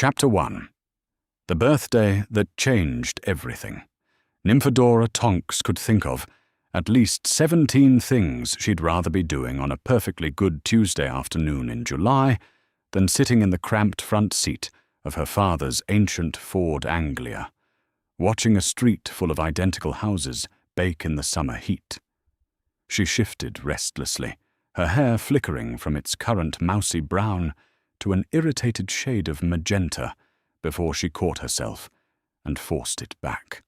Chapter 1. The birthday that changed everything. Nymphadora Tonks could think of at least 17 things she'd rather be doing on a perfectly good Tuesday afternoon in July than sitting in the cramped front seat of her father's ancient Ford Anglia, watching a street full of identical houses bake in the summer heat. She shifted restlessly, her hair flickering from its current mousy brown to an irritated shade of magenta before she caught herself and forced it back.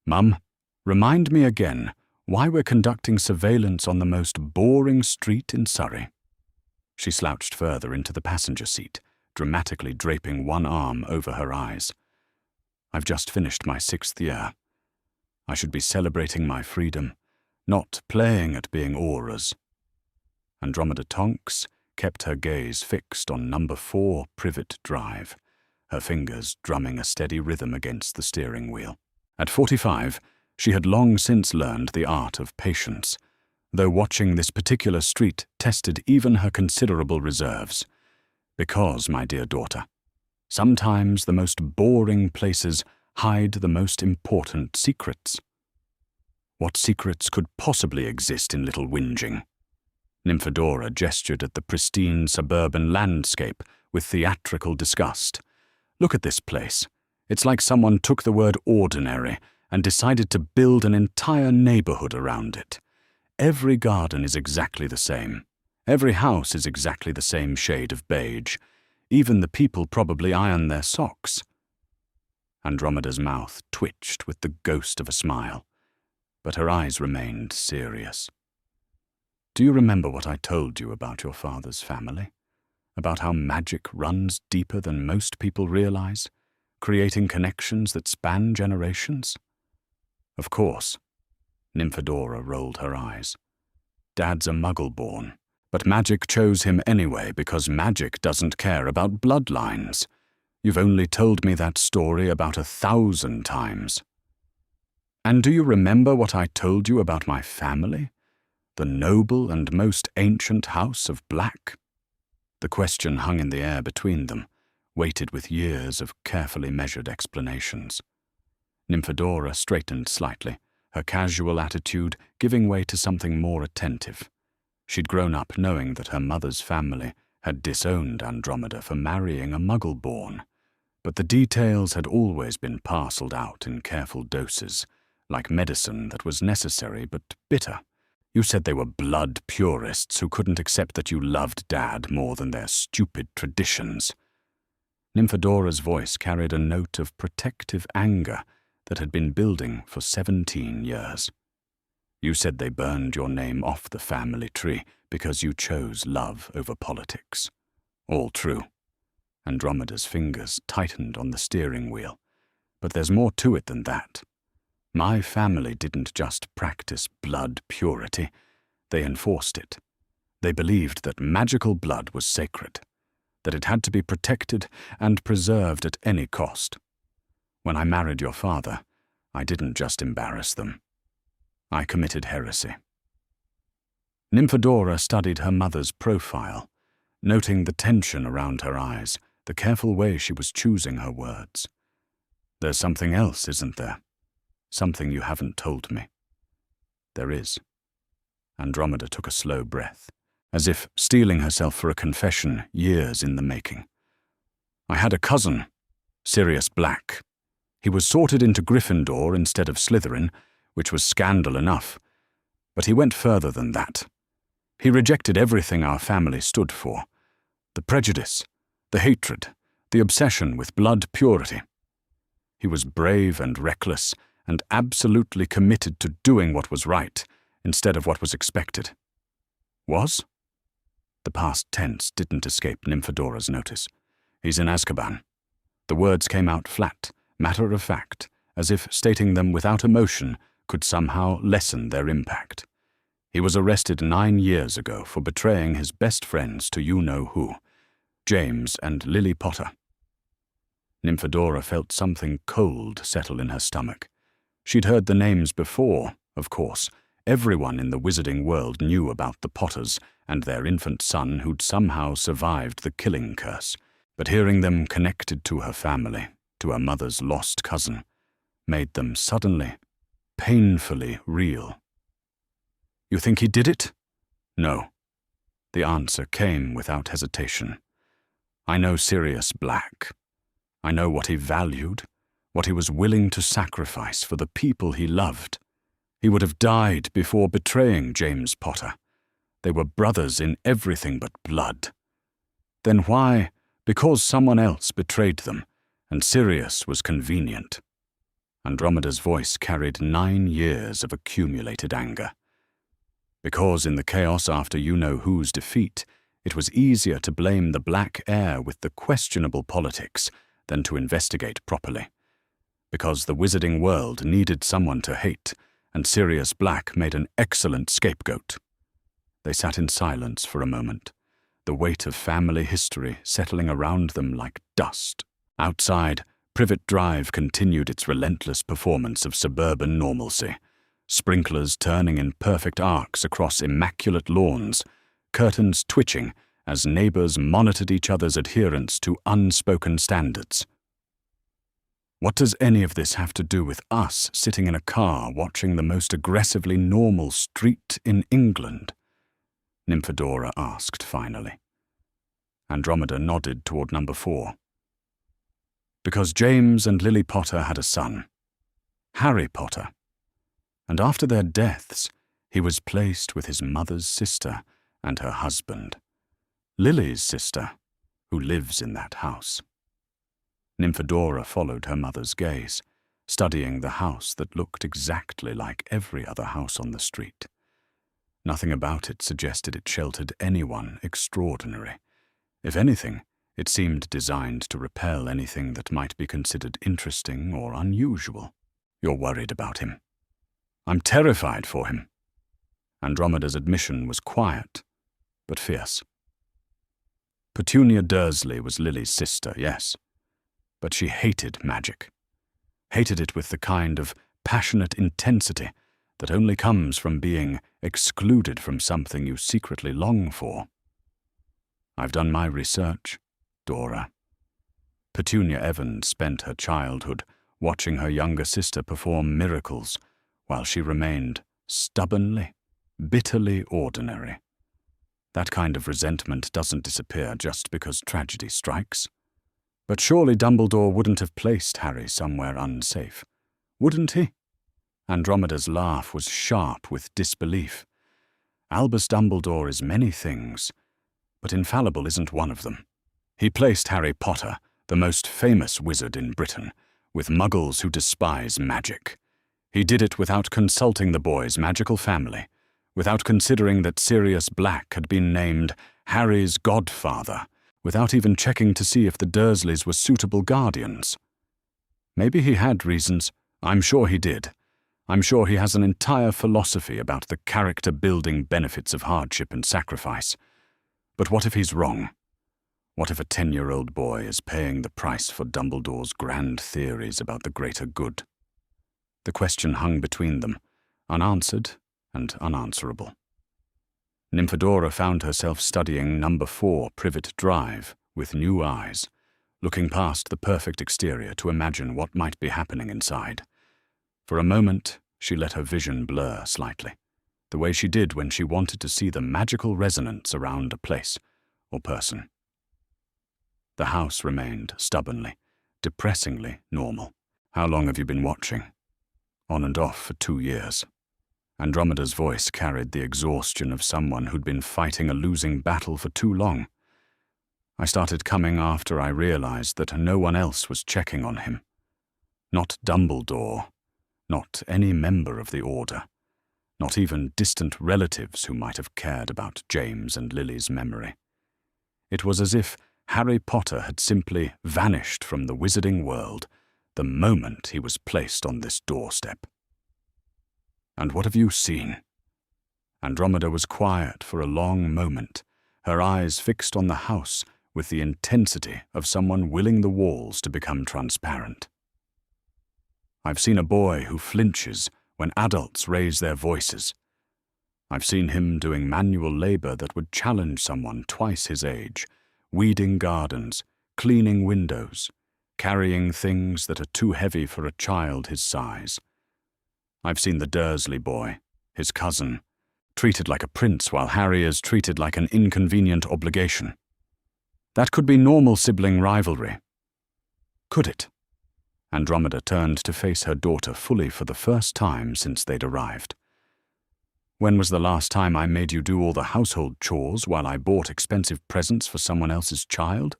"Mum, remind me again why we're conducting surveillance on the most boring street in Surrey." She slouched further into the passenger seat, dramatically draping one arm over her eyes. "I've just finished my 6th year. I should be celebrating my freedom, not playing at being auras." Andromeda Tonks kept her gaze fixed on number 4 Privet Drive, her fingers drumming a steady rhythm against the steering wheel. At 45, she had long since learned the art of patience, though watching this particular street tested even her considerable reserves. Because, my dear daughter, sometimes the most boring places hide the most important secrets. What secrets could possibly exist in little whinging? Nymphadora gestured at the pristine suburban landscape with theatrical disgust. "Look at this place. It's like someone took the word ordinary and decided to build an entire neighborhood around it. Every garden is exactly the same. Every house is exactly the same shade of beige. Even the people probably iron their socks." Andromeda's mouth twitched with the ghost of a smile, but her eyes remained serious. "Do you remember what I told you about your father's family? About how magic runs deeper than most people realize, creating connections that span generations?" "Of course." Nymphadora rolled her eyes. "Dad's a Muggle born, but magic chose him anyway because magic doesn't care about bloodlines. You've only told me that story about 1,000 times." "And do you remember what I told you about my family? The noble and most ancient house of Black?" The question hung in the air between them, weighted with years of carefully measured explanations. Nymphadora straightened slightly, her casual attitude giving way to something more attentive. She'd grown up knowing that her mother's family had disowned Andromeda for marrying a Muggle-born, but the details had always been parceled out in careful doses, like medicine that was necessary but bitter. "You said they were blood purists who couldn't accept that you loved Dad more than their stupid traditions." Nymphadora's voice carried a note of protective anger that had been building for 17 years. "You said they burned your name off the family tree because you chose love over politics." "All true." Andromeda's fingers tightened on the steering wheel. "But there's more to it than that. My family didn't just practice blood purity, they enforced it. They believed that magical blood was sacred, that it had to be protected and preserved at any cost. When I married your father, I didn't just embarrass them. I committed heresy." Nymphadora studied her mother's profile, noting the tension around her eyes, the careful way she was choosing her words. "There's something else, isn't there? Something you haven't told me." "There is." Andromeda took a slow breath, as if steeling herself for a confession years in the making. "I had a cousin, Sirius Black. He was sorted into Gryffindor instead of Slytherin, which was scandal enough. But he went further than that. He rejected everything our family stood for. The prejudice, the hatred, the obsession with blood purity. He was brave and reckless, and absolutely committed to doing what was right instead of what was expected." "Was?" The past tense didn't escape Nymphadora's notice. "He's in Azkaban." The words came out flat, matter of fact, as if stating them without emotion could somehow lessen their impact. "He was arrested 9 years ago for betraying his best friends to you-know-who, James and Lily Potter." Nymphadora felt something cold settle in her stomach. She'd heard the names before, of course. Everyone in the wizarding world knew about the Potters and their infant son who'd somehow survived the killing curse. But hearing them connected to her family, to her mother's lost cousin, made them suddenly, painfully real. "You think he did it?" "No." The answer came without hesitation. "I know Sirius Black. I know what he valued, what he was willing to sacrifice for the people he loved. He would have died before betraying James Potter. They were brothers in everything but blood. Then why, because someone else betrayed them, and Sirius was convenient?" Andromeda's voice carried 9 years of accumulated anger. "Because in the chaos after you-know-who's defeat, it was easier to blame the Black Heir with the questionable politics than to investigate properly. Because the wizarding world needed someone to hate, and Sirius Black made an excellent scapegoat." They sat in silence for a moment, the weight of family history settling around them like dust. Outside, Privet Drive continued its relentless performance of suburban normalcy, sprinklers turning in perfect arcs across immaculate lawns, curtains twitching as neighbors monitored each other's adherence to unspoken standards. "What does any of this have to do with us sitting in a car watching the most aggressively normal street in England?" Nymphadora asked finally. Andromeda nodded toward number 4. "Because James and Lily Potter had a son, Harry Potter. And after their deaths, he was placed with his mother's sister and her husband, Lily's sister, who lives in that house." Nymphadora followed her mother's gaze, studying the house that looked exactly like every other house on the street. Nothing about it suggested it sheltered anyone extraordinary. If anything, it seemed designed to repel anything that might be considered interesting or unusual. "You're worried about him." "I'm terrified for him." Andromeda's admission was quiet, but fierce. Petunia Dursley was Lily's sister, yes, but she hated magic. Hated it with the kind of passionate intensity that only comes from being excluded from something you secretly long for. "I've done my research, Dora." Petunia Evans spent her childhood watching her younger sister perform miracles while she remained stubbornly, bitterly ordinary. That kind of resentment doesn't disappear just because tragedy strikes. But surely Dumbledore wouldn't have placed Harry somewhere unsafe, wouldn't he? Andromeda's laugh was sharp with disbelief. Albus Dumbledore is many things, but infallible isn't one of them. He placed Harry Potter, the most famous wizard in Britain, with Muggles who despise magic. He did it without consulting the boy's magical family, without considering that Sirius Black had been named Harry's godfather, without even checking to see if the Dursleys were suitable guardians. Maybe he had reasons. I'm sure he did. I'm sure he has an entire philosophy about the character-building benefits of hardship and sacrifice. But what if he's wrong? What if a 10-year-old boy is paying the price for Dumbledore's grand theories about the greater good? The question hung between them, unanswered and unanswerable. Nymphadora found herself studying number 4 Privet Drive with new eyes, looking past the perfect exterior to imagine what might be happening inside. For a moment, she let her vision blur slightly, the way she did when she wanted to see the magical resonance around a place or person. The house remained stubbornly, depressingly normal. "How long have you been watching?" "On and off for 2 years. Andromeda's voice carried the exhaustion of someone who'd been fighting a losing battle for too long. "I started coming after I realized that no one else was checking on him. Not Dumbledore, not any member of the Order, not even distant relatives who might have cared about James and Lily's memory. It was as if Harry Potter had simply vanished from the wizarding world the moment he was placed on this doorstep." "And what have you seen?" Andromeda was quiet for a long moment, her eyes fixed on the house with the intensity of someone willing the walls to become transparent. "I've seen a boy who flinches when adults raise their voices. I've seen him doing manual labor that would challenge someone twice his age, weeding gardens, cleaning windows, carrying things that are too heavy for a child his size. I've seen the Dursley boy, his cousin, treated like a prince while Harry is treated like an inconvenient obligation. That could be normal sibling rivalry. Could it? Andromeda turned to face her daughter fully for the first time since they'd arrived. When was the last time I made you do all the household chores while I bought expensive presents for someone else's child?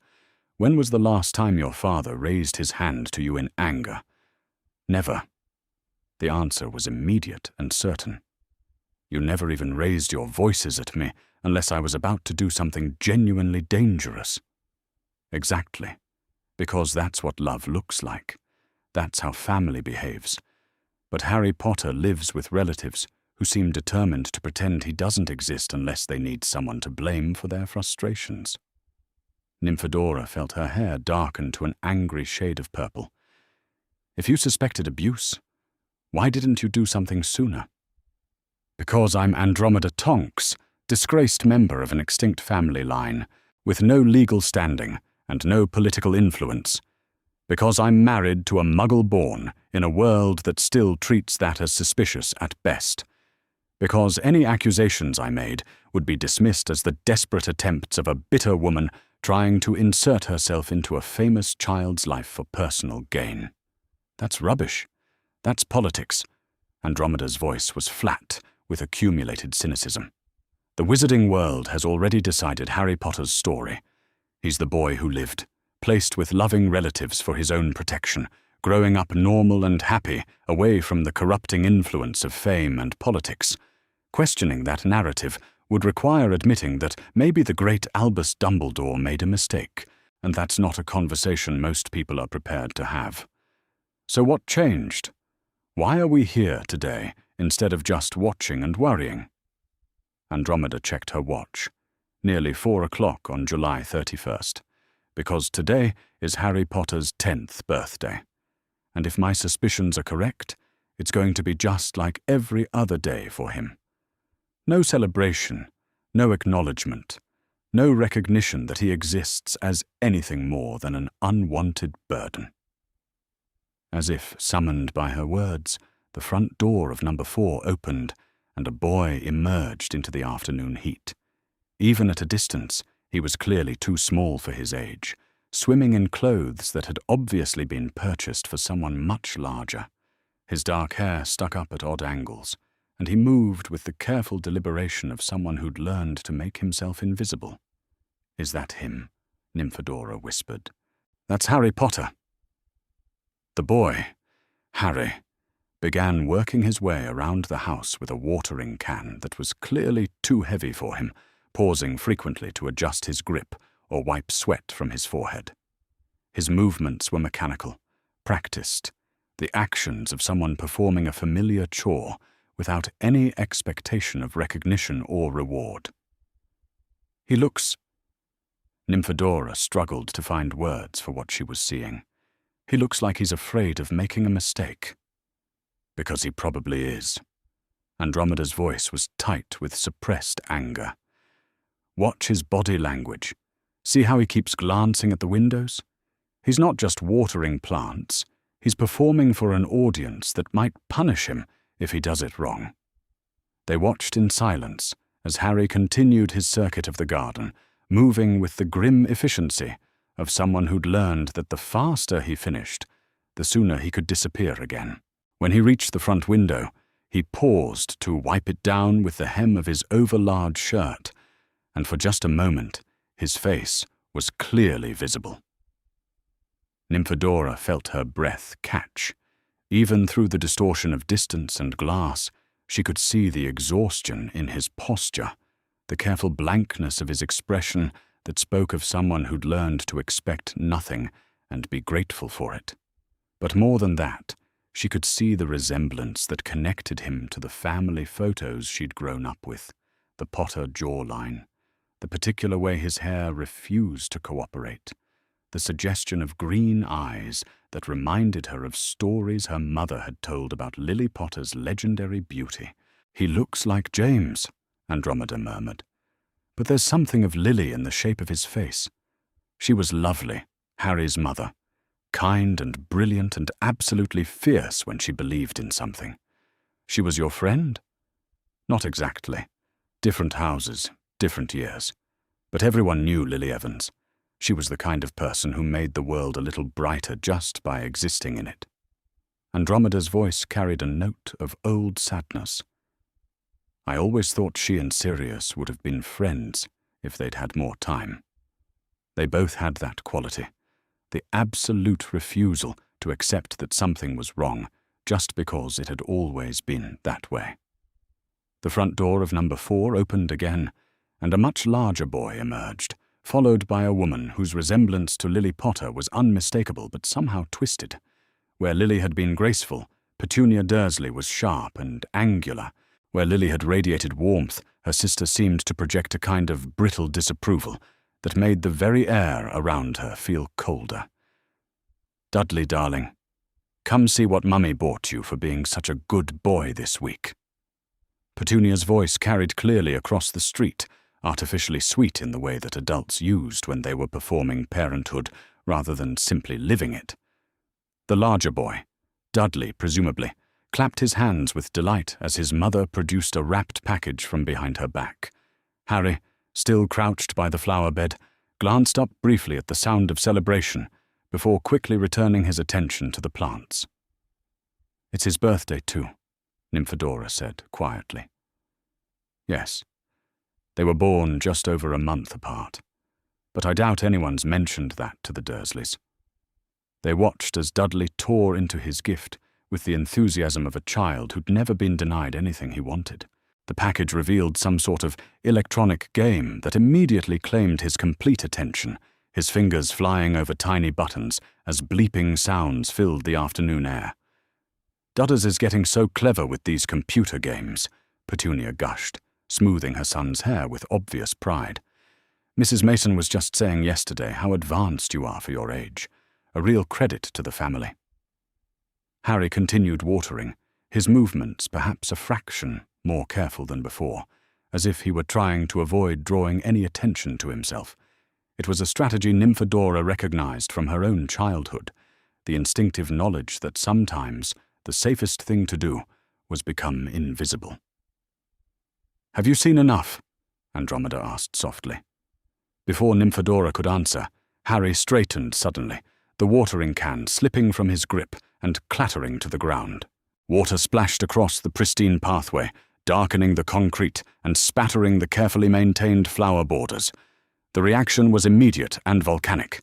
When was the last time your father raised his hand to you in anger? Never. The answer was immediate and certain. You never even raised your voices at me unless I was about to do something genuinely dangerous. Exactly. Because that's what love looks like. That's how family behaves. But Harry Potter lives with relatives who seem determined to pretend he doesn't exist unless they need someone to blame for their frustrations. Nymphadora felt her hair darken to an angry shade of purple. If you suspected abuse, why didn't you do something sooner? Because I'm Andromeda Tonks, disgraced member of an extinct family line, with no legal standing and no political influence. Because I'm married to a Muggle born in a world that still treats that as suspicious at best. Because any accusations I made would be dismissed as the desperate attempts of a bitter woman trying to insert herself into a famous child's life for personal gain. That's rubbish. That's politics. Andromeda's voice was flat with accumulated cynicism. The wizarding world has already decided Harry Potter's story. He's the boy who lived, placed with loving relatives for his own protection, growing up normal and happy, away from the corrupting influence of fame and politics. Questioning that narrative would require admitting that maybe the great Albus Dumbledore made a mistake, and that's not a conversation most people are prepared to have. So what changed? Why are we here today instead of just watching and worrying? Andromeda checked her watch. Nearly 4 o'clock on July 31st. Because today is Harry Potter's 10th birthday. And if my suspicions are correct, it's going to be just like every other day for him. No celebration, no acknowledgement, no recognition that he exists as anything more than an unwanted burden. As if summoned by her words, the front door of number 4 opened, and a boy emerged into the afternoon heat. Even at a distance, he was clearly too small for his age, swimming in clothes that had obviously been purchased for someone much larger. His dark hair stuck up at odd angles, and he moved with the careful deliberation of someone who'd learned to make himself invisible. "Is that him?" Nymphadora whispered. "That's Harry Potter." The boy, Harry, began working his way around the house with a watering can that was clearly too heavy for him, pausing frequently to adjust his grip or wipe sweat from his forehead. His movements were mechanical, practiced, the actions of someone performing a familiar chore without any expectation of recognition or reward. "He looks—" Nymphadora struggled to find words for what she was seeing. "He looks like he's afraid of making a mistake." "Because he probably is." Andromeda's voice was tight with suppressed anger. "Watch his body language. See how he keeps glancing at the windows? He's not just watering plants. He's performing for an audience that might punish him if he does it wrong." They watched in silence as Harry continued his circuit of the garden, moving with the grim efficiency of someone who'd learned that the faster he finished, the sooner he could disappear again. When he reached the front window, he paused to wipe it down with the hem of his overlarge shirt, and for just a moment, his face was clearly visible. Nymphadora felt her breath catch. Even through the distortion of distance and glass, she could see the exhaustion in his posture, the careful blankness of his expression that spoke of someone who'd learned to expect nothing and be grateful for it. But more than that, she could see the resemblance that connected him to the family photos she'd grown up with, the Potter jawline, the particular way his hair refused to cooperate, the suggestion of green eyes that reminded her of stories her mother had told about Lily Potter's legendary beauty. "He looks like James," Andromeda murmured. "But there's something of Lily in the shape of his face. She was lovely, Harry's mother, kind and brilliant and absolutely fierce when she believed in something. She was your friend? Not exactly. Different houses, different years. But everyone knew Lily Evans. She was the kind of person who made the world a little brighter just by existing in it. Andromeda's voice carried a note of old sadness. I always thought she and Sirius would have been friends if they'd had more time. They both had that quality, the absolute refusal to accept that something was wrong just because it had always been that way. The front door of number 4 opened again, and a much larger boy emerged, followed by a woman whose resemblance to Lily Potter was unmistakable but somehow twisted. Where Lily had been graceful, Petunia Dursley was sharp and angular. Where Lily had radiated warmth, her sister seemed to project a kind of brittle disapproval that made the very air around her feel colder. Dudley, darling, come see what Mummy bought you for being such a good boy this week. Petunia's voice carried clearly across the street, artificially sweet in the way that adults used when they were performing parenthood rather than simply living it. The larger boy, Dudley presumably, clapped his hands with delight as his mother produced a wrapped package from behind her back. Harry, still crouched by the flower bed, glanced up briefly at the sound of celebration before quickly returning his attention to the plants. It's his birthday too, Nymphadora said quietly. Yes, they were born just over a month apart, but I doubt anyone's mentioned that to the Dursleys. They watched as Dudley tore into his gift with the enthusiasm of a child who'd never been denied anything he wanted. The package revealed some sort of electronic game that immediately claimed his complete attention, his fingers flying over tiny buttons as bleeping sounds filled the afternoon air. Dudders is getting so clever with these computer games, Petunia gushed, smoothing her son's hair with obvious pride. Mrs. Mason was just saying yesterday how advanced you are for your age. A real credit to the family. Harry continued watering, his movements perhaps a fraction more careful than before, as if he were trying to avoid drawing any attention to himself. It was a strategy Nymphadora recognized from her own childhood, the instinctive knowledge that sometimes the safest thing to do was become invisible. Have you seen enough? Andromeda asked softly. Before Nymphadora could answer, Harry straightened suddenly, the watering can slipping from his grip and clattering to the ground. Water splashed across the pristine pathway, darkening the concrete and spattering the carefully maintained flower borders. The reaction was immediate and volcanic.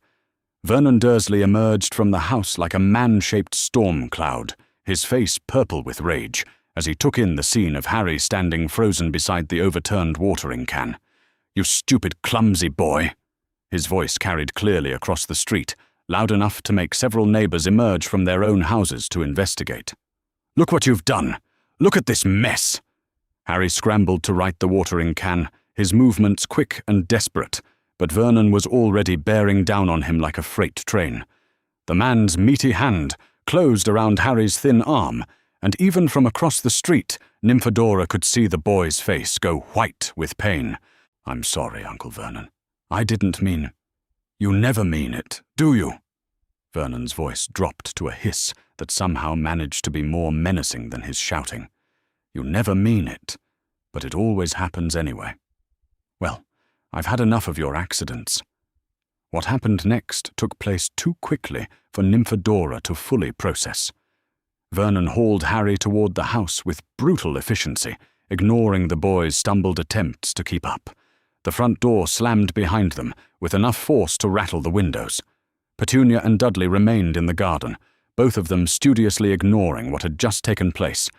Vernon Dursley emerged from the house like a man-shaped storm cloud, his face purple with rage, as he took in the scene of Harry standing frozen beside the overturned watering can. "You stupid, clumsy boy!" His voice carried clearly across the street, loud enough to make several neighbors emerge from their own houses to investigate. "Look what you've done! Look at this mess!" Harry scrambled to right the watering can, his movements quick and desperate, but Vernon was already bearing down on him like a freight train. The man's meaty hand closed around Harry's thin arm, and even from across the street, Nymphadora could see the boy's face go white with pain. "I'm sorry, Uncle Vernon. I didn't mean—" "You never mean it, do you?" Vernon's voice dropped to a hiss that somehow managed to be more menacing than his shouting. "You never mean it, but it always happens anyway. Well, I've had enough of your accidents." What happened next took place too quickly for Nymphadora to fully process. Vernon hauled Harry toward the house with brutal efficiency, ignoring the boy's stumbled attempts to keep up. The front door slammed behind them, with enough force to rattle the windows. Petunia and Dudley remained in the garden, both of them studiously ignoring what had just taken place.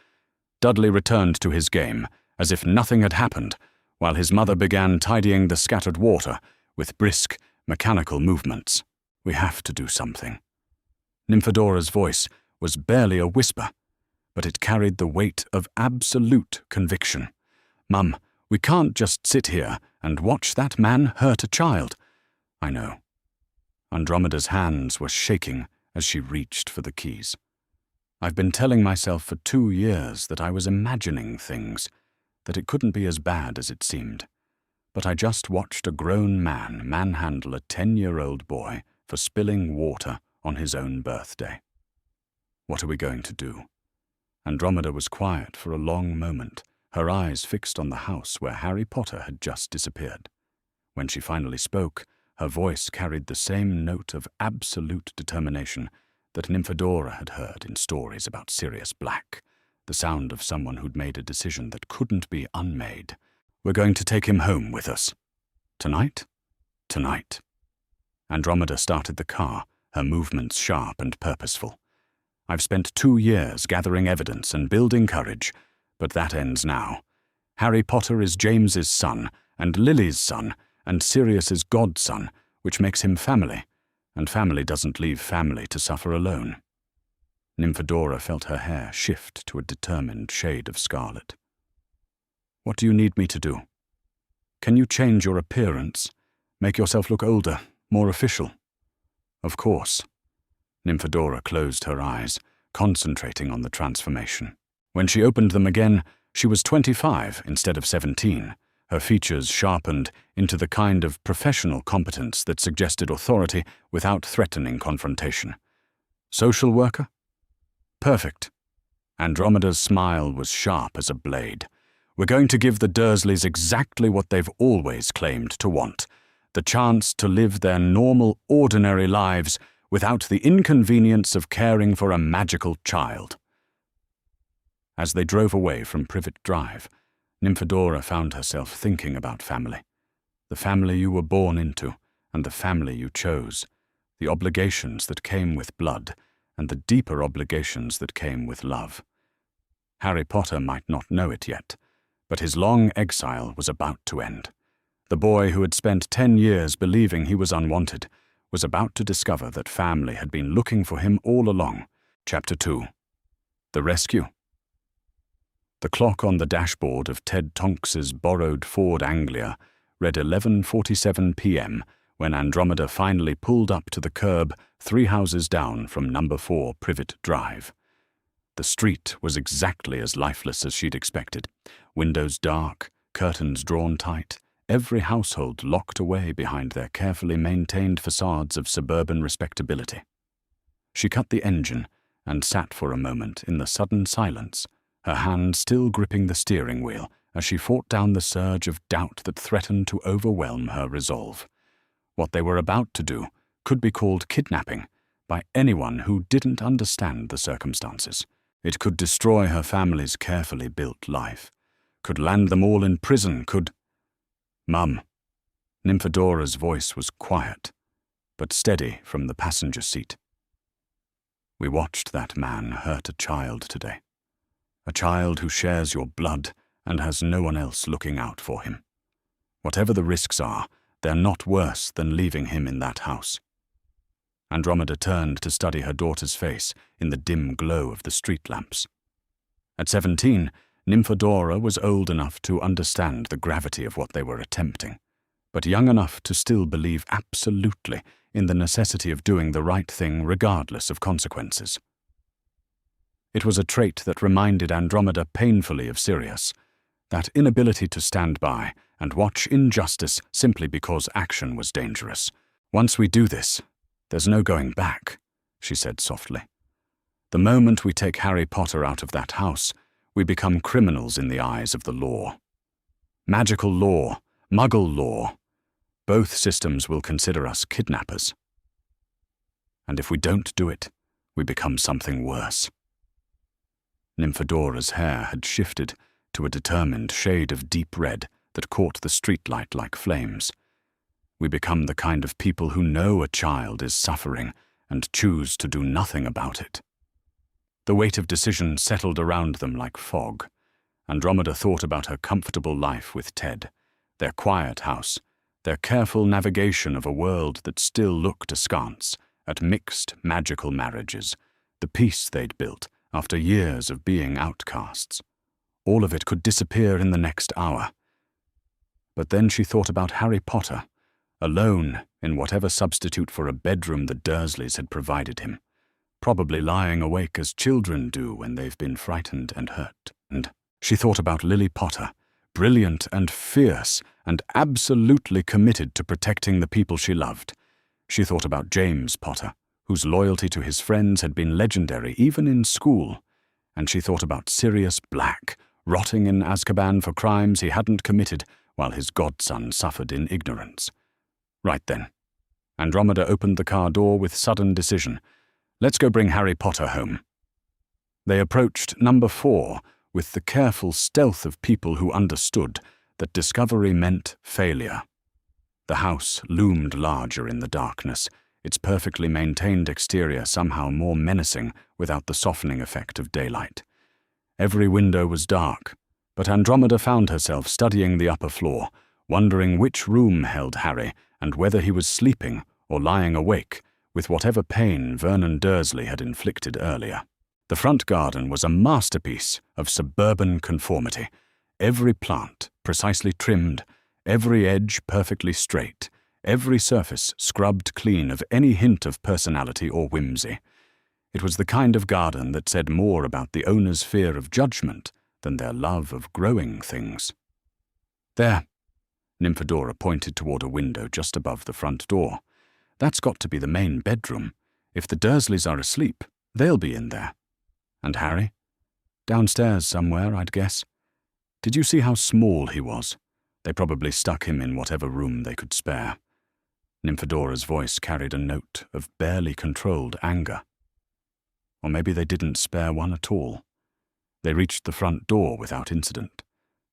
Dudley returned to his game, as if nothing had happened, while his mother began tidying the scattered water with brisk, mechanical movements. "We have to do something." Nymphadora's voice was barely a whisper, but it carried the weight of absolute conviction. "Mum, we can't just sit here and watch that man hurt a child." "I know." Andromeda's hands were shaking as she reached for the keys. "I've been telling myself for 2 years that I was imagining things, that it couldn't be as bad as it seemed. But I just watched a grown man manhandle a 10-year-old boy for spilling water on his own birthday. What are we going to do? Andromeda was quiet for a long moment, her eyes fixed on the house where Harry Potter had just disappeared. When she finally spoke, her voice carried the same note of absolute determination that Nymphadora had heard in stories about Sirius Black, the sound of someone who'd made a decision that couldn't be unmade. We're going to take him home with us. Tonight? Tonight. Andromeda started the car, her movements sharp and purposeful. I've spent 2 years gathering evidence and building courage, but that ends now. Harry Potter is James's son, and Lily's son, and Sirius's godson, which makes him family, and family doesn't leave family to suffer alone. Nymphadora felt her hair shift to a determined shade of scarlet. What do you need me to do? Can you change your appearance? Make yourself look older, more official? Of course. Nymphadora closed her eyes, concentrating on the transformation. When she opened them again, she was 25 instead of 17, her features sharpened into the kind of professional competence that suggested authority without threatening confrontation. Social worker? Perfect. Andromeda's smile was sharp as a blade. We're going to give the Dursleys exactly what they've always claimed to want, the chance to live their normal, ordinary lives without the inconvenience of caring for a magical child. As they drove away from Privet Drive, Nymphadora found herself thinking about family. The family you were born into, and the family you chose, the obligations that came with blood, and the deeper obligations that came with love. Harry Potter might not know it yet, but his long exile was about to end. The boy who had spent 10 years believing he was unwanted was about to discover that family had been looking for him all along. Chapter 2. The Rescue. The clock on the dashboard of Ted Tonks's borrowed Ford Anglia read 11:47 p.m. when Andromeda finally pulled up to the curb 3 houses down from number 4 Privet Drive. The street was exactly as lifeless as she'd expected. Windows dark, curtains drawn tight, every household locked away behind their carefully maintained facades of suburban respectability. She cut the engine and sat for a moment in the sudden silence, her hand still gripping the steering wheel as she fought down the surge of doubt that threatened to overwhelm her resolve. What they were about to do could be called kidnapping by anyone who didn't understand the circumstances. It could destroy her family's carefully built life, could land them all in prison, could— Mum. Nymphadora's voice was quiet, but steady from the passenger seat. We watched that man hurt a child today. A child who shares your blood and has no one else looking out for him. Whatever the risks are, they're not worse than leaving him in that house. Andromeda turned to study her daughter's face in the dim glow of the street lamps. At 17, Nymphadora was old enough to understand the gravity of what they were attempting, but young enough to still believe absolutely in the necessity of doing the right thing regardless of consequences. It was a trait that reminded Andromeda painfully of Sirius, that inability to stand by and watch injustice simply because action was dangerous. Once we do this, there's no going back, she said softly. The moment we take Harry Potter out of that house, we become criminals in the eyes of the law. Magical law, Muggle law. Both systems will consider us kidnappers. And if we don't do it, we become something worse. Nymphadora's hair had shifted to a determined shade of deep red that caught the streetlight like flames. We become the kind of people who know a child is suffering and choose to do nothing about it. The weight of decision settled around them like fog. Andromeda thought about her comfortable life with Ted, their quiet house, their careful navigation of a world that still looked askance at mixed magical marriages, the peace they'd built after years of being outcasts. All of it could disappear in the next hour. But then she thought about Harry Potter, alone in whatever substitute for a bedroom the Dursleys had provided him, probably lying awake as children do when they've been frightened and hurt. And she thought about Lily Potter, brilliant and fierce and absolutely committed to protecting the people she loved. She thought about James Potter, whose loyalty to his friends had been legendary even in school, and she thought about Sirius Black, rotting in Azkaban for crimes he hadn't committed while his godson suffered in ignorance. Right then. Andromeda opened the car door with sudden decision. Let's go bring Harry Potter home. They approached number 4 with the careful stealth of people who understood that discovery meant failure. The house loomed larger in the darkness, its perfectly maintained exterior somehow more menacing without the softening effect of daylight. Every window was dark, but Andromeda found herself studying the upper floor, wondering which room held Harry and whether he was sleeping or lying awake with whatever pain Vernon Dursley had inflicted earlier. The front garden was a masterpiece of suburban conformity, every plant precisely trimmed, every edge perfectly straight, every surface scrubbed clean of any hint of personality or whimsy. It was the kind of garden that said more about the owner's fear of judgment than their love of growing things. There, Nymphadora pointed toward a window just above the front door. That's got to be the main bedroom. If the Dursleys are asleep, they'll be in there. And Harry? Downstairs somewhere, I'd guess. Did you see how small he was? They probably stuck him in whatever room they could spare. Nymphadora's voice carried a note of barely controlled anger. Or maybe they didn't spare one at all. They reached the front door without incident,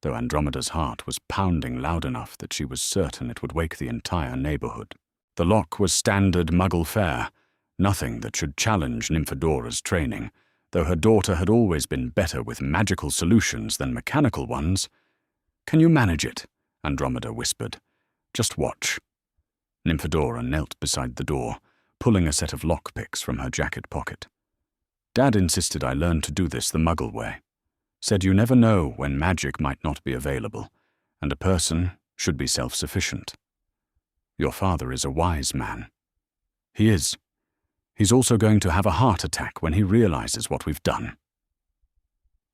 though Andromeda's heart was pounding loud enough that she was certain it would wake the entire neighborhood. The lock was standard Muggle fare, nothing that should challenge Nymphadora's training, though her daughter had always been better with magical solutions than mechanical ones. "Can you manage it?" Andromeda whispered. "Just watch." Nymphadora knelt beside the door, pulling a set of lockpicks from her jacket pocket. "Dad insisted I learn to do this the Muggle way. Said you never know when magic might not be available, and a person should be self-sufficient. Your father is a wise man." "He is. He's also going to have a heart attack when he realizes what we've done."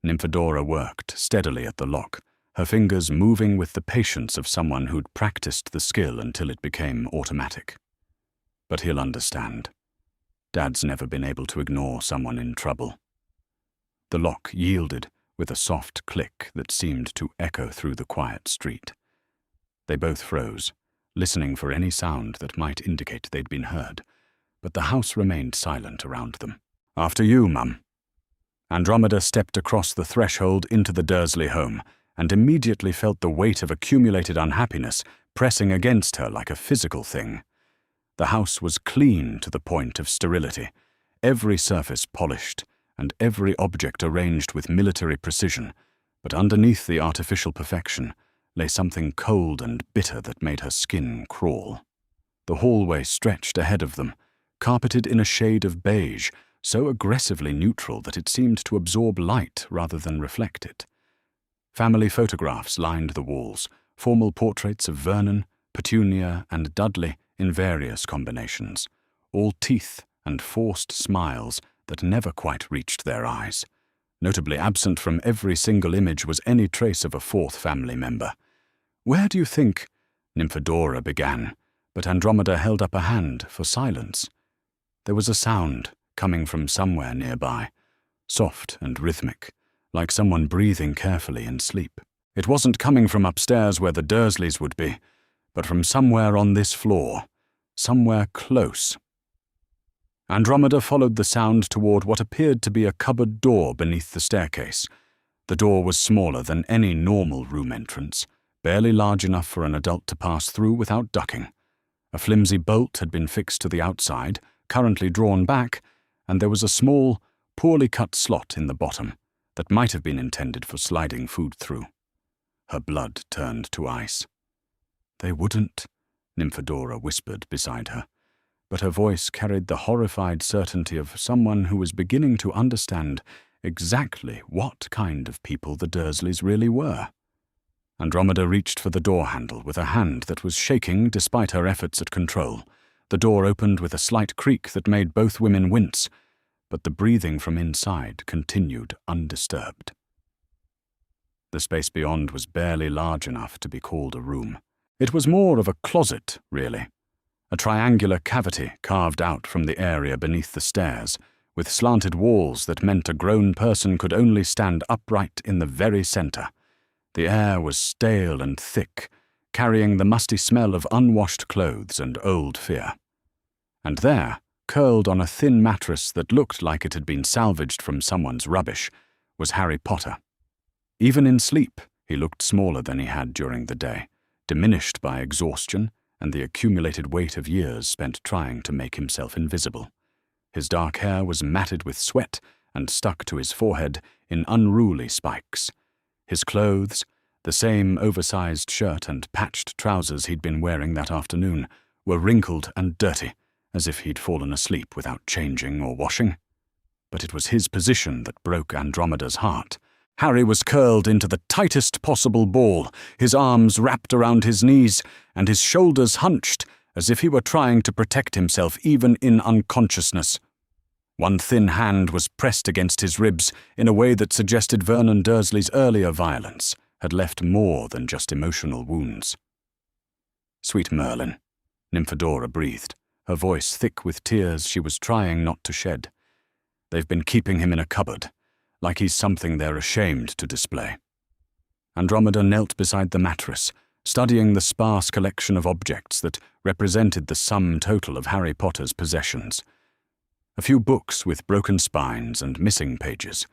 Nymphadora worked steadily at the lock, her fingers moving with the patience of someone who'd practiced the skill until it became automatic. But he'll understand. Dad's never been able to ignore someone in trouble. The lock yielded with a soft click that seemed to echo through the quiet street. They both froze, listening for any sound that might indicate they'd been heard, but the house remained silent around them. "After you, Mum." Andromeda stepped across the threshold into the Dursley home and immediately felt the weight of accumulated unhappiness pressing against her like a physical thing. The house was clean to the point of sterility, every surface polished and every object arranged with military precision, but underneath the artificial perfection lay something cold and bitter that made her skin crawl. The hallway stretched ahead of them, carpeted in a shade of beige, so aggressively neutral that it seemed to absorb light rather than reflect it. Family photographs lined the walls, formal portraits of Vernon, Petunia, and Dudley in various combinations, all teeth and forced smiles that never quite reached their eyes. Notably absent from every single image was any trace of a fourth family member. "Where do you think—" Nymphadora began, but Andromeda held up a hand for silence. There was a sound coming from somewhere nearby, soft and rhythmic, like someone breathing carefully in sleep. It wasn't coming from upstairs where the Dursleys would be, but from somewhere on this floor, somewhere close. Andromeda followed the sound toward what appeared to be a cupboard door beneath the staircase. The door was smaller than any normal room entrance, barely large enough for an adult to pass through without ducking. A flimsy bolt had been fixed to the outside, currently drawn back, and there was a small, poorly cut slot in the bottom that might have been intended for sliding food through. Her blood turned to ice. "They wouldn't," Nymphadora whispered beside her, but her voice carried the horrified certainty of someone who was beginning to understand exactly what kind of people the Dursleys really were. Andromeda reached for the door handle with a hand that was shaking despite her efforts at control. The door opened with a slight creak that made both women wince, but the breathing from inside continued undisturbed. The space beyond was barely large enough to be called a room. It was more of a closet, really. a triangular cavity carved out from the area beneath the stairs, with slanted walls that meant a grown person could only stand upright in the very center. The air was stale and thick, carrying the musty smell of unwashed clothes and old fear. And there, curled on a thin mattress that looked like it had been salvaged from someone's rubbish, was Harry Potter. Even in sleep, he looked smaller than he had during the day, diminished by exhaustion and the accumulated weight of years spent trying to make himself invisible. His dark hair was matted with sweat and stuck to his forehead in unruly spikes. His clothes, the same oversized shirt and patched trousers he'd been wearing that afternoon, were wrinkled and dirty, as if he'd fallen asleep without changing or washing. But it was his position that broke Andromeda's heart. Harry was curled into the tightest possible ball, his arms wrapped around his knees, and his shoulders hunched, as if he were trying to protect himself even in unconsciousness. One thin hand was pressed against his ribs in a way that suggested Vernon Dursley's earlier violence had left more than just emotional wounds. "Sweet Merlin," Nymphadora breathed, her voice thick with tears she was trying not to shed. "They've been keeping him in a cupboard, like he's something they're ashamed to display." Andromeda knelt beside the mattress, studying the sparse collection of objects that represented the sum total of Harry Potter's possessions. A few books with broken spines and missing pages,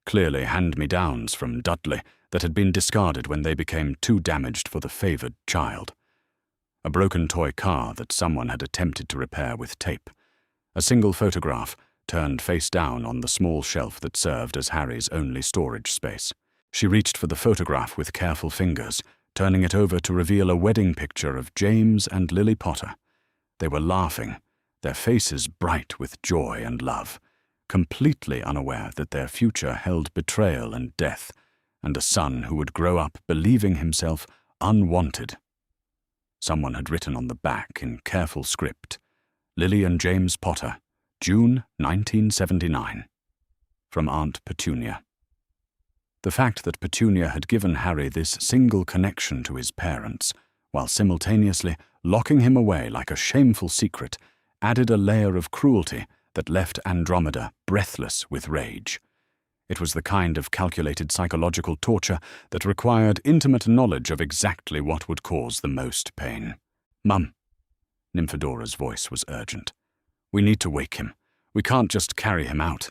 clearly hand-me-downs from Dudley that had been discarded when they became too damaged for the favoured child. A broken toy car that someone had attempted to repair with tape. A single photograph turned face down on the small shelf that served as Harry's only storage space. She reached for the photograph with careful fingers, turning it over to reveal a wedding picture of James and Lily Potter. They were laughing, their faces bright with joy and love, completely unaware that their future held betrayal and death, and a son who would grow up believing himself unwanted. Someone had written on the back in careful script, "Lily and James Potter, June 1979. From Aunt Petunia." The fact that Petunia had given Harry this single connection to his parents, while simultaneously locking him away like a shameful secret, added a layer of cruelty that left Andromeda breathless with rage. It was the kind of calculated psychological torture that required intimate knowledge of exactly what would cause the most pain. "Mum," Nymphadora's voice was urgent. "We need to wake him. We can't just carry him out.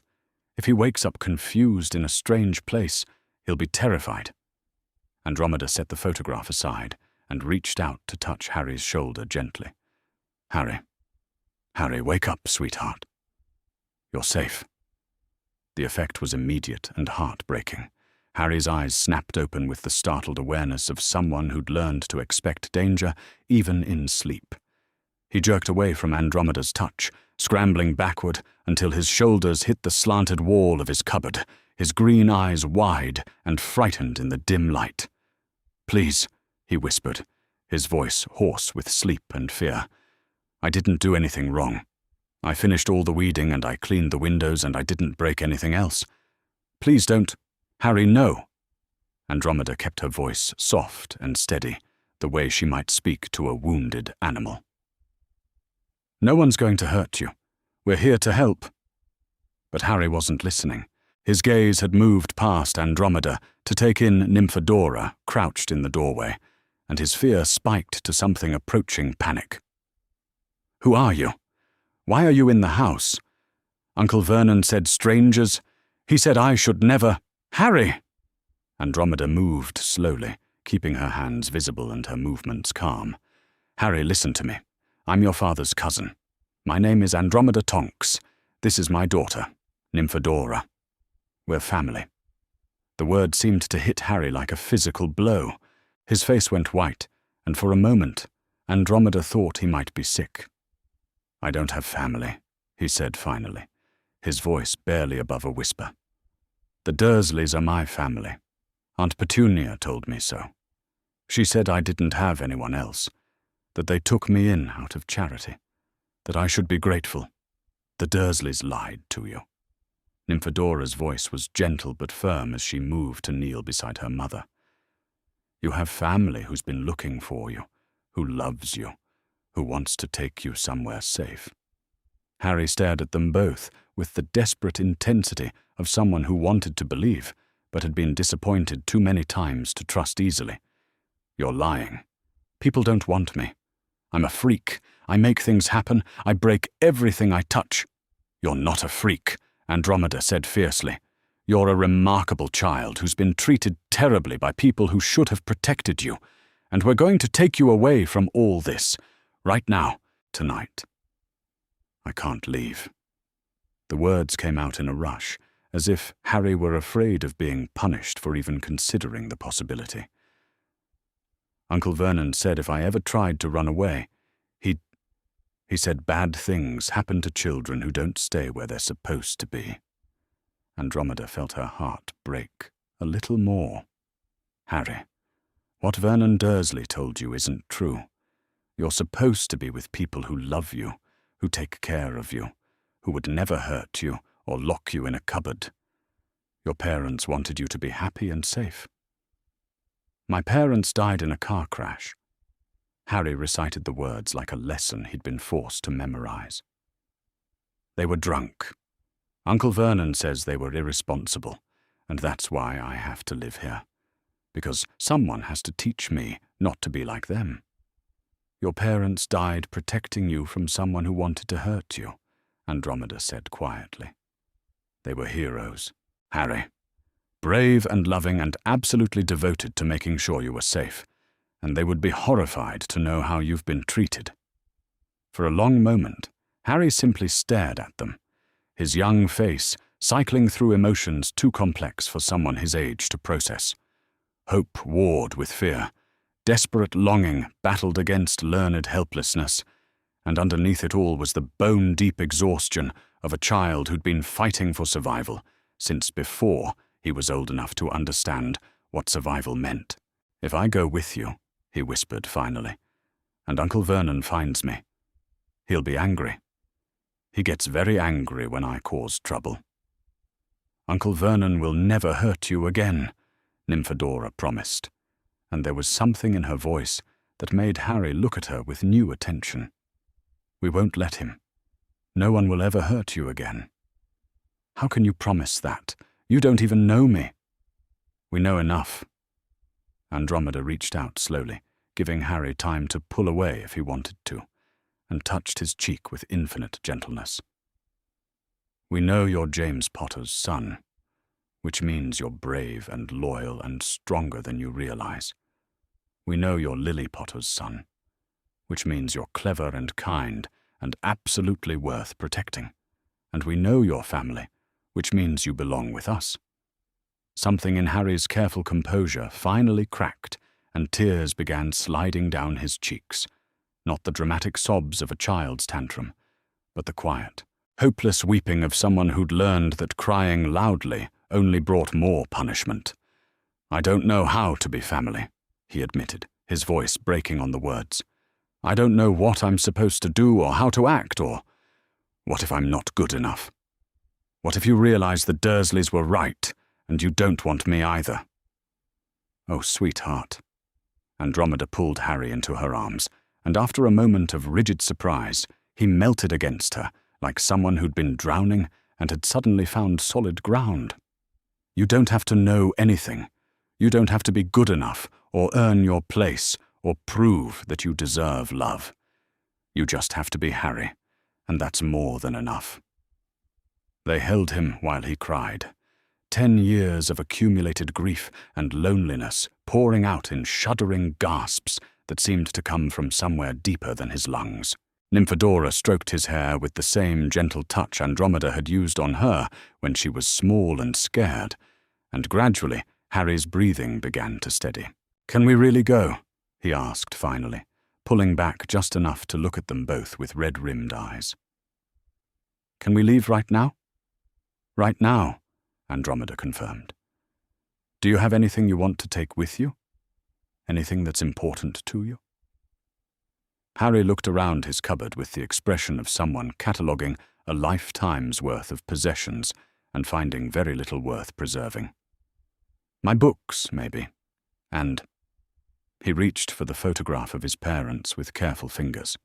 If he wakes up confused in a strange place, he'll be terrified." Andromeda set the photograph aside and reached out to touch Harry's shoulder gently. Harry, wake up, sweetheart. You're safe." The effect was immediate and heartbreaking. Harry's eyes snapped open with the startled awareness of someone who'd learned to expect danger even in sleep. He jerked away from Andromeda's touch, scrambling backward until his shoulders hit the slanted wall of his cupboard, his green eyes wide and frightened in the dim light. "Please," he whispered, his voice hoarse with sleep and fear. "I didn't do anything wrong. I finished all the weeding and I cleaned the windows and I didn't break anything else. Please don't. Harry, no." Andromeda kept her voice soft and steady, the way she might speak to a wounded animal. "No one's going to hurt you. We're here to help." But Harry wasn't listening. His gaze had moved past Andromeda to take in Nymphadora, crouched in the doorway, and his fear spiked to something approaching panic. "Who are you? Why are you in the house? Uncle Vernon said strangers. He said I should never—" "Harry!" Andromeda moved slowly, keeping her hands visible and her movements calm. "Harry, listen to me. I'm your father's cousin. My name is Andromeda Tonks. This is my daughter, Nymphadora. We're family." The word seemed to hit Harry like a physical blow. His face went white, and for a moment, Andromeda thought he might be sick. "I don't have family," he said finally, his voice barely above a whisper. "The Dursleys are my family. Aunt Petunia told me so. She said I didn't have anyone else, that they took me in out of charity, that I should be grateful. The Dursleys lied to you." Nymphadora's voice was gentle but firm as she moved to kneel beside her mother. "You have family who's been looking for you, who loves you, who wants to take you somewhere safe." Harry stared at them both with the desperate intensity of someone who wanted to believe, but had been disappointed too many times to trust easily. "You're lying. People don't want me. I'm a freak. I make things happen. I break everything I touch." "You're not a freak," Andromeda said fiercely. "You're a remarkable child who's been treated terribly by people who should have protected you, and we're going to take you away from all this, right now, tonight." "I can't leave." The words came out in a rush, as if Harry were afraid of being punished for even considering the possibility. "Uncle Vernon said if I ever tried to run away, he said bad things happen to children who don't stay where they're supposed to be." Andromeda felt her heart break a little more. "Harry, what Vernon Dursley told you isn't true. You're supposed to be with people who love you, who take care of you, who would never hurt you or lock you in a cupboard. Your parents wanted you to be happy and safe." "My parents died in a car crash." Harry recited the words like a lesson he'd been forced to memorize. "They were drunk. Uncle Vernon says they were irresponsible, and that's why I have to live here. Because someone has to teach me not to be like them. Your parents died protecting you from someone who wanted to hurt you," Andromeda said quietly. "They were heroes, Harry. Brave and loving and absolutely devoted to making sure you were safe, and they would be horrified to know how you've been treated." For a long moment, Harry simply stared at them, his young face cycling through emotions too complex for someone his age to process. Hope warred with fear. Desperate longing battled against learned helplessness, and underneath it all was the bone-deep exhaustion of a child who'd been fighting for survival since before he was old enough to understand what survival meant. "If I go with you," he whispered finally, "and Uncle Vernon finds me, he'll be angry. He gets very angry when I cause trouble." "Uncle Vernon will never hurt you again," Nymphadora promised, and there was something in her voice that made Harry look at her with new attention. "We won't let him. No one will ever hurt you again." "How can you promise that? You don't even know me." "We know enough." Andromeda reached out slowly, giving Harry time to pull away if he wanted to, and touched his cheek with infinite gentleness. "We know you're James Potter's son, which means you're brave and loyal and stronger than you realize. We know you're Lily Potter's son, which means you're clever and kind and absolutely worth protecting. And we know your family, which means you belong with us." Something in Harry's careful composure finally cracked, and tears began sliding down his cheeks. Not the dramatic sobs of a child's tantrum, but the quiet, hopeless weeping of someone who'd learned that crying loudly only brought more punishment. "I don't know how to be family," he admitted, his voice breaking on the words. "I don't know what I'm supposed to do or how to act, or what if I'm not good enough? What if you realize the Dursleys were right, and you don't want me either?" "Oh, sweetheart." Andromeda pulled Harry into her arms, and after a moment of rigid surprise, he melted against her, like someone who'd been drowning and had suddenly found solid ground. "You don't have to know anything. You don't have to be good enough, or earn your place, or prove that you deserve love. You just have to be Harry, and that's more than enough." They held him while he cried. 10 years of accumulated grief and loneliness pouring out in shuddering gasps that seemed to come from somewhere deeper than his lungs. Nymphadora stroked his hair with the same gentle touch Andromeda had used on her when she was small and scared, and gradually Harry's breathing began to steady. "Can we really go?" he asked finally, pulling back just enough to look at them both with red-rimmed eyes. "Can we leave right now?" "Right now," Andromeda confirmed. "Do you have anything you want to take with you? Anything that's important to you?" Harry looked around his cupboard with the expression of someone cataloguing a lifetime's worth of possessions and finding very little worth preserving. "My books, maybe. And—" He reached for the photograph of his parents with careful fingers.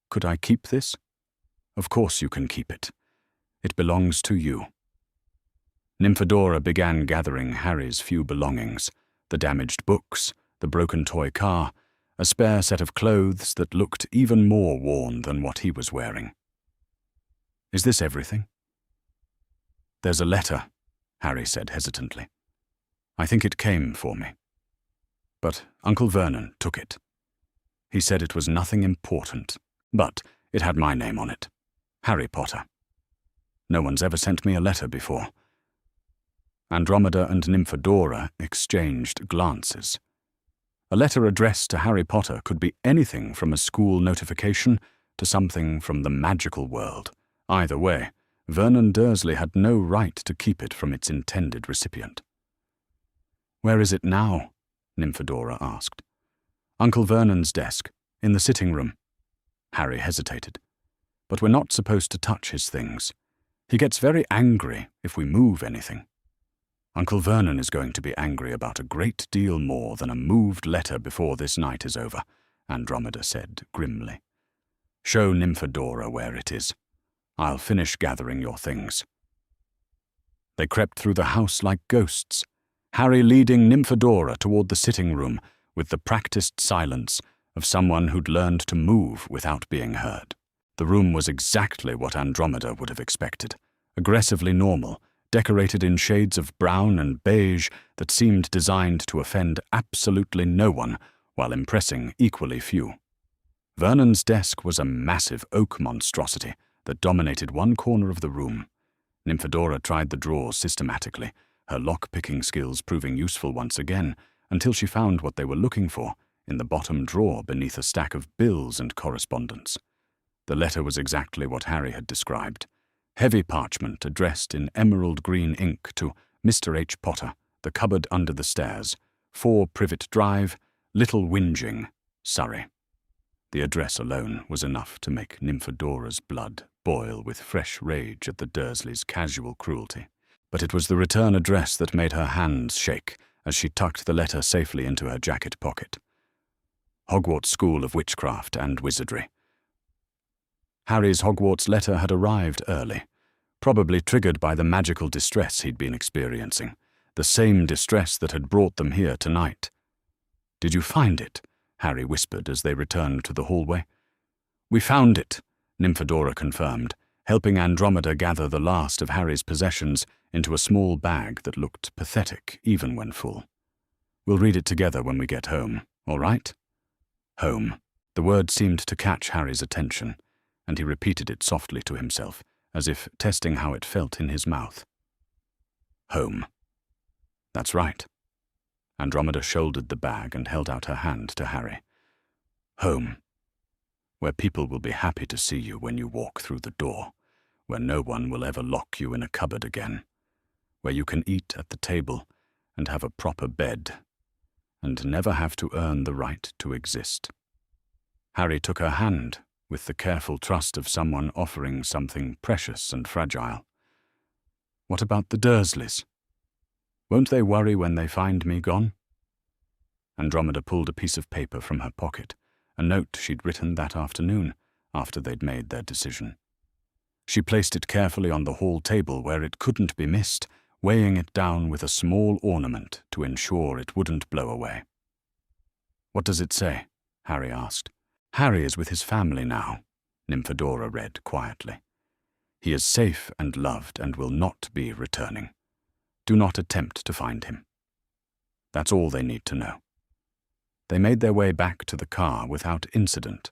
Could I keep this? Of course you can keep it. It belongs to you. Nymphadora began gathering Harry's few belongings, the damaged books, the broken toy car, a spare set of clothes that looked even more worn than what he was wearing. Is this everything? There's a letter, Harry said hesitantly. I think it came for me. But Uncle Vernon took it. He said it was nothing important, but it had my name on it. Harry Potter. No one's ever sent me a letter before. Andromeda and Nymphadora exchanged glances. A letter addressed to Harry Potter could be anything from a school notification to something from the magical world. Either way, Vernon Dursley had no right to keep it from its intended recipient. Where is it now? Nymphadora asked. Uncle Vernon's desk, in the sitting room. Harry hesitated. But we're not supposed to touch his things. He gets very angry if we move anything. Uncle Vernon is going to be angry about a great deal more than a moved letter before this night is over, Andromeda said grimly. Show Nymphadora where it is. I'll finish gathering your things. They crept through the house like ghosts, Harry leading Nymphadora toward the sitting room with the practiced silence of someone who'd learned to move without being heard. The room was exactly what Andromeda would have expected, aggressively normal, decorated in shades of brown and beige that seemed designed to offend absolutely no one while impressing equally few. Vernon's desk was a massive oak monstrosity that dominated one corner of the room. Nymphadora tried the drawers systematically, her lock-picking skills proving useful once again, until she found what they were looking for in the bottom drawer beneath a stack of bills and correspondence. The letter was exactly what Harry had described. Heavy parchment addressed in emerald green ink to Mr. H. Potter, the cupboard under the stairs, 4 Privet Drive, Little Whinging, Surrey. The address alone was enough to make Nymphadora's blood boil with fresh rage at the Dursleys' casual cruelty. But it was the return address that made her hands shake as she tucked the letter safely into her jacket pocket. Hogwarts School of Witchcraft and Wizardry. Harry's Hogwarts letter had arrived early, probably triggered by the magical distress he'd been experiencing, the same distress that had brought them here tonight. "Did you find it?" Harry whispered as they returned to the hallway. "We found it," Nymphadora confirmed, helping Andromeda gather the last of Harry's possessions into a small bag that looked pathetic even when full. "We'll read it together when we get home, all right?" Home. The word seemed to catch Harry's attention, and he repeated it softly to himself, as if testing how it felt in his mouth. Home. That's right. Andromeda shouldered the bag and held out her hand to Harry. Home. Where people will be happy to see you when you walk through the door, where no one will ever lock you in a cupboard again, where you can eat at the table and have a proper bed, and never have to earn the right to exist. Harry took her hand with the careful trust of someone offering something precious and fragile. What about the Dursleys? Won't they worry when they find me gone? Andromeda pulled a piece of paper from her pocket, a note she'd written that afternoon, after they'd made their decision. She placed it carefully on the hall table where it couldn't be missed, weighing it down with a small ornament to ensure it wouldn't blow away. What does it say? Harry asked. Harry is with his family now, Nymphadora read quietly. He is safe and loved and will not be returning. Do not attempt to find him. That's all they need to know. They made their way back to the car without incident,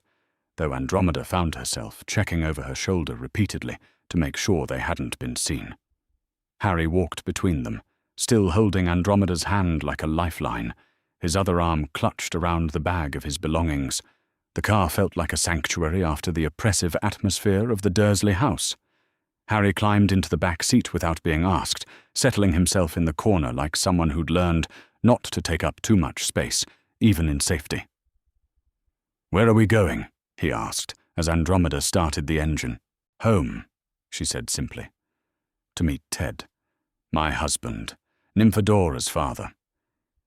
though Andromeda found herself checking over her shoulder repeatedly to make sure they hadn't been seen. Harry walked between them, still holding Andromeda's hand like a lifeline, his other arm clutched around the bag of his belongings. The car felt like a sanctuary after the oppressive atmosphere of the Dursley house. Harry climbed into the back seat without being asked, settling himself in the corner like someone who'd learned not to take up too much space, even in safety. Where are we going? He asked, as Andromeda started the engine. Home, she said simply. To meet Ted, my husband, Nymphadora's father.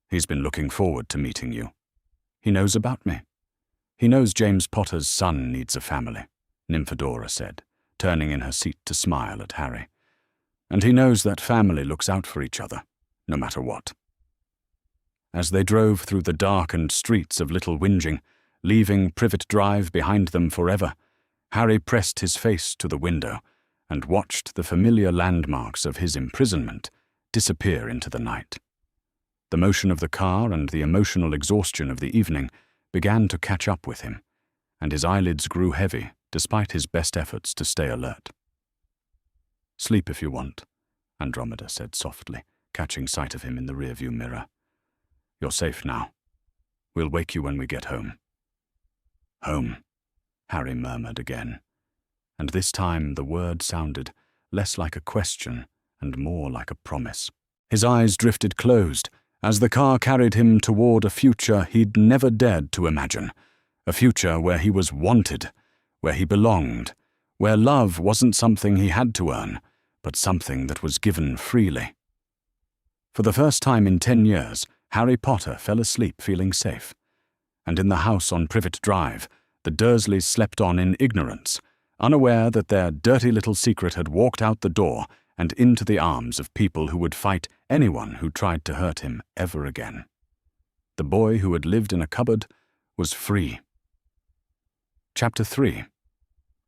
He's been looking forward to meeting you. He knows about me. "He knows James Potter's son needs a family," Nymphadora said, turning in her seat to smile at Harry. "And he knows that family looks out for each other, no matter what." As they drove through the darkened streets of Little Whinging, leaving Privet Drive behind them forever, Harry pressed his face to the window and watched the familiar landmarks of his imprisonment disappear into the night. The motion of the car and the emotional exhaustion of the evening began to catch up with him, and his eyelids grew heavy despite his best efforts to stay alert. "Sleep if you want," Andromeda said softly, catching sight of him in the rearview mirror. "You're safe now. We'll wake you when we get home." "Home," Harry murmured again, and this time the word sounded less like a question and more like a promise. His eyes drifted closed as the car carried him toward a future he'd never dared to imagine, a future where he was wanted, where he belonged, where love wasn't something he had to earn, but something that was given freely. For the first time in 10 years, Harry Potter fell asleep feeling safe, and in the house on Privet Drive, the Dursleys slept on in ignorance, unaware that their dirty little secret had walked out the door and into the arms of people who would fight anyone who tried to hurt him ever again. The boy who had lived in a cupboard was free. Chapter 3.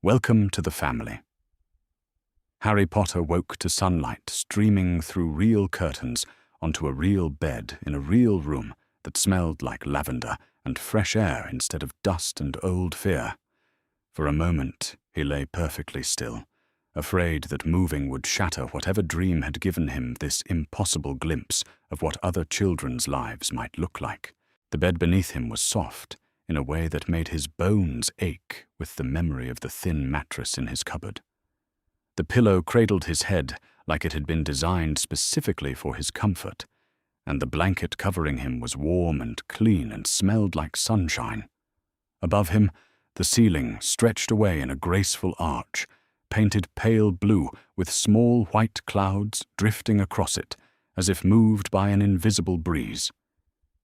Welcome to the Family. Harry Potter woke to sunlight streaming through real curtains onto a real bed in a real room that smelled like lavender and fresh air instead of dust and old fear. For a moment, he lay perfectly still, afraid that moving would shatter whatever dream had given him this impossible glimpse of what other children's lives might look like. The bed beneath him was soft, in a way that made his bones ache with the memory of the thin mattress in his cupboard. The pillow cradled his head like it had been designed specifically for his comfort, and the blanket covering him was warm and clean and smelled like sunshine. Above him, the ceiling stretched away in a graceful arch, painted pale blue with small white clouds drifting across it, as if moved by an invisible breeze.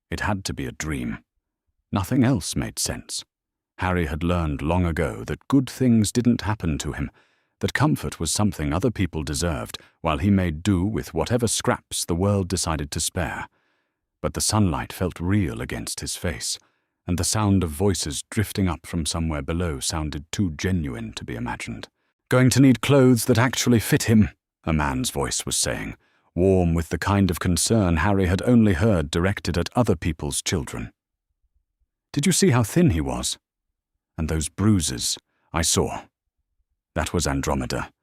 It had to be a dream. Nothing else made sense. Harry had learned long ago that good things didn't happen to him, that comfort was something other people deserved, while he made do with whatever scraps the world decided to spare. But the sunlight felt real against his face, and the sound of voices drifting up from somewhere below sounded too genuine to be imagined. "Going to need clothes that actually fit him," a man's voice was saying, warm with the kind of concern Harry had only heard directed at other people's children. "Did you see how thin he was? And those bruises, I saw." That was Andromeda,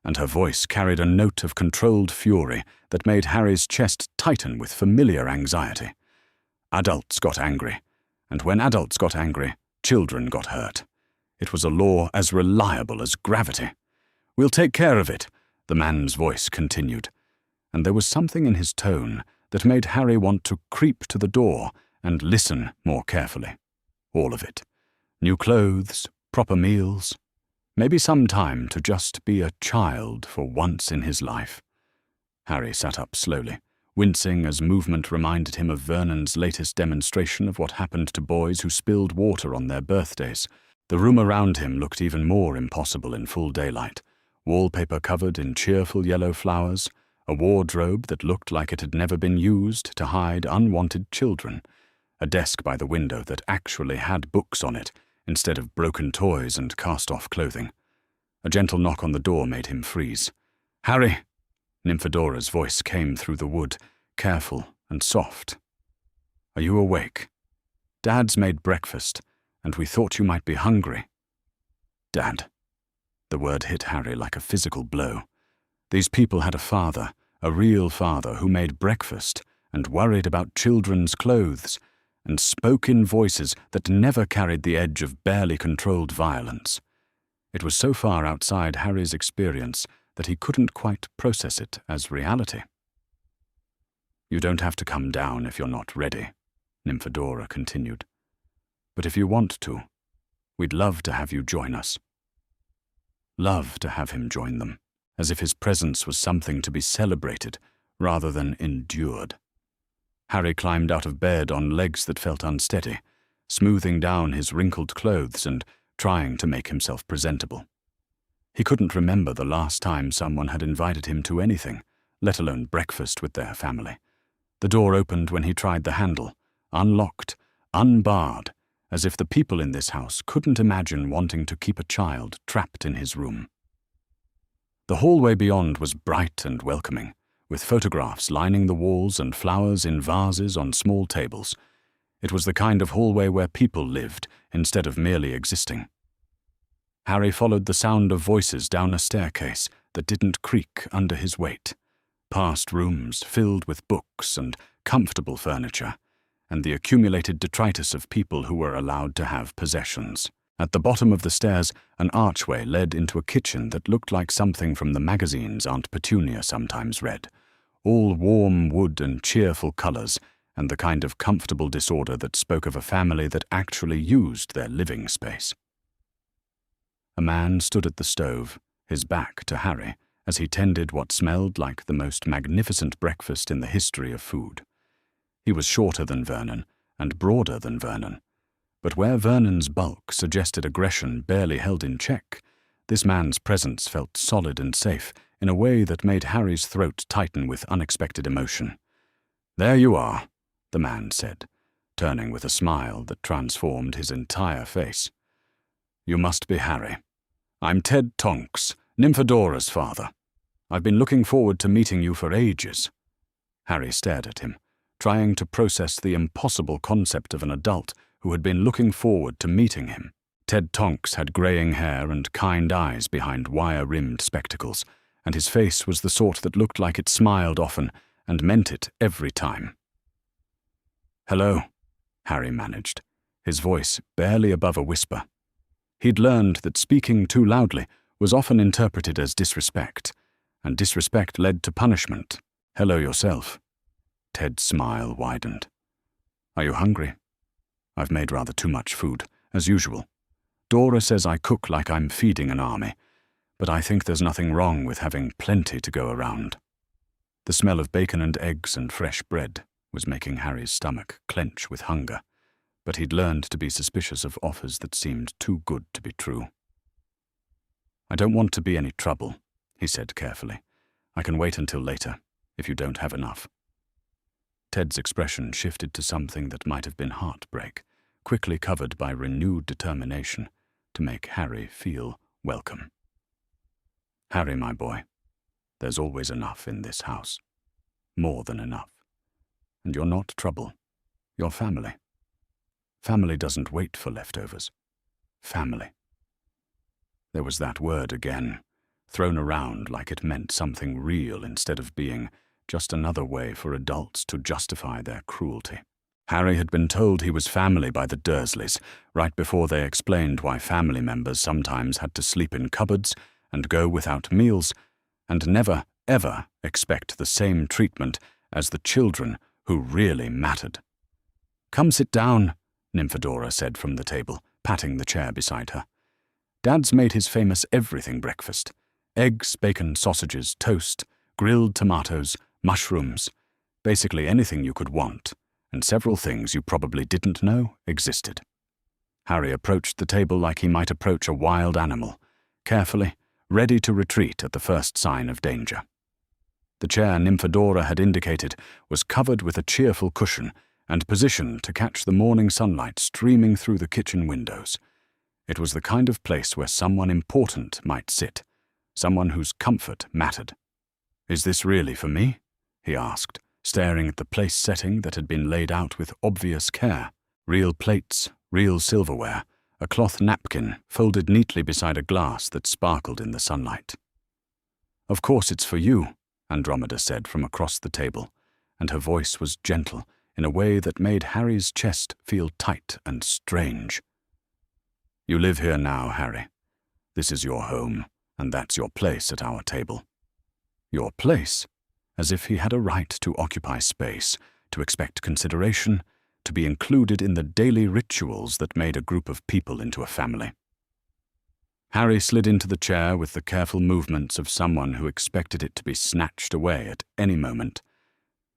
and her voice carried a note of controlled fury that made Harry's chest tighten with familiar anxiety. Adults got angry, and when adults got angry, children got hurt. It was a law as reliable as gravity. "We'll take care of it," the man's voice continued, and there was something in his tone that made Harry want to creep to the door and listen more carefully. All of it. New clothes, proper meals, maybe some time to just be a child for once in his life. Harry sat up slowly, wincing as movement reminded him of Vernon's latest demonstration of what happened to boys who spilled water on their birthdays. The room around him looked even more impossible in full daylight, wallpaper covered in cheerful yellow flowers, a wardrobe that looked like it had never been used to hide unwanted children, a desk by the window that actually had books on it instead of broken toys and cast-off clothing. A gentle knock on the door made him freeze. "Harry!" Nymphadora's voice came through the wood, careful and soft. "Are you awake? Dad's made breakfast, and we thought you might be hungry." Dad. The word hit Harry like a physical blow. These people had a father, a real father, who made breakfast and worried about children's clothes, and spoke in voices that never carried the edge of barely controlled violence. It was so far outside Harry's experience that he couldn't quite process it as reality. "You don't have to come down if you're not ready," Nymphadora continued. "But if you want to, we'd love to have you join us." Love to have him join them, as if his presence was something to be celebrated rather than endured. Harry climbed out of bed on legs that felt unsteady, smoothing down his wrinkled clothes and trying to make himself presentable. He couldn't remember the last time someone had invited him to anything, let alone breakfast with their family. The door opened when he tried the handle, unlocked, unbarred, as if the people in this house couldn't imagine wanting to keep a child trapped in his room. The hallway beyond was bright and welcoming, with photographs lining the walls and flowers in vases on small tables. It was the kind of hallway where people lived instead of merely existing. Harry followed the sound of voices down a staircase that didn't creak under his weight, past rooms filled with books and comfortable furniture, and the accumulated detritus of people who were allowed to have possessions. At the bottom of the stairs, an archway led into a kitchen that looked like something from the magazines Aunt Petunia sometimes read, all warm wood and cheerful colors, and the kind of comfortable disorder that spoke of a family that actually used their living space. A man stood at the stove, his back to Harry, as he tended what smelled like the most magnificent breakfast in the history of food. He was shorter than Vernon and broader than Vernon, but where Vernon's bulk suggested aggression barely held in check, this man's presence felt solid and safe in a way that made Harry's throat tighten with unexpected emotion. "There you are," the man said, turning with a smile that transformed his entire face. "You must be Harry. I'm Ted Tonks, Nymphadora's father. I've been looking forward to meeting you for ages." Harry stared at him, trying to process the impossible concept of an adult who had been looking forward to meeting him. Ted Tonks had greying hair and kind eyes behind wire-rimmed spectacles, and his face was the sort that looked like it smiled often and meant it every time. "Hello," Harry managed, his voice barely above a whisper. He'd learned that speaking too loudly was often interpreted as disrespect, and disrespect led to punishment. "Hello yourself." Ted's smile widened. "Are you hungry? I've made rather too much food, as usual. Dora says I cook like I'm feeding an army, but I think there's nothing wrong with having plenty to go around." The smell of bacon and eggs and fresh bread was making Harry's stomach clench with hunger, but he'd learned to be suspicious of offers that seemed too good to be true. "I don't want to be any trouble," he said carefully. "I can wait until later, if you don't have enough." Ted's expression shifted to something that might have been heartbreak, quickly covered by renewed determination to make Harry feel welcome. "Harry, my boy, there's always enough in this house. More than enough. And you're not trouble. You're family. Family doesn't wait for leftovers. Family." There was that word again, thrown around like it meant something real instead of being just another way for adults to justify their cruelty. Harry had been told he was family by the Dursleys, right before they explained why family members sometimes had to sleep in cupboards and go without meals, and never, ever expect the same treatment as the children who really mattered. "Come sit down," Nymphadora said from the table, patting the chair beside her. "Dad's made his famous everything breakfast. Eggs, bacon, sausages, toast, grilled tomatoes, mushrooms, basically anything you could want, and several things you probably didn't know existed." Harry approached the table like he might approach a wild animal, carefully, ready to retreat at the first sign of danger. The chair Nymphadora had indicated was covered with a cheerful cushion and positioned to catch the morning sunlight streaming through the kitchen windows. It was the kind of place where someone important might sit, someone whose comfort mattered. "Is this really for me?" he asked, staring at the place setting that had been laid out with obvious care. Real plates, real silverware, a cloth napkin folded neatly beside a glass that sparkled in the sunlight. "Of course it's for you," Andromeda said from across the table, and her voice was gentle in a way that made Harry's chest feel tight and strange. "You live here now, Harry. This is your home, and that's your place at our table." Your place? As if he had a right to occupy space, to expect consideration, to be included in the daily rituals that made a group of people into a family. Harry slid into the chair with the careful movements of someone who expected it to be snatched away at any moment.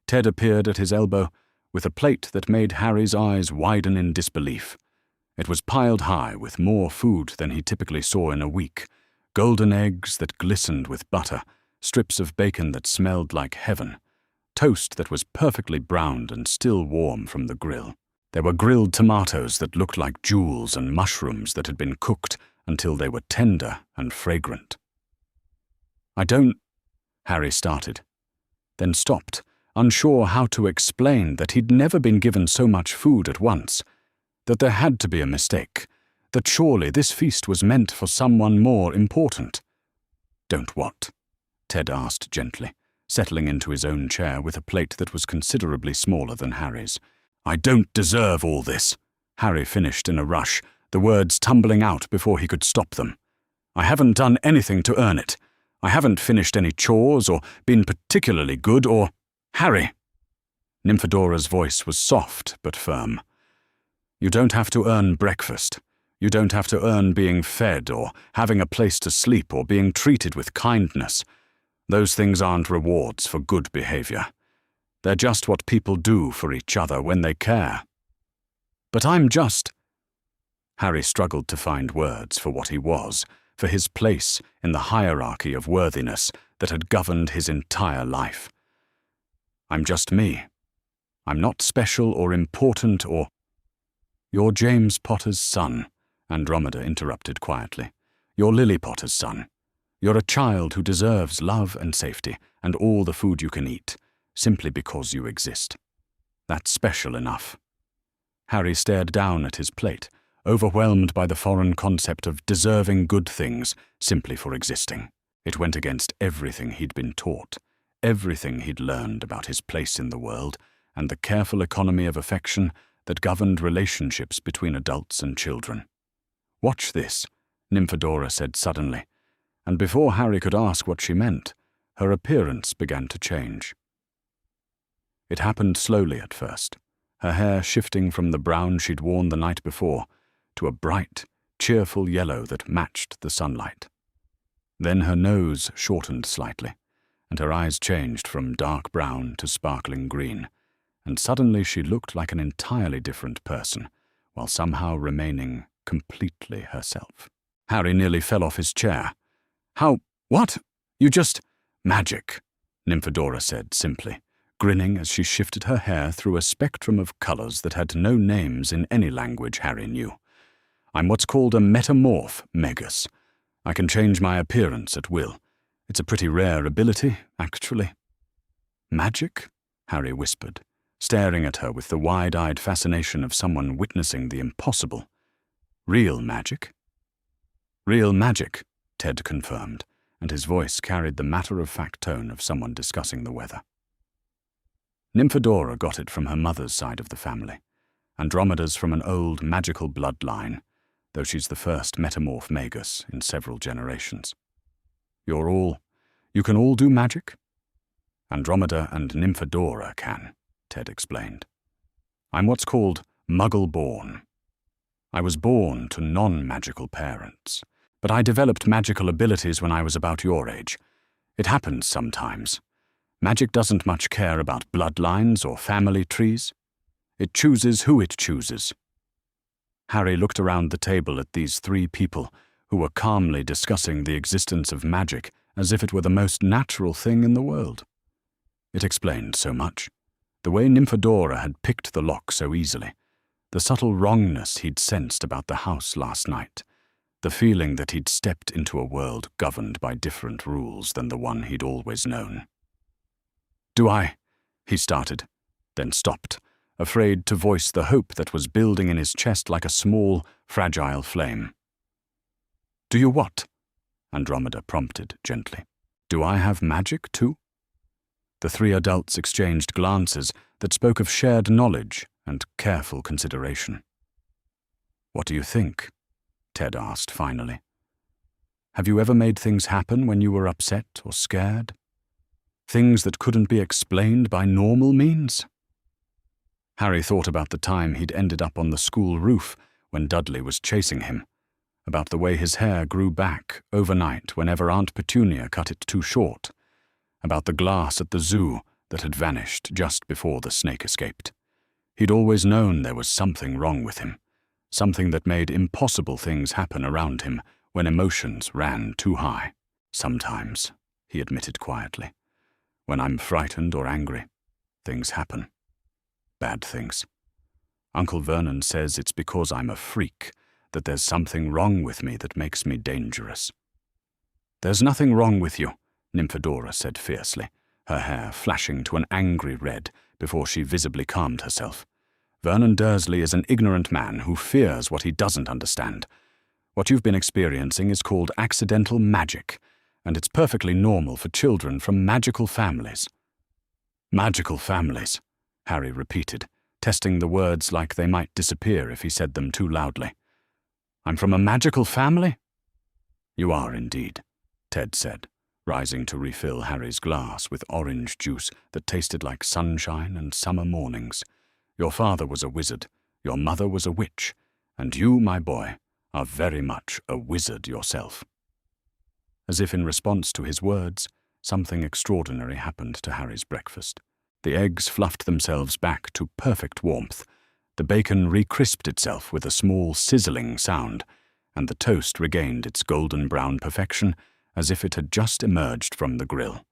Ted appeared at his elbow with a plate that made Harry's eyes widen in disbelief, It was piled high with more food than he typically saw in a week. Golden eggs that glistened with butter, strips of bacon that smelled like heaven, toast that was perfectly browned and still warm from the grill. There were grilled tomatoes that looked like jewels and mushrooms that had been cooked until they were tender and fragrant. "I don't," Harry started, then stopped, unsure how to explain that he'd never been given so much food at once, that there had to be a mistake, that surely this feast was meant for someone more important. "Don't what?" Ted asked gently, settling into his own chair with a plate that was considerably smaller than Harry's. "I don't deserve all this," Harry finished in a rush, the words tumbling out before he could stop them. "I haven't done anything to earn it. I haven't finished any chores or been particularly good or—" "Harry!" Nymphadora's voice was soft but firm. "You don't have to earn breakfast. You don't have to earn being fed or having a place to sleep or being treated with kindness. Those things aren't rewards for good behavior. They're just what people do for each other when they care." "But I'm just—" Harry struggled to find words for what he was, for his place in the hierarchy of worthiness that had governed his entire life. "I'm just me. I'm not special or important or—" "You're James Potter's son," Andromeda interrupted quietly. "You're Lily Potter's son. You're a child who deserves love and safety and all the food you can eat, simply because you exist. That's special enough." Harry stared down at his plate, overwhelmed by the foreign concept of deserving good things simply for existing. It went against everything he'd been taught, everything he'd learned about his place in the world, and the careful economy of affection that governed relationships between adults and children. "Watch this," Nymphadora said suddenly, and before Harry could ask what she meant, her appearance began to change. It happened slowly at first, her hair shifting from the brown she'd worn the night before to a bright, cheerful yellow that matched the sunlight. Then her nose shortened slightly, and her eyes changed from dark brown to sparkling green, and suddenly she looked like an entirely different person, while somehow remaining completely herself. Harry nearly fell off his chair. "What? You just—" "Magic," Nymphadora said simply, grinning as she shifted her hair through a spectrum of colors that had no names in any language Harry knew. "I'm what's called a metamorph, Magus. I can change my appearance at will. It's a pretty rare ability, actually." "Magic?" Harry whispered, staring at her with the wide-eyed fascination of someone witnessing the impossible. "Real magic?" "Real magic," Ted confirmed, and his voice carried the matter-of-fact tone of someone discussing the weather. Nymphadora got it from her mother's side of the family. Andromeda's from an old magical bloodline, though she's the first metamorph magus in several generations. You can all do magic?" "Andromeda and Nymphadora can," Ted explained. "I'm what's called Muggle-born. I was born to non-magical parents, but I developed magical abilities when I was about your age. It happens sometimes. Magic doesn't much care about bloodlines or family trees. It chooses who it chooses." Harry looked around the table at these three people who were calmly discussing the existence of magic as if it were the most natural thing in the world. It explained so much. The way Nymphadora had picked the lock so easily, the subtle wrongness he'd sensed about the house last night, the feeling that he'd stepped into a world governed by different rules than the one he'd always known. He started, then stopped, afraid to voice the hope that was building in his chest like a small, fragile flame. "Do you what?" Andromeda prompted gently. "Do I have magic too?" The three adults exchanged glances that spoke of shared knowledge and careful consideration. "What do you think?" Ted asked finally. "Have you ever made things happen when you were upset or scared? Things that couldn't be explained by normal means?" Harry thought about the time he'd ended up on the school roof when Dudley was chasing him, about the way his hair grew back overnight whenever Aunt Petunia cut it too short, about the glass at the zoo that had vanished just before the snake escaped. He'd always known there was something wrong with him, something that made impossible things happen around him when emotions ran too high. Sometimes, he admitted quietly, when I'm frightened or angry, things happen. Bad things. Uncle Vernon says it's because I'm a freak, that there's something wrong with me that makes me dangerous. There's nothing wrong with you, Nymphadora said fiercely, her hair flashing to an angry red before she visibly calmed herself. Vernon Dursley is an ignorant man who fears what he doesn't understand. What you've been experiencing is called accidental magic, and it's perfectly normal for children from magical families. Magical families, Harry repeated, testing the words like they might disappear if he said them too loudly. I'm from a magical family? You are indeed, Ted said, rising to refill Harry's glass with orange juice that tasted like sunshine and summer mornings. Your father was a wizard, your mother was a witch, and you, my boy, are very much a wizard yourself. As if in response to his words, something extraordinary happened to Harry's breakfast. The eggs fluffed themselves back to perfect warmth, the bacon re-crisped itself with a small sizzling sound, and the toast regained its golden brown perfection as if it had just emerged from the grill.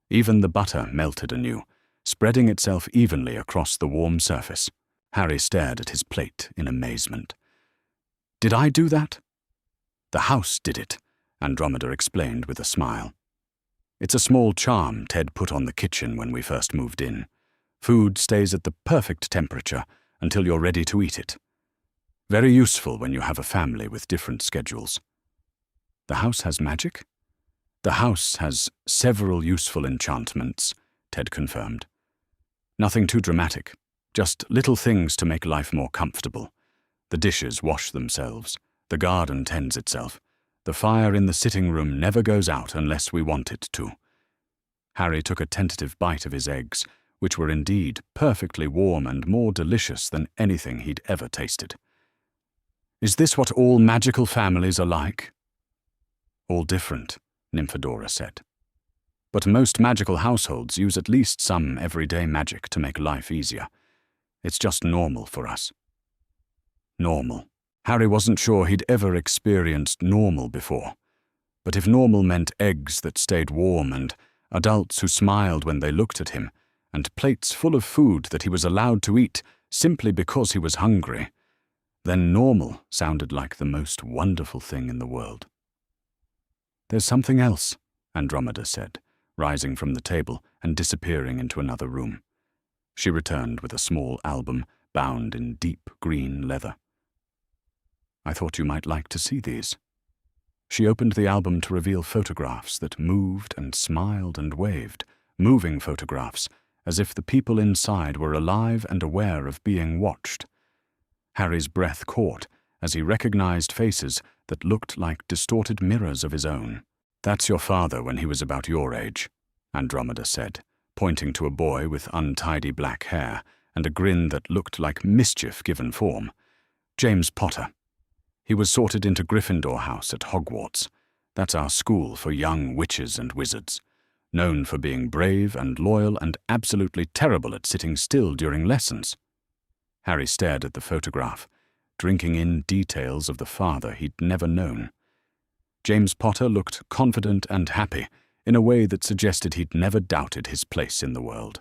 Even the butter melted anew, spreading itself evenly across the warm surface. Harry stared at his plate in amazement. Did I do that? The house did it, Andromeda explained with a smile. It's a small charm Ted put on the kitchen when we first moved in. Food stays at the perfect temperature until you're ready to eat it. Very useful when you have a family with different schedules. The house has magic? The house has several useful enchantments, Ted confirmed. Nothing too dramatic, just little things to make life more comfortable. The dishes wash themselves, the garden tends itself, the fire in the sitting room never goes out unless we want it to. Harry took a tentative bite of his eggs, which were indeed perfectly warm and more delicious than anything he'd ever tasted. Is this what all magical families are like? All different, Nymphadora said. But most magical households use at least some everyday magic to make life easier. It's just normal for us. Normal. Harry wasn't sure he'd ever experienced normal before. But if normal meant eggs that stayed warm and adults who smiled when they looked at him, and plates full of food that he was allowed to eat simply because he was hungry, then normal sounded like the most wonderful thing in the world. There's something else, Andromeda said, rising from the table and disappearing into another room. She returned with a small album bound in deep green leather. I thought you might like to see these. She opened the album to reveal photographs that moved and smiled and waved, moving photographs, as if the people inside were alive and aware of being watched. Harry's breath caught as he recognized faces that looked like distorted mirrors of his own. That's your father when he was about your age, Andromeda said, pointing to a boy with untidy black hair and a grin that looked like mischief given form. James Potter. He was sorted into Gryffindor House at Hogwarts. That's our school for young witches and wizards, known for being brave and loyal and absolutely terrible at sitting still during lessons. Harry stared at the photograph, drinking in details of the father he'd never known. James Potter looked confident and happy in a way that suggested he'd never doubted his place in the world,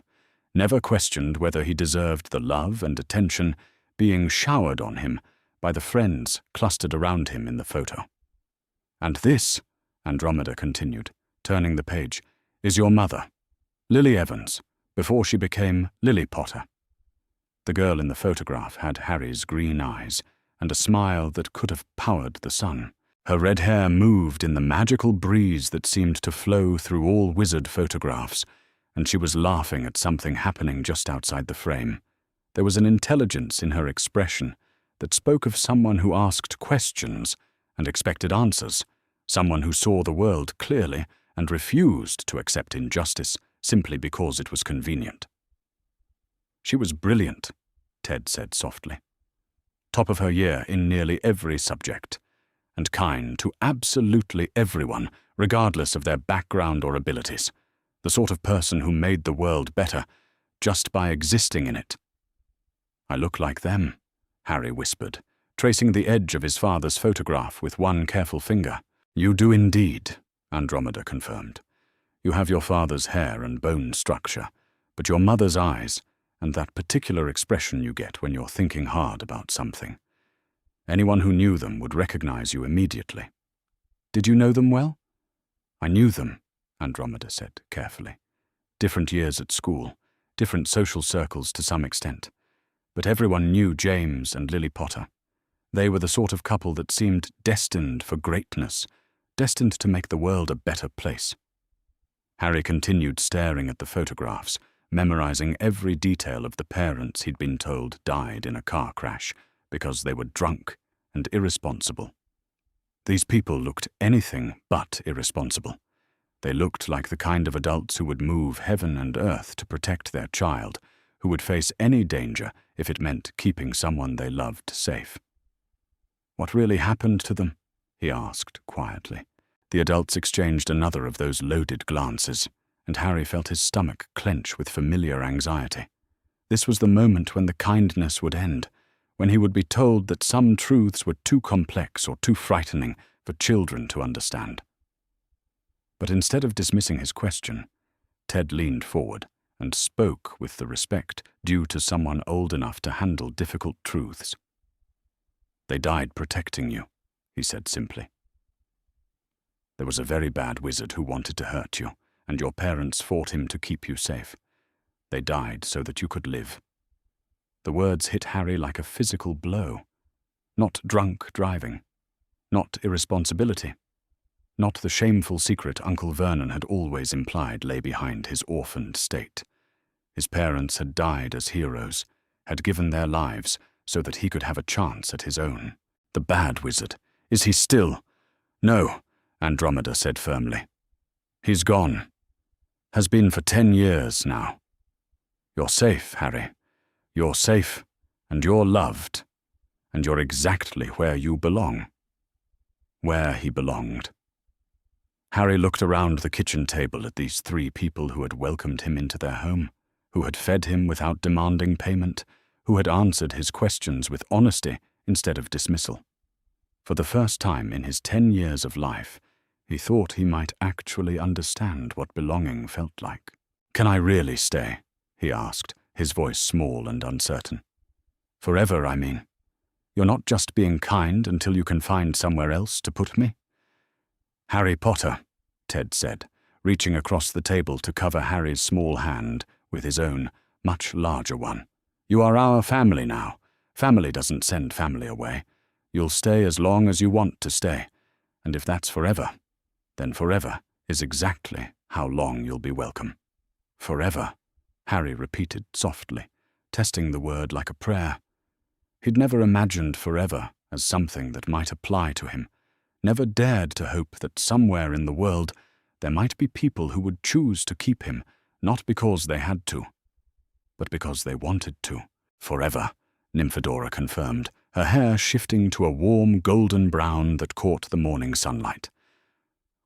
never questioned whether he deserved the love and attention being showered on him by the friends clustered around him in the photo. And this, Andromeda continued, turning the page, is your mother, Lily Evans, before she became Lily Potter. The girl in the photograph had Harry's green eyes and a smile that could have powered the sun. Her red hair moved in the magical breeze that seemed to flow through all wizard photographs, and she was laughing at something happening just outside the frame. There was an intelligence in her expression that spoke of someone who asked questions and expected answers, someone who saw the world clearly and refused to accept injustice simply because it was convenient. She was brilliant, Ted said softly. Top of her year in nearly every subject, and kind to absolutely everyone, regardless of their background or abilities. The sort of person who made the world better just by existing in it. I look like them, Harry whispered, tracing the edge of his father's photograph with one careful finger. "You do indeed," Andromeda confirmed. "You have your father's hair and bone structure, but your mother's eyes, and that particular expression you get when you're thinking hard about something. Anyone who knew them would recognize you immediately." "Did you know them well?" "I knew them," Andromeda said carefully. "Different years at school, different social circles to some extent. But everyone knew James and Lily Potter. They were the sort of couple that seemed destined for greatness, destined to make the world a better place." Harry continued staring at the photographs, memorizing every detail of the parents he'd been told died in a car crash because they were drunk and irresponsible. These people looked anything but irresponsible. They looked like the kind of adults who would move heaven and earth to protect their child, who would face any danger if it meant keeping someone they loved safe. "What really happened to them?" he asked quietly. The adults exchanged another of those loaded glances, and Harry felt his stomach clench with familiar anxiety. This was the moment when the kindness would end, when he would be told that some truths were too complex or too frightening for children to understand. But instead of dismissing his question, Ted leaned forward and spoke with the respect due to someone old enough to handle difficult truths. "They died protecting you," he said simply. "There was a very bad wizard who wanted to hurt you, and your parents fought him to keep you safe. They died so that you could live." The words hit Harry like a physical blow. Not drunk driving, not irresponsibility, not the shameful secret Uncle Vernon had always implied lay behind his orphaned state. His parents had died as heroes, had given their lives so that he could have a chance at his own. "The bad wizard, is he still?" "No," Andromeda said firmly. "He's gone. Has been for 10 years now. You're safe, Harry. You're safe, and you're loved, and you're exactly where you belong." Where he belonged. Harry looked around the kitchen table at these 3 people who had welcomed him into their home, who had fed him without demanding payment, who had answered his questions with honesty instead of dismissal. For the first time in his 10 years of life, he thought he might actually understand what belonging felt like. "Can I really stay?" he asked, his voice small and uncertain. "Forever, I mean. You're not just being kind until you can find somewhere else to put me?" "Harry Potter," Ted said, reaching across the table to cover Harry's small hand with his own, much larger one. "You are our family now. Family doesn't send family away. You'll stay as long as you want to stay, and if that's forever, then forever is exactly how long you'll be welcome." "Forever," Harry repeated softly, testing the word like a prayer. He'd never imagined forever as something that might apply to him, never dared to hope that somewhere in the world there might be people who would choose to keep him, not because they had to, but because they wanted to. "Forever," Nymphadora confirmed, her hair shifting to a warm golden brown that caught the morning sunlight.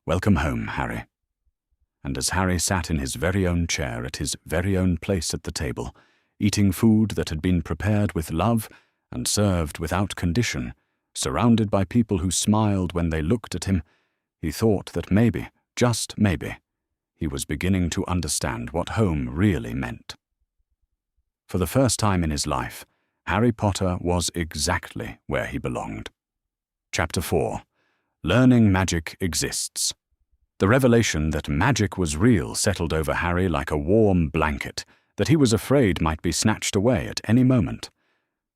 "Welcome home, Harry." And as Harry sat in his very own chair at his very own place at the table, eating food that had been prepared with love and served without condition, surrounded by people who smiled when they looked at him, he thought that maybe, just maybe, he was beginning to understand what home really meant. For the first time in his life, Harry Potter was exactly where he belonged. Chapter 4. Learning Magic Exists. The revelation that magic was real settled over Harry like a warm blanket that he was afraid might be snatched away at any moment.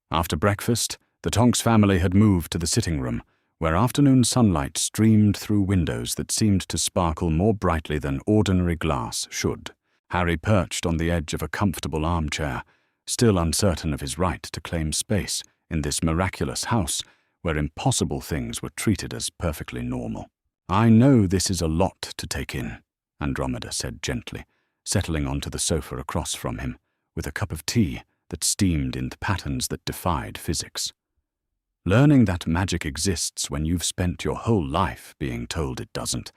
After breakfast, the Tonks family had moved to the sitting room, where afternoon sunlight streamed through windows that seemed to sparkle more brightly than ordinary glass should. Harry perched on the edge of a comfortable armchair, still uncertain of his right to claim space in this miraculous house where impossible things were treated as perfectly normal. "I know this is a lot to take in," Andromeda said gently, settling onto the sofa across from him, with a cup of tea that steamed in the patterns that defied physics. "Learning that magic exists when you've spent your whole life being told it doesn't.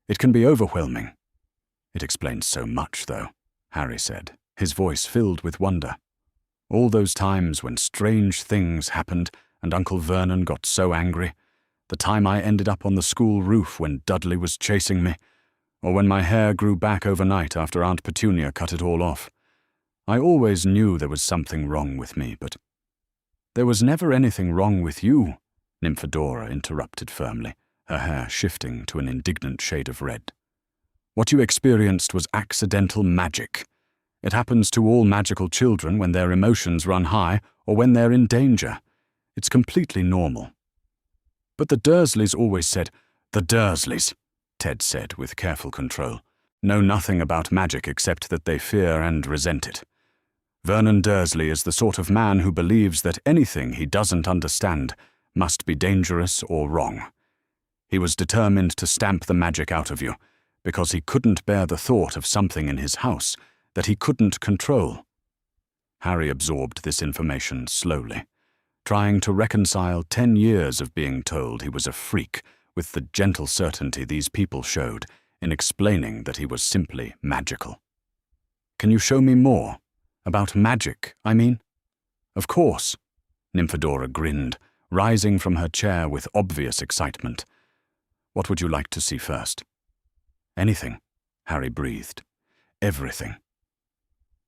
It can be overwhelming." "It explains so much, though," Harry said, his voice filled with wonder. "All those times when strange things happened and Uncle Vernon got so angry, the time I ended up on the school roof when Dudley was chasing me, or when my hair grew back overnight after Aunt Petunia cut it all off. I always knew there was something wrong with me, but— There was never anything wrong with you, Nymphadora interrupted firmly, her hair shifting to an indignant shade of red. What you experienced was accidental magic. It happens to all magical children when their emotions run high or when they're in danger. It's completely normal. But the Dursleys always said— The Dursleys, Ted said with careful control, know nothing about magic except that they fear and resent it. Vernon Dursley is the sort of man who believes that anything he doesn't understand must be dangerous or wrong. He was determined to stamp the magic out of you, because he couldn't bear the thought of something in his house that he couldn't control. Harry absorbed this information slowly, trying to reconcile 10 years of being told he was a freak with the gentle certainty these people showed in explaining that he was simply magical. Can you show me more? About magic, I mean? Of course, Nymphadora grinned, rising from her chair with obvious excitement. What would you like to see first? Anything, Harry breathed. Everything.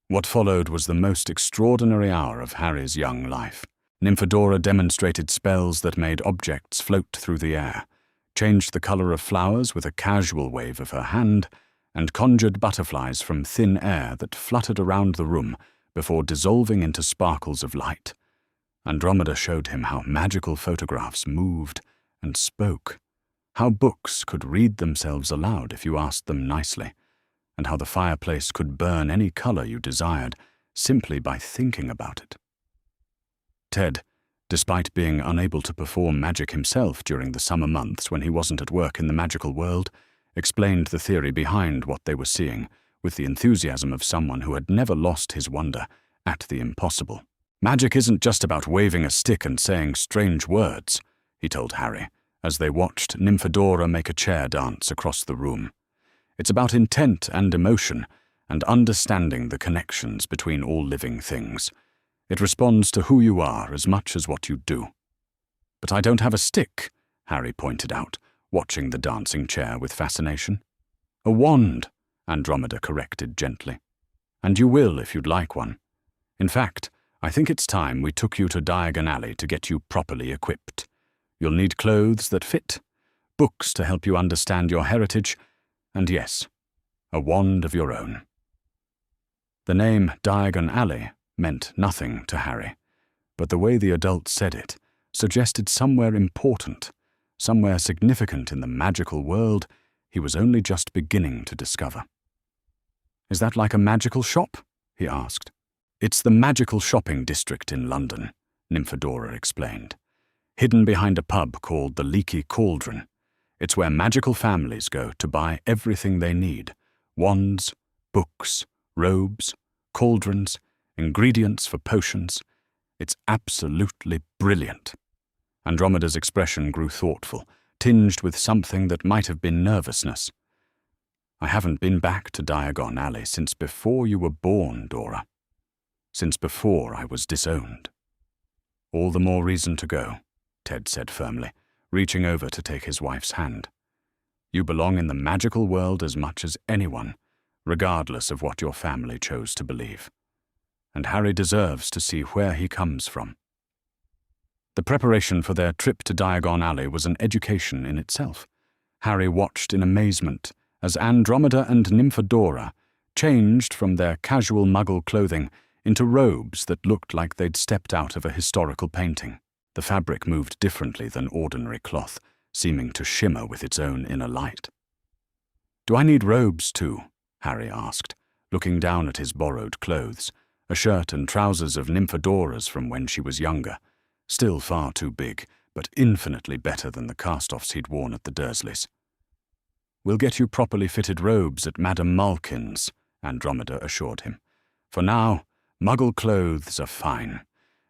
What followed was the most extraordinary hour of Harry's young life. Nymphadora demonstrated spells that made objects float through the air, changed the color of flowers with a casual wave of her hand, and conjured butterflies from thin air that fluttered around the room before dissolving into sparkles of light. Andromeda showed him how magical photographs moved and spoke, how books could read themselves aloud if you asked them nicely, and how the fireplace could burn any color you desired simply by thinking about it. Ted, despite being unable to perform magic himself during the summer months when he wasn't at work in the magical world, explained the theory behind what they were seeing with the enthusiasm of someone who had never lost his wonder at the impossible. Magic isn't just about waving a stick and saying strange words, he told Harry, as they watched Nymphadora make a chair dance across the room. It's about intent and emotion, and understanding the connections between all living things. It responds to who you are as much as what you do. But I don't have a stick, Harry pointed out, watching the dancing chair with fascination. A wand, Andromeda corrected gently. And you will if you'd like one. In fact, I think it's time we took you to Diagon Alley to get you properly equipped. You'll need clothes that fit, books to help you understand your heritage, and yes, a wand of your own. The name Diagon Alley meant nothing to Harry, but the way the adult said it suggested somewhere important, somewhere significant in the magical world he was only just beginning to discover. Is that like a magical shop? He asked. It's the magical shopping district in London, Nymphadora explained. Hidden behind a pub called the Leaky Cauldron. It's where magical families go to buy everything they need. Wands, books, robes, cauldrons, ingredients for potions. It's absolutely brilliant. Andromeda's expression grew thoughtful, tinged with something that might have been nervousness. I haven't been back to Diagon Alley since before you were born, Dora. Since before I was disowned. All the more reason to go, Ted said firmly, reaching over to take his wife's hand. You belong in the magical world as much as anyone, regardless of what your family chose to believe. And Harry deserves to see where he comes from. The preparation for their trip to Diagon Alley was an education in itself. Harry watched in amazement as Andromeda and Nymphadora changed from their casual Muggle clothing into robes that looked like they'd stepped out of a historical painting. The fabric moved differently than ordinary cloth, seeming to shimmer with its own inner light. Do I need robes too? Harry asked, looking down at his borrowed clothes, a shirt and trousers of Nymphadora's from when she was younger, still far too big, but infinitely better than the cast-offs he'd worn at the Dursleys. We'll get you properly fitted robes at Madame Malkin's, Andromeda assured him. For now, Muggle clothes are fine.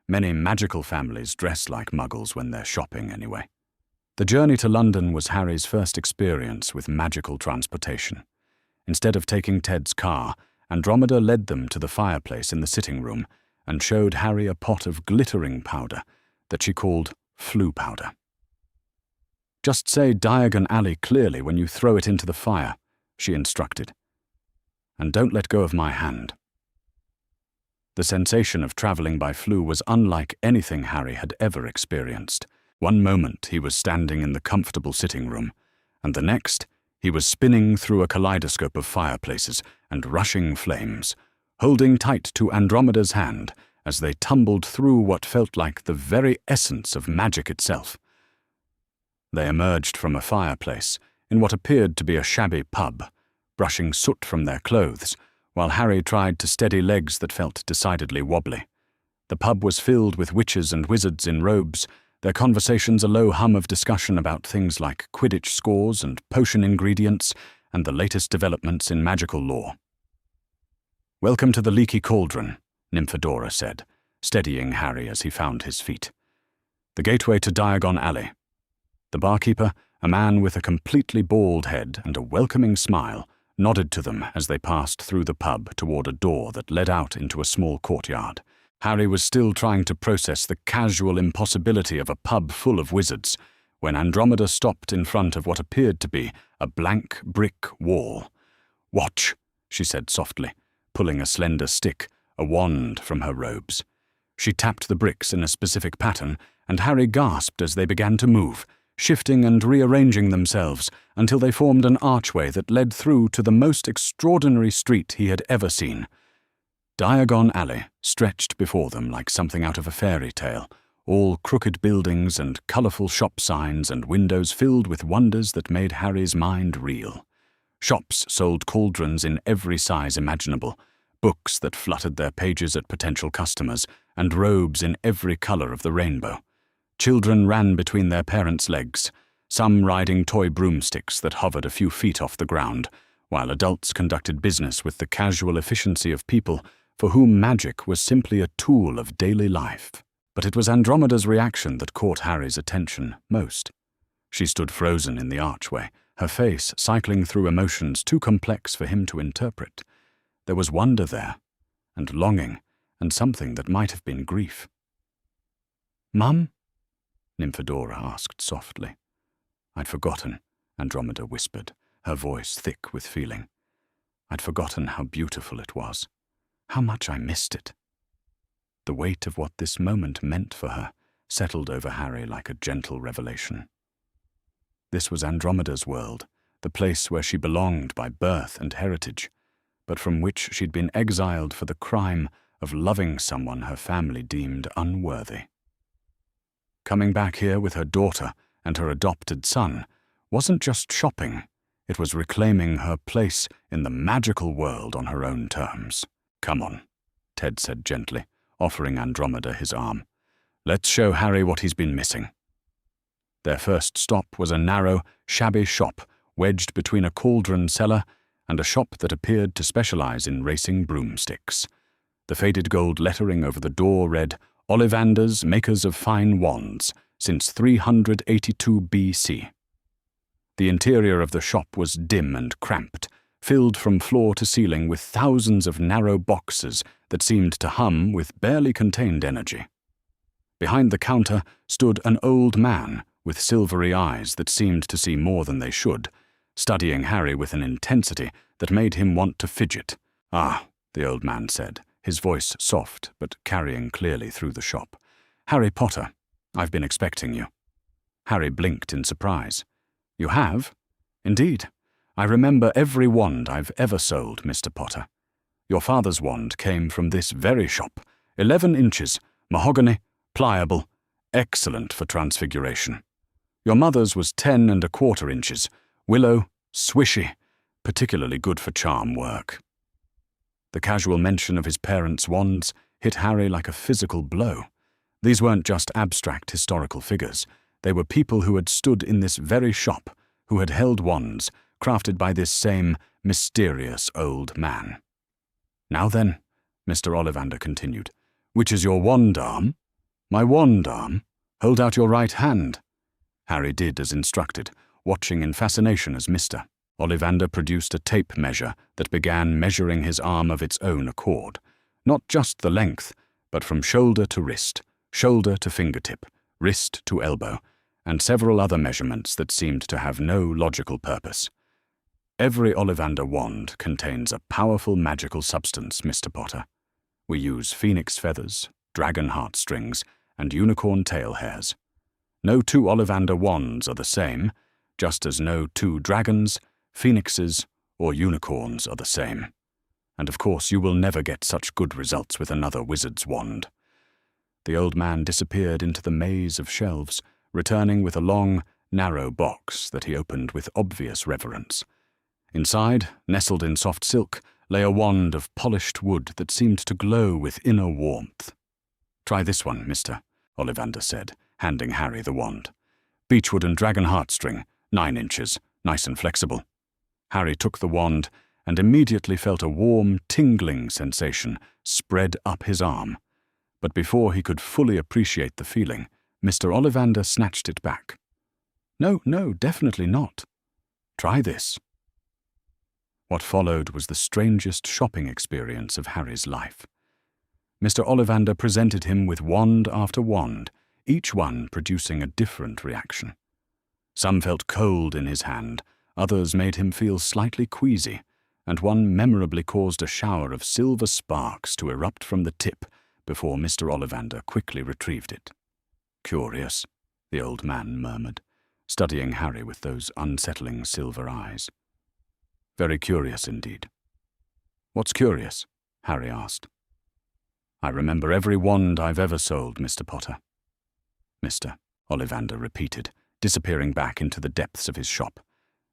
Many magical families dress like Muggles when they're shopping anyway. The journey to London was Harry's first experience with magical transportation. Instead of taking Ted's car, Andromeda led them to the fireplace in the sitting room and showed Harry a pot of glittering powder that she called flue powder. "Just say Diagon Alley clearly when you throw it into the fire," she instructed. "And don't let go of my hand." The sensation of traveling by flue was unlike anything Harry had ever experienced. One moment he was standing in the comfortable sitting room, and the next he was spinning through a kaleidoscope of fireplaces and rushing flames, holding tight to Andromeda's hand as they tumbled through what felt like the very essence of magic itself. They emerged from a fireplace in what appeared to be a shabby pub, brushing soot from their clothes, while Harry tried to steady legs that felt decidedly wobbly. The pub was filled with witches and wizards in robes, their conversations a low hum of discussion about things like Quidditch scores and potion ingredients and the latest developments in magical lore. "Welcome to the Leaky Cauldron," Nymphadora said, steadying Harry as he found his feet. "The gateway to Diagon Alley." The barkeeper, a man with a completely bald head and a welcoming smile, nodded to them as they passed through the pub toward a door that led out into a small courtyard. Harry was still trying to process the casual impossibility of a pub full of wizards when Andromeda stopped in front of what appeared to be a blank brick wall. "Watch," she said softly, pulling a slender stick, a wand, from her robes. She tapped the bricks in a specific pattern, and Harry gasped as they began to move, shifting and rearranging themselves until they formed an archway that led through to the most extraordinary street he had ever seen. Diagon Alley stretched before them like something out of a fairy tale, all crooked buildings and colourful shop signs and windows filled with wonders that made Harry's mind reel. Shops sold cauldrons in every size imaginable, books that fluttered their pages at potential customers, and robes in every colour of the rainbow. Children ran between their parents' legs, some riding toy broomsticks that hovered a few feet off the ground, while adults conducted business with the casual efficiency of people for whom magic was simply a tool of daily life. But it was Andromeda's reaction that caught Harry's attention most. She stood frozen in the archway, her face cycling through emotions too complex for him to interpret. There was wonder there, and longing, and something that might have been grief. "Mum?" Nymphadora asked softly. "I'd forgotten," Andromeda whispered, her voice thick with feeling. "I'd forgotten how beautiful it was, how much I missed it." The weight of what this moment meant for her settled over Harry like a gentle revelation. This was Andromeda's world, the place where she belonged by birth and heritage, but from which she'd been exiled for the crime of loving someone her family deemed unworthy. Coming back here with her daughter and her adopted son wasn't just shopping, it was reclaiming her place in the magical world on her own terms. "Come on," Ted said gently, offering Andromeda his arm. "Let's show Harry what he's been missing." Their first stop was a narrow, shabby shop wedged between a cauldron cellar and a shop that appeared to specialize in racing broomsticks. The faded gold lettering over the door read, "Ollivanders, makers of fine wands, since 382 BC. The interior of the shop was dim and cramped, filled from floor to ceiling with thousands of narrow boxes that seemed to hum with barely contained energy. Behind the counter stood an old man with silvery eyes that seemed to see more than they should, studying Harry with an intensity that made him want to fidget. "Ah," the old man said, his voice soft but carrying clearly through the shop. "Harry Potter, I've been expecting you." Harry blinked in surprise. "You have? Indeed. I remember every wand I've ever sold, Mr. Potter. Your father's wand came from this very shop, 11 inches, mahogany, pliable, excellent for transfiguration. Your mother's was 10¼ inches, willow, swishy, particularly good for charm work." The casual mention of his parents' wands hit Harry like a physical blow. These weren't just abstract historical figures. They were people who had stood in this very shop, who had held wands, crafted by this same mysterious old man. "Now then," Mr. Ollivander continued, "which is your wand arm?" "My wand arm? Hold out your right hand." Harry did as instructed, watching in fascination as Mr. Ollivander produced a tape measure that began measuring his arm of its own accord, not just the length, but from shoulder to wrist, shoulder to fingertip, wrist to elbow, and several other measurements that seemed to have no logical purpose. Every Ollivander wand contains a powerful magical substance, Mr. Potter. We use phoenix feathers, dragon heartstrings, and unicorn tail hairs. No two Ollivander wands are the same, just as no two dragons, phoenixes, or unicorns are the same. And of course you will never get such good results with another wizard's wand. The old man disappeared into the maze of shelves, returning with a long, narrow box that he opened with obvious reverence. Inside, nestled in soft silk, lay a wand of polished wood that seemed to glow with inner warmth. "Try this one, mister," Ollivander said, handing Harry the wand. "Beechwood and dragon heartstring, 9 inches, nice and flexible." Harry took the wand and immediately felt a warm, tingling sensation spread up his arm. But before he could fully appreciate the feeling, Mr. Ollivander snatched it back. "No, definitely not. Try this." What followed was the strangest shopping experience of Harry's life. Mr. Ollivander presented him with wand after wand, each one producing a different reaction. Some felt cold in his hand, others made him feel slightly queasy, and one memorably caused a shower of silver sparks to erupt from the tip before Mr. Ollivander quickly retrieved it. "Curious," the old man murmured, studying Harry with those unsettling silver eyes. "Very curious indeed." "What's curious?" Harry asked. "I remember every wand I've ever sold, Mr. Potter." "Mr." Ollivander repeated, disappearing back into the depths of his shop.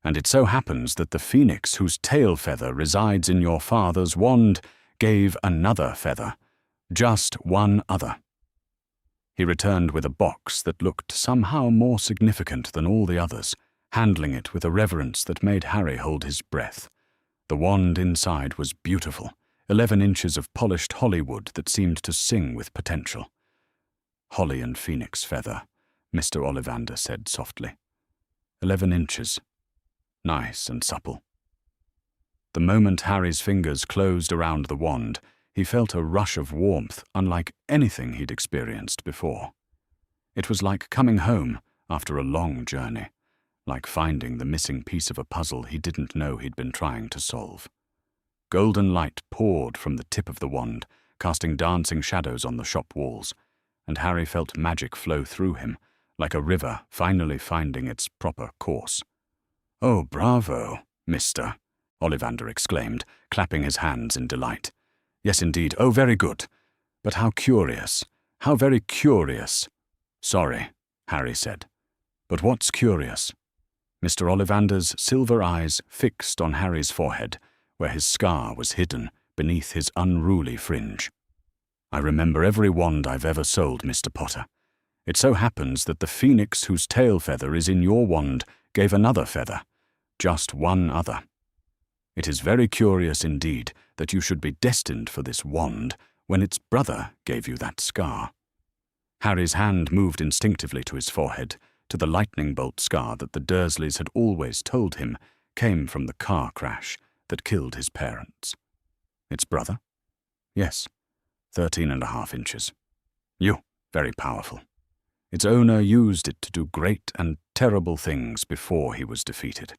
"And it so happens that the phoenix whose tail feather resides in your father's wand gave another feather, just one other." He returned with a box that looked somehow more significant than all the others, handling it with a reverence that made Harry hold his breath. The wand inside was beautiful, 11 inches of polished holly wood that seemed to sing with potential. "Holly and phoenix feather," Mr. Ollivander said softly. 11 inches. Nice and supple. The moment Harry's fingers closed around the wand, he felt a rush of warmth unlike anything he'd experienced before. It was like coming home after a long journey, like finding the missing piece of a puzzle he didn't know he'd been trying to solve. Golden light poured from the tip of the wand, casting dancing shadows on the shop walls, and Harry felt magic flow through him, like a river finally finding its proper course. "Oh, bravo, mister," Ollivander exclaimed, clapping his hands in delight. "Yes, indeed. Oh, very good. But how curious. How very curious." "Sorry," Harry said. "But what's curious?" Mr. Ollivander's silver eyes fixed on Harry's forehead, where his scar was hidden beneath his unruly fringe. "I remember every wand I've ever sold, Mr. Potter. It so happens that the phoenix whose tail feather is in your wand gave another feather, just one other. It is very curious indeed that you should be destined for this wand when its brother gave you that scar." Harry's hand moved instinctively to his forehead, to the lightning bolt scar that the Dursleys had always told him came from the car crash that killed his parents. "Its brother?" "Yes, 13.5 inches. Very powerful. Its owner used it to do great and terrible things before he was defeated.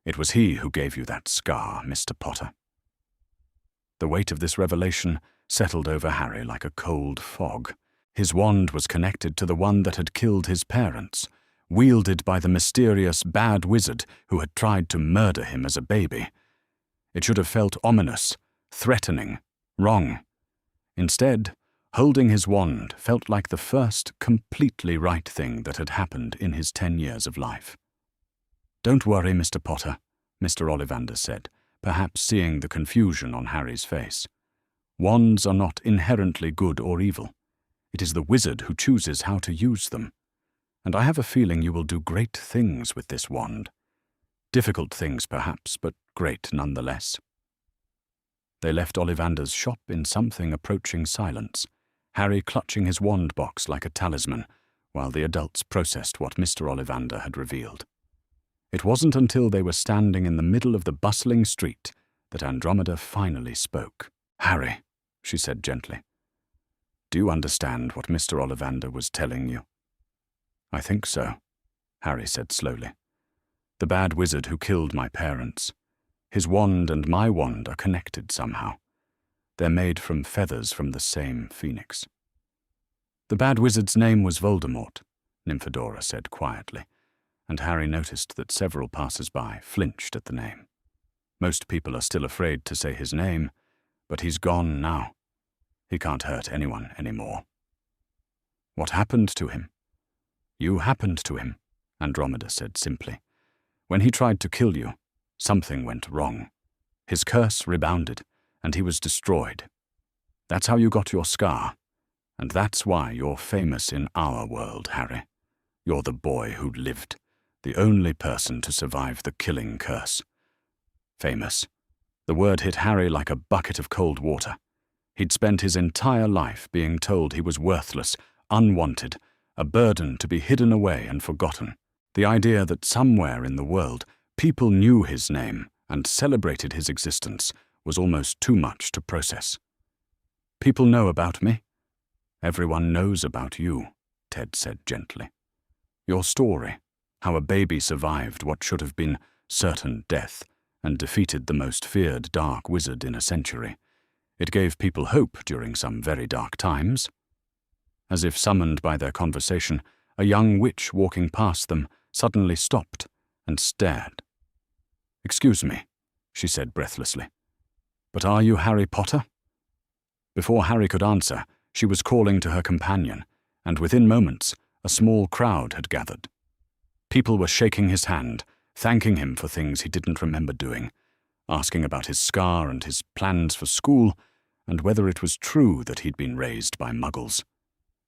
It was he who gave you that scar, Mr. Potter." The weight of this revelation settled over Harry like a cold fog. His wand was connected to the one that had killed his parents, wielded by the mysterious bad wizard who had tried to murder him as a baby. It should have felt ominous, threatening, wrong. Instead, holding his wand felt like the first completely right thing that had happened in his 10 years of life. "Don't worry, Mr. Potter," Mr. Ollivander said, perhaps seeing the confusion on Harry's face. "Wands are not inherently good or evil. It is the wizard who chooses how to use them. And I have a feeling you will do great things with this wand. Difficult things, perhaps, but great nonetheless." They left Ollivander's shop in something approaching silence, Harry clutching his wand box like a talisman, while the adults processed what Mr. Ollivander had revealed. It wasn't until they were standing in the middle of the bustling street that Andromeda finally spoke. "Harry," she said gently, "do you understand what Mr. Ollivander was telling you?" "I think so," Harry said slowly. "The bad wizard who killed my parents. His wand and my wand are connected somehow. They're made from feathers from the same phoenix." "The bad wizard's name was Voldemort," Nymphadora said quietly, and Harry noticed that several passers-by flinched at the name. Most people are still afraid to say his name, but he's gone now. He can't hurt anyone anymore. "What happened to him?" "You happened to him," Andromeda said simply. "When he tried to kill you, something went wrong. His curse rebounded, and he was destroyed. That's how you got your scar, and that's why you're famous in our world, Harry. You're the boy who lived, the only person to survive the killing curse." Famous. The word hit Harry like a bucket of cold water. He'd spent his entire life being told he was worthless, unwanted, a burden to be hidden away and forgotten. The idea that somewhere in the world people knew his name and celebrated his existence was almost too much to process. "People know about me?" "Everyone knows about you," Ted said gently. "Your story, how a baby survived what should have been certain death and defeated the most feared dark wizard in a century. It gave people hope during some very dark times." As if summoned by their conversation, a young witch walking past them suddenly stopped and stared. "Excuse me," she said breathlessly, "but are you Harry Potter?" Before Harry could answer, she was calling to her companion, and within moments, a small crowd had gathered. People were shaking his hand, thanking him for things he didn't remember doing, asking about his scar and his plans for school, and whether it was true that he'd been raised by Muggles.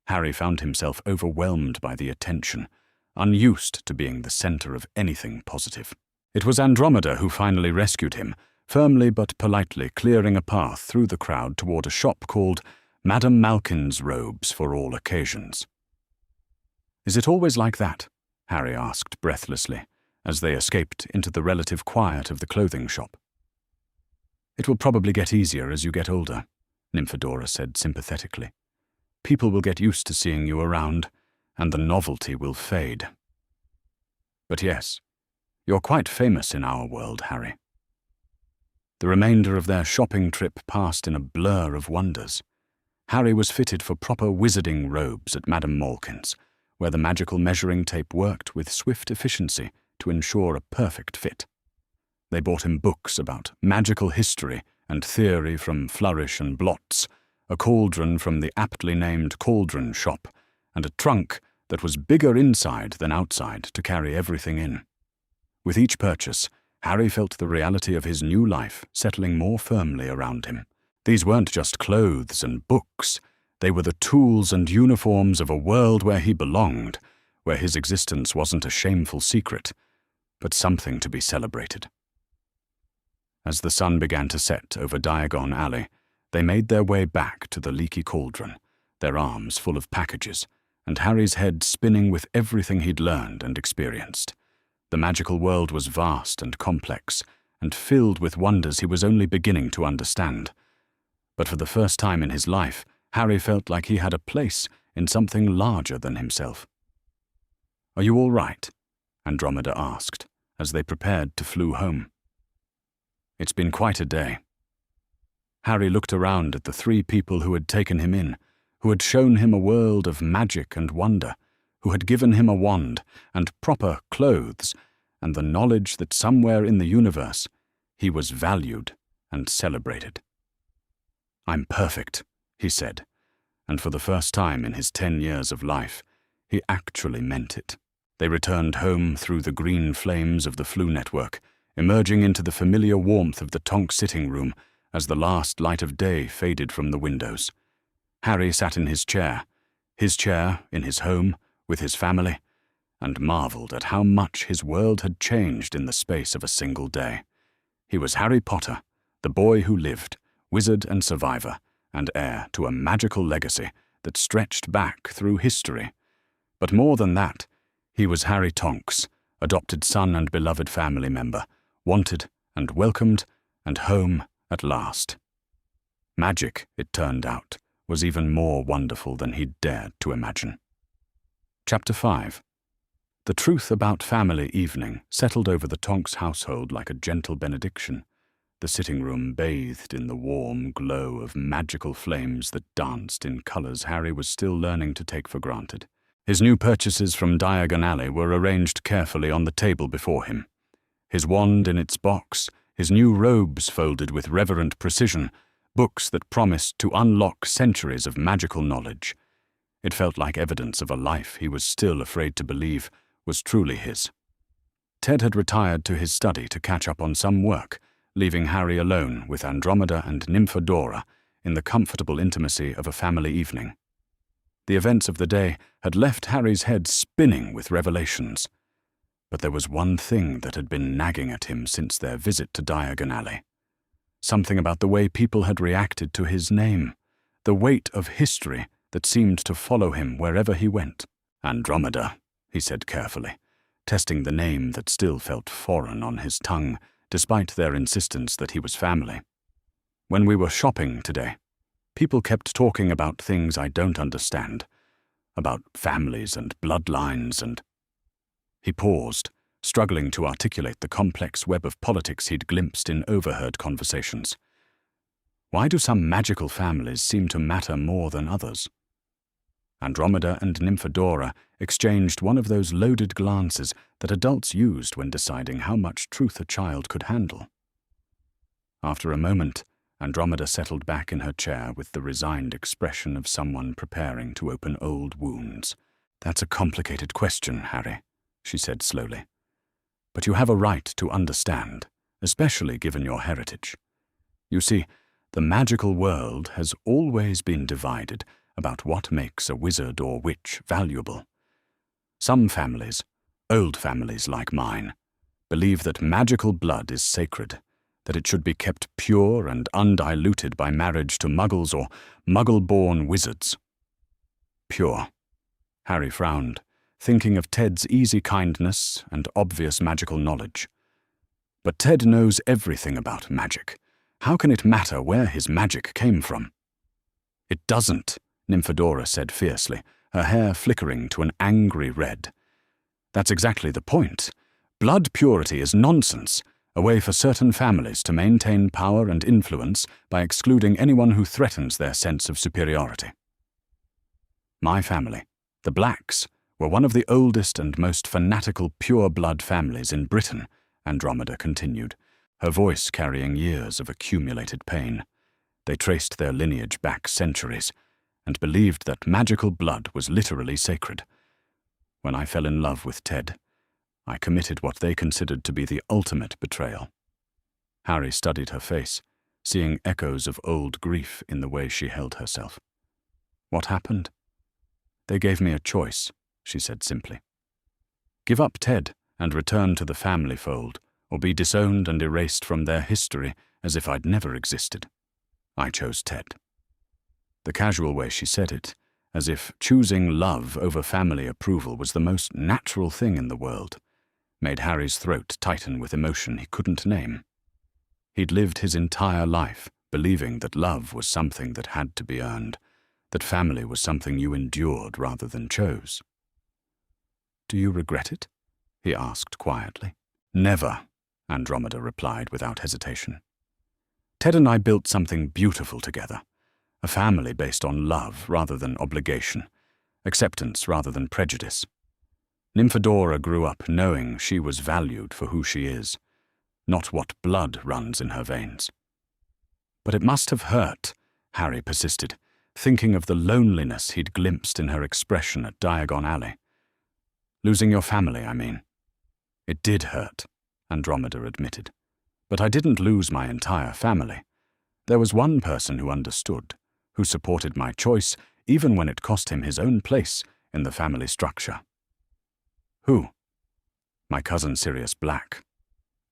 Harry found himself overwhelmed by the attention, unused to being the center of anything positive. It was Andromeda who finally rescued him, firmly but politely clearing a path through the crowd toward a shop called Madame Malkin's Robes for All Occasions. "Is it always like that?" Harry asked breathlessly, as they escaped into the relative quiet of the clothing shop. "It will probably get easier as you get older," Nymphadora said sympathetically. "People will get used to seeing you around, and the novelty will fade. But yes, you're quite famous in our world, Harry." The remainder of their shopping trip passed in a blur of wonders. Harry was fitted for proper wizarding robes at Madame Malkin's, where the magical measuring tape worked with swift efficiency to ensure a perfect fit. They bought him books about magical history and theory from Flourish and Blots, a cauldron from the aptly named Cauldron Shop, and a trunk that was bigger inside than outside to carry everything in. With each purchase, Harry felt the reality of his new life settling more firmly around him. These weren't just clothes and books. They were the tools and uniforms of a world where he belonged, where his existence wasn't a shameful secret, but something to be celebrated. As the sun began to set over Diagon Alley, they made their way back to the leaky cauldron, their arms full of packages, and Harry's head spinning with everything he'd learned and experienced. The magical world was vast and complex, and filled with wonders he was only beginning to understand. But for the first time in his life, Harry felt like he had a place in something larger than himself. "Are you all right?" Andromeda asked, as they prepared to flew home. "It's been quite a day." Harry looked around at the three people who had taken him in, who had shown him a world of magic and wonder, who had given him a wand and proper clothes, and the knowledge that somewhere in the universe he was valued and celebrated. "I'm perfect," he said, and for the first time in his 10 years of life, he actually meant it. They returned home through the green flames of the Flu network, emerging into the familiar warmth of the Tonks sitting room as the last light of day faded from the windows. Harry sat in his chair in his home, with his family, and marveled at how much his world had changed in the space of a single day. He was Harry Potter, the boy who lived, wizard and survivor, and heir to a magical legacy that stretched back through history. But more than that, he was Harry Tonks, adopted son and beloved family member, wanted and welcomed and home at last. Magic, it turned out, was even more wonderful than he'd dared to imagine. Chapter 5. The truth about family evening settled over the Tonks household like a gentle benediction, the sitting room bathed in the warm glow of magical flames that danced in colours Harry was still learning to take for granted. His new purchases from Diagon Alley were arranged carefully on the table before him. His wand in its box, his new robes folded with reverent precision, books that promised to unlock centuries of magical knowledge. It felt like evidence of a life he was still afraid to believe was truly his. Ted had retired to his study to catch up on some work, leaving Harry alone with Andromeda and Nymphadora in the comfortable intimacy of a family evening. The events of the day had left Harry's head spinning with revelations. But there was one thing that had been nagging at him since their visit to Diagon Alley. Something about the way people had reacted to his name, the weight of history that seemed to follow him wherever he went. Andromeda, he said carefully, testing the name that still felt foreign on his tongue, despite their insistence that he was family. When we were shopping today, people kept talking about things I don't understand, about families and bloodlines and... He paused, struggling to articulate the complex web of politics he'd glimpsed in overheard conversations. Why do some magical families seem to matter more than others? Andromeda and Nymphadora exchanged one of those loaded glances that adults used when deciding how much truth a child could handle. After a moment, Andromeda settled back in her chair with the resigned expression of someone preparing to open old wounds. "That's a complicated question, Harry," she said slowly. "But you have a right to understand, especially given your heritage. You see, the magical world has always been divided about what makes a wizard or witch valuable. Some families, old families like mine, believe that magical blood is sacred, that it should be kept pure and undiluted by marriage to Muggles or Muggle-born wizards." Pure. Harry frowned, thinking of Ted's easy kindness and obvious magical knowledge. But Ted knows everything about magic. How can it matter where his magic came from? "It doesn't," Nymphadora said fiercely, her hair flickering to an angry red. "That's exactly the point. Blood purity is nonsense, a way for certain families to maintain power and influence by excluding anyone who threatens their sense of superiority. My family, the Blacks, were one of the oldest and most fanatical pure-blood families in Britain," Andromeda continued, her voice carrying years of accumulated pain. "They traced their lineage back centuries, and believed that magical blood was literally sacred. When I fell in love with Ted, I committed what they considered to be the ultimate betrayal." Harry studied her face, seeing echoes of old grief in the way she held herself. "What happened?" "They gave me a choice," she said simply. "Give up Ted and return to the family fold, or be disowned and erased from their history as if I'd never existed. I chose Ted." The casual way she said it, as if choosing love over family approval was the most natural thing in the world, made Harry's throat tighten with emotion he couldn't name. He'd lived his entire life believing that love was something that had to be earned, that family was something you endured rather than chose. "Do you regret it?" he asked quietly. "Never," Andromeda replied without hesitation. "Ted and I built something beautiful together, a family based on love rather than obligation, acceptance rather than prejudice. Nymphadora grew up knowing she was valued for who she is, not what blood runs in her veins." "But it must have hurt," Harry persisted, thinking of the loneliness he'd glimpsed in her expression at Diagon Alley. "Losing your family, I mean." "It did hurt," Andromeda admitted. "But I didn't lose my entire family. There was one person who understood, who supported my choice even when it cost him his own place in the family structure." "Who?" "My cousin Sirius Black."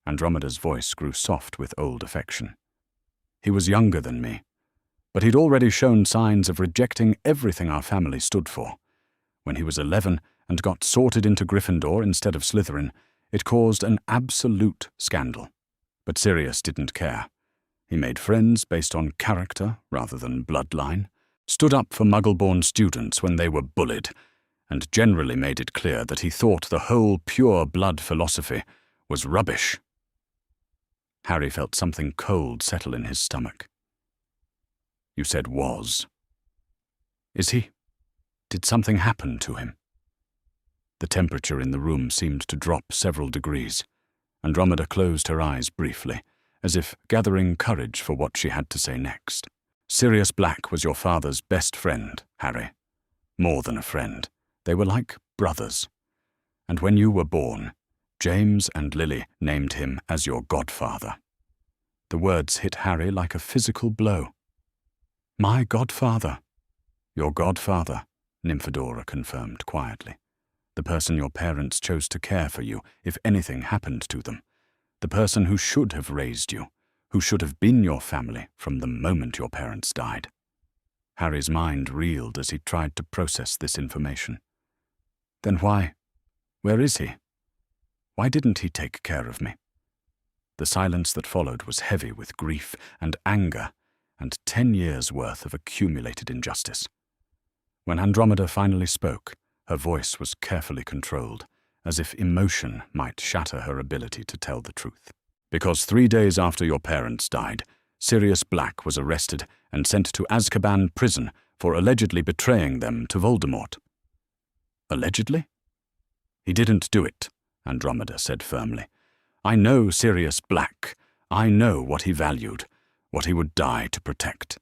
Andromeda's voice grew soft with old affection. "He was younger than me, but he'd already shown signs of rejecting everything our family stood for. When he was 11 and got sorted into Gryffindor instead of Slytherin, it caused an absolute scandal. But Sirius didn't care. He made friends based on character rather than bloodline, stood up for Muggle-born students when they were bullied, and generally made it clear that he thought the whole pure blood philosophy was rubbish. Harry felt something cold settle in his stomach. You said was. Is he? Did something happen to him? The temperature in the room seemed to drop several degrees. Andromeda closed her eyes briefly, as if gathering courage for what she had to say next. Sirius Black was your father's best friend, Harry. More than a friend. They were like brothers. And when you were born, James and Lily named him as your godfather. The words hit Harry like a physical blow. My godfather. Your godfather, Nymphadora confirmed quietly. The person your parents chose to care for you if anything happened to them. The person who should have raised you, who should have been your family from the moment your parents died. Harry's mind reeled as he tried to process this information. Then why? Where is he? Why didn't he take care of me? The silence that followed was heavy with grief and anger and 10 years' worth of accumulated injustice. When Andromeda finally spoke, her voice was carefully controlled, as if emotion might shatter her ability to tell the truth. Because 3 days after your parents died, Sirius Black was arrested and sent to Azkaban prison for allegedly betraying them to Voldemort. Allegedly? He didn't do it, Andromeda said firmly. I know Sirius Black. I know what he valued, what he would die to protect.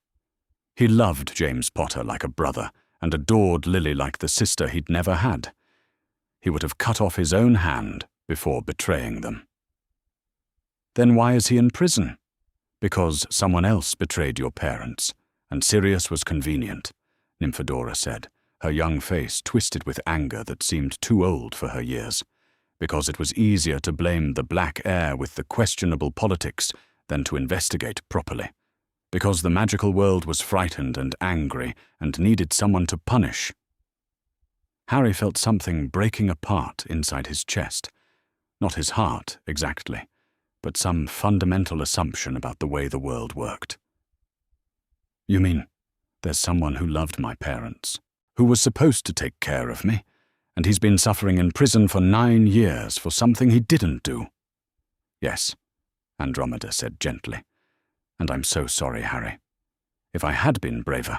He loved James Potter like a brother and adored Lily like the sister he'd never had. He would have cut off his own hand before betraying them. Then why is he in prison? Because someone else betrayed your parents, and Sirius was convenient, Nymphadora said, her young face twisted with anger that seemed too old for her years. Because it was easier to blame the black heir with the questionable politics than to investigate properly. Because the magical world was frightened and angry and needed someone to punish. Harry felt something breaking apart inside his chest. Not his heart, exactly, but some fundamental assumption about the way the world worked. You mean, there's someone who loved my parents, who was supposed to take care of me, and he's been suffering in prison for 9 years for something he didn't do? Yes, Andromeda said gently. And I'm so sorry, Harry. If I had been braver,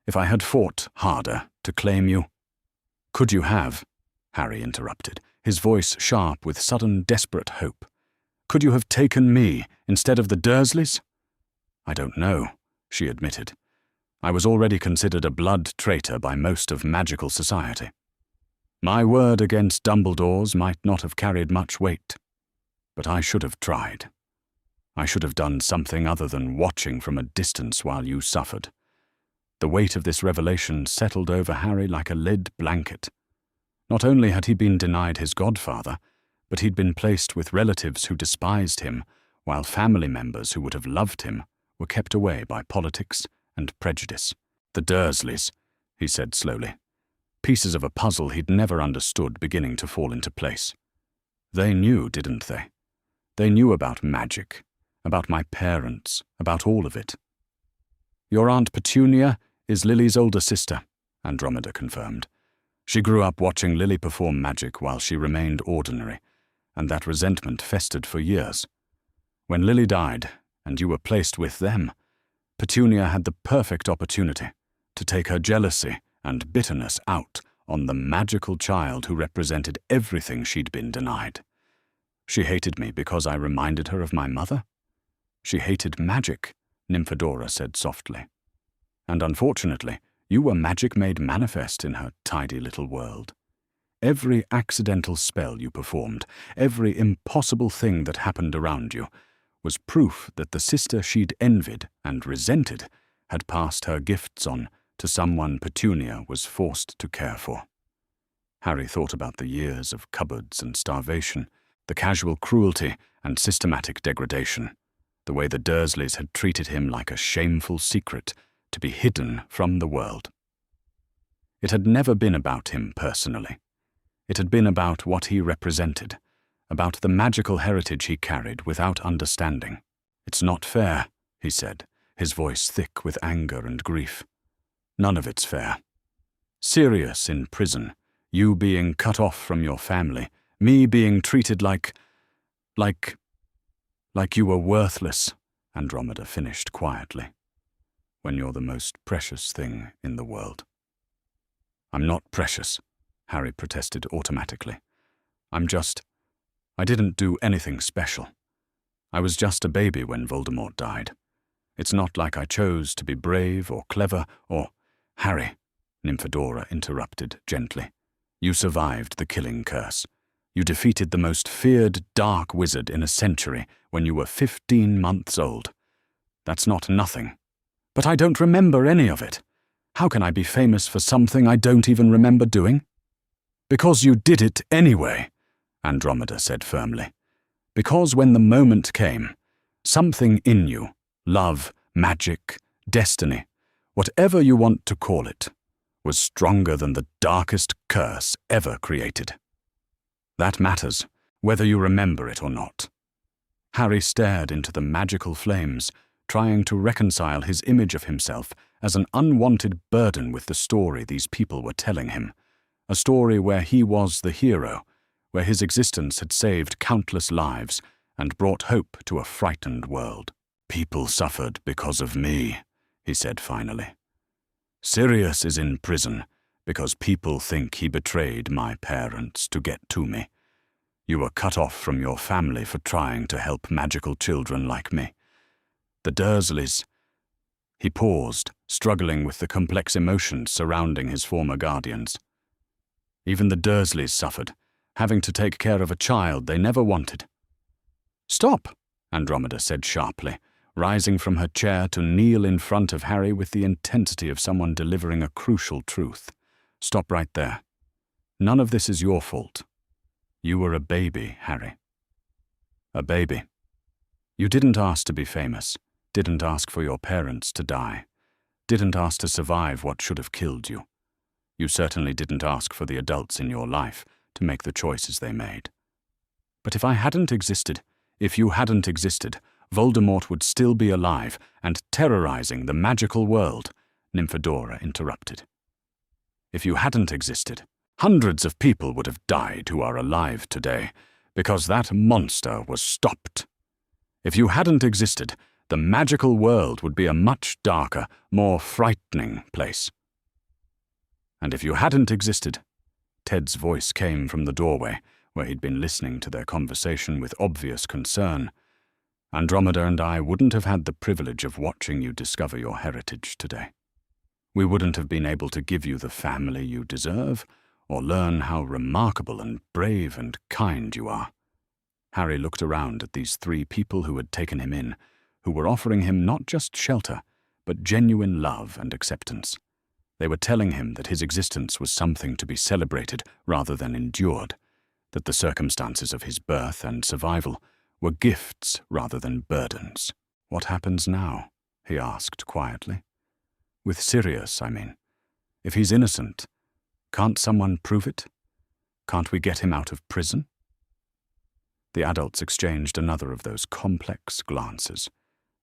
if I had fought harder to claim you. Could you have? Harry interrupted, his voice sharp with sudden desperate hope. Could you have taken me instead of the Dursleys? I don't know, she admitted. I was already considered a blood traitor by most of magical society. My word against Dumbledore's might not have carried much weight, but I should have tried. I should have done something other than watching from a distance while you suffered. The weight of this revelation settled over Harry like a lead blanket. Not only had he been denied his godfather, but he'd been placed with relatives who despised him, while family members who would have loved him were kept away by politics and prejudice. The Dursleys, he said slowly. Pieces of a puzzle he'd never understood beginning to fall into place. They knew, didn't they? They knew about magic, about my parents, about all of it. Your Aunt Petunia is Lily's older sister, Andromeda confirmed. She grew up watching Lily perform magic while she remained ordinary, and that resentment festered for years. When Lily died, and you were placed with them, Petunia had the perfect opportunity to take her jealousy and bitterness out on the magical child who represented everything she'd been denied. She hated me because I reminded her of my mother? She hated magic, Nymphadora said softly. And unfortunately, you were magic made manifest in her tidy little world. Every accidental spell you performed, every impossible thing that happened around you, was proof that the sister she'd envied and resented had passed her gifts on to someone Petunia was forced to care for. Harry thought about the years of cupboards and starvation, the casual cruelty and systematic degradation, the way the Dursleys had treated him like a shameful secret to be hidden from the world. It had never been about him personally. It had been about what he represented, about the magical heritage he carried without understanding. It's not fair, he said, his voice thick with anger and grief. None of it's fair. Sirius in prison, You being cut off from your family, me being treated like you were worthless, Andromeda finished quietly, when you're the most precious thing in the world. I'm not precious, Harry protested automatically. I didn't do anything special. I was just a baby when Voldemort died. It's not like I chose to be brave or clever or— Harry, Nymphadora interrupted gently. You survived the killing curse. You defeated the most feared dark wizard in a century when you were 15 months old. That's not nothing. But I don't remember any of it. How can I be famous for something I don't even remember doing? Because you did it anyway, Andromeda said firmly. Because when the moment came, something in you, love, magic, destiny, whatever you want to call it, was stronger than the darkest curse ever created. That matters, whether you remember it or not. Harry stared into the magical flames, trying to reconcile his image of himself as an unwanted burden with the story these people were telling him, a story where he was the hero, where his existence had saved countless lives and brought hope to a frightened world. People suffered because of me, he said finally. Sirius is in prison because people think he betrayed my parents to get to me. You were cut off from your family for trying to help magical children like me. The Dursleys— He paused, struggling with the complex emotions surrounding his former guardians. Even the Dursleys suffered, having to take care of a child they never wanted. Stop, Andromeda said sharply, rising from her chair to kneel in front of Harry with the intensity of someone delivering a crucial truth. Stop right there. None of this is your fault. You were a baby, Harry. A baby. You didn't ask to be famous, didn't ask for your parents to die, didn't ask to survive what should have killed you. You certainly didn't ask for the adults in your life to make the choices they made. But if you hadn't existed, Voldemort would still be alive and terrorizing the magical world, Nymphadora interrupted. If you hadn't existed, hundreds of people would have died who are alive today, because that monster was stopped. If you hadn't existed, the magical world would be a much darker, more frightening place. And if you hadn't existed— Ted's voice came from the doorway, where he'd been listening to their conversation with obvious concern. Andromeda and I wouldn't have had the privilege of watching you discover your heritage today. We wouldn't have been able to give you the family you deserve, or learn how remarkable and brave and kind you are. Harry looked around at these three people who had taken him in, who were offering him not just shelter, but genuine love and acceptance. They were telling him that his existence was something to be celebrated rather than endured, that the circumstances of his birth and survival were gifts rather than burdens. What happens now? He asked quietly. With Sirius, I mean. If he's innocent, can't someone prove it? Can't we get him out of prison? The adults exchanged another of those complex glances,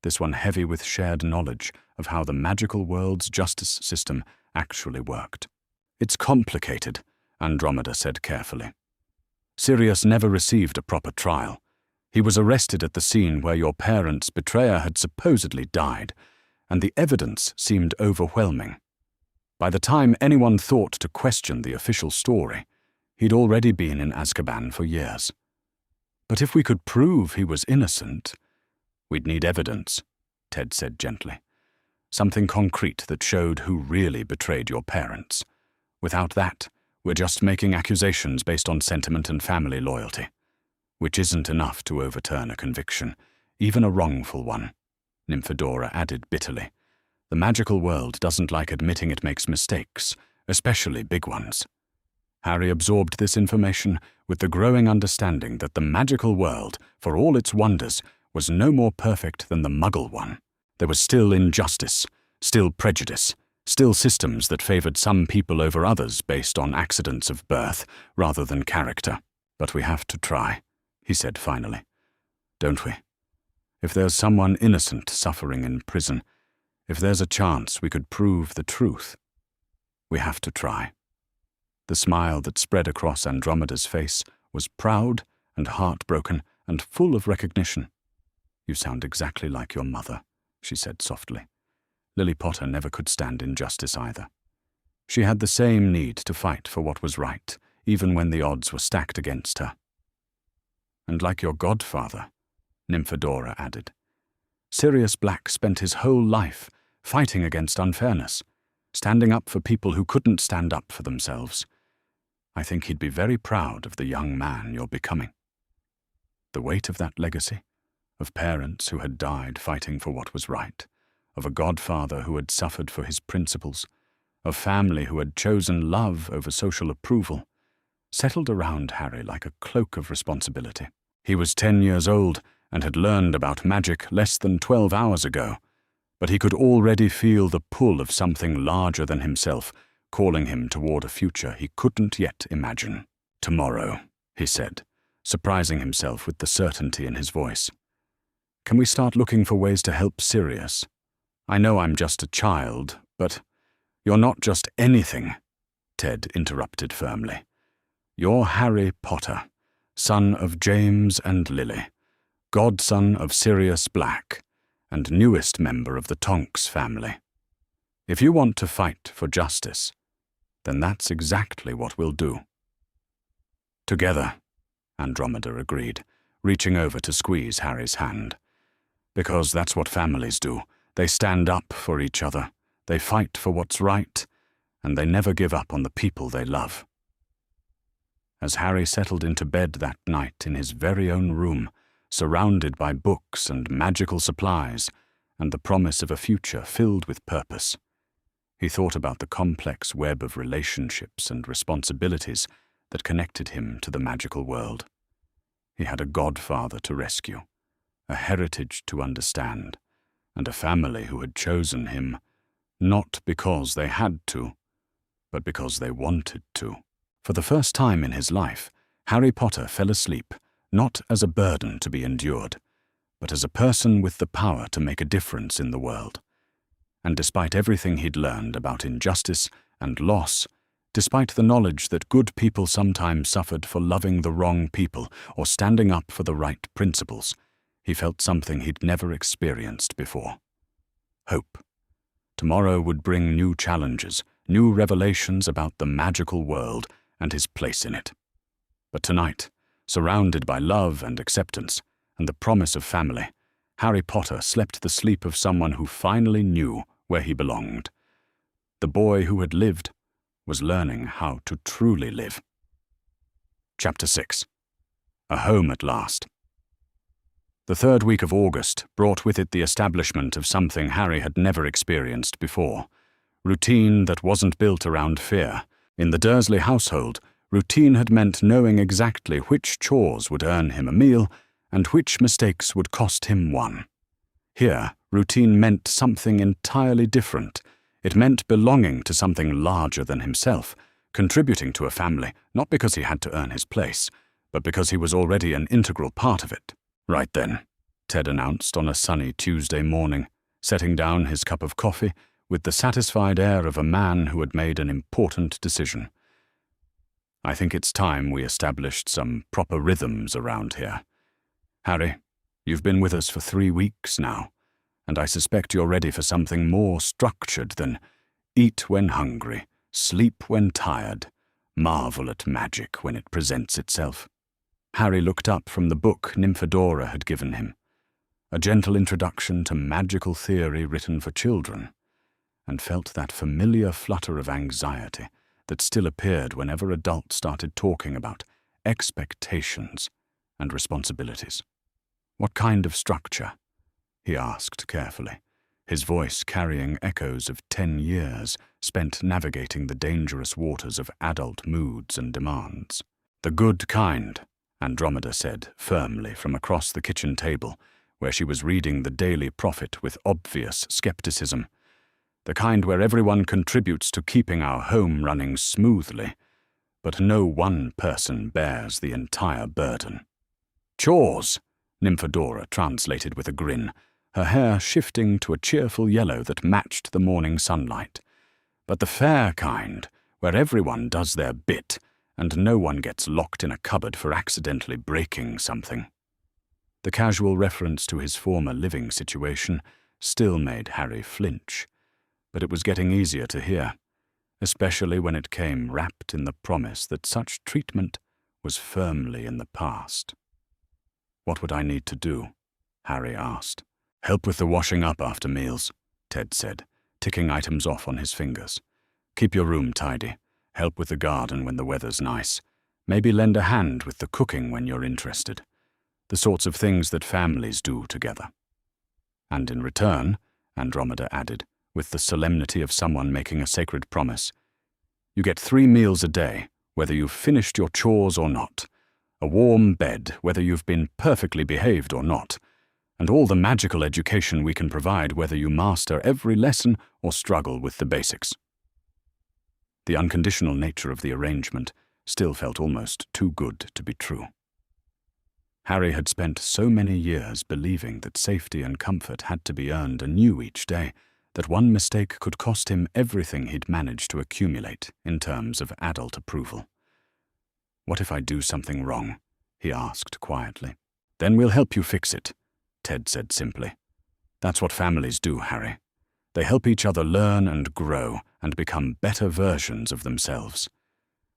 this one heavy with shared knowledge of how the magical world's justice system actually worked. It's complicated, Andromeda said carefully. Sirius never received a proper trial. He was arrested at the scene where your parents' betrayer had supposedly died, and the evidence seemed overwhelming. By the time anyone thought to question the official story, he'd already been in Azkaban for years. But if we could prove he was innocent— We'd need evidence, Ted said gently. Something concrete that showed who really betrayed your parents. Without that, we're just making accusations based on sentiment and family loyalty, which isn't enough to overturn a conviction, even a wrongful one, Nymphadora added bitterly. The magical world doesn't like admitting it makes mistakes, especially big ones. Harry absorbed this information with the growing understanding that the magical world, for all its wonders, was no more perfect than the Muggle one. There was still injustice, still prejudice, still systems that favored some people over others based on accidents of birth rather than character. But we have to try, he said finally. Don't we? If there's someone innocent suffering in prison, if there's a chance we could prove the truth, we have to try. The smile that spread across Andromeda's face was proud and heartbroken and full of recognition. "You sound exactly like your mother," she said softly. Lily Potter never could stand injustice either. She had the same need to fight for what was right, even when the odds were stacked against her. "And like your godfather," Nymphadora added. "Sirius Black spent his whole life fighting against unfairness, standing up for people who couldn't stand up for themselves. I think he'd be very proud of the young man you're becoming." The weight of that legacy, of parents who had died fighting for what was right, of a godfather who had suffered for his principles, of family who had chosen love over social approval, settled around Harry like a cloak of responsibility. He was 10 years old and had learned about magic less than 12 hours ago, but he could already feel the pull of something larger than himself, calling him toward a future he couldn't yet imagine. "Tomorrow," he said, surprising himself with the certainty in his voice. "Can we start looking for ways to help Sirius? I know I'm just a child, but—" "You're not just anything," Ted interrupted firmly. "You're Harry Potter, son of James and Lily, godson of Sirius Black, and newest member of the Tonks family. If you want to fight for justice, then that's exactly what we'll do." "Together," Andromeda agreed, reaching over to squeeze Harry's hand. "Because that's what families do. They stand up for each other, they fight for what's right, and they never give up on the people they love." As Harry settled into bed that night in his very own room, surrounded by books and magical supplies, and the promise of a future filled with purpose, he thought about the complex web of relationships and responsibilities that connected him to the magical world. He had a godfather to rescue, a heritage to understand, and a family who had chosen him, not because they had to, but because they wanted to. For the first time in his life, Harry Potter fell asleep, not as a burden to be endured, but as a person with the power to make a difference in the world. And despite everything he'd learned about injustice and loss, despite the knowledge that good people sometimes suffered for loving the wrong people or standing up for the right principles, he felt something he'd never experienced before. Hope. Tomorrow would bring new challenges, new revelations about the magical world and his place in it. But tonight, surrounded by love and acceptance and the promise of family, Harry Potter slept the sleep of someone who finally knew where he belonged. The boy who had lived was learning how to truly live. Chapter 6. A Home at Last. The third week of August brought with it the establishment of something Harry had never experienced before. Routine that wasn't built around fear. In the Dursley household, routine had meant knowing exactly which chores would earn him a meal and which mistakes would cost him one. Here, routine meant something entirely different. It meant belonging to something larger than himself, contributing to a family, not because he had to earn his place, but because he was already an integral part of it. "Right then," Ted announced on a sunny Tuesday morning, setting down his cup of coffee with the satisfied air of a man who had made an important decision. "I think it's time we established some proper rhythms around here. Harry, you've been with us for 3 weeks now, and I suspect you're ready for something more structured than eat when hungry, sleep when tired, marvel at magic when it presents itself." Harry looked up from the book Nymphadora had given him, a gentle introduction to magical theory written for children, and felt that familiar flutter of anxiety that still appeared whenever adults started talking about expectations and responsibilities. "What kind of structure?" he asked carefully, his voice carrying echoes of 10 years spent navigating the dangerous waters of adult moods and demands. "The good kind," Andromeda said firmly from across the kitchen table, where she was reading the Daily Prophet with obvious skepticism. "The kind where everyone contributes to keeping our home running smoothly, but no one person bears the entire burden." "Chores," Nymphadora translated with a grin, her hair shifting to a cheerful yellow that matched the morning sunlight. "But the fair kind, where everyone does their bit and no one gets locked in a cupboard for accidentally breaking something. The casual reference to his former living situation still made Harry flinch, but it was getting easier to hear, especially when it came wrapped in the promise that such treatment was firmly in the past. "What would I need to do?" Harry asked. "Help with the washing up after meals," Ted said, ticking items off on his fingers. "Keep your room tidy. Help with the garden when the weather's nice. Maybe lend a hand with the cooking when you're interested. The sorts of things that families do together." "And in return," Andromeda added, with the solemnity of someone making a sacred promise, "you get 3 meals a day, whether you've finished your chores or not, a warm bed, whether you've been perfectly behaved or not, and all the magical education we can provide whether you master every lesson or struggle with the basics." The unconditional nature of the arrangement still felt almost too good to be true. Harry had spent so many years believing that safety and comfort had to be earned anew each day, that one mistake could cost him everything he'd managed to accumulate in terms of adult approval. "What if I do something wrong?" he asked quietly. "Then we'll help you fix it," Ted said simply. "That's what families do, Harry. They help each other learn and grow and become better versions of themselves.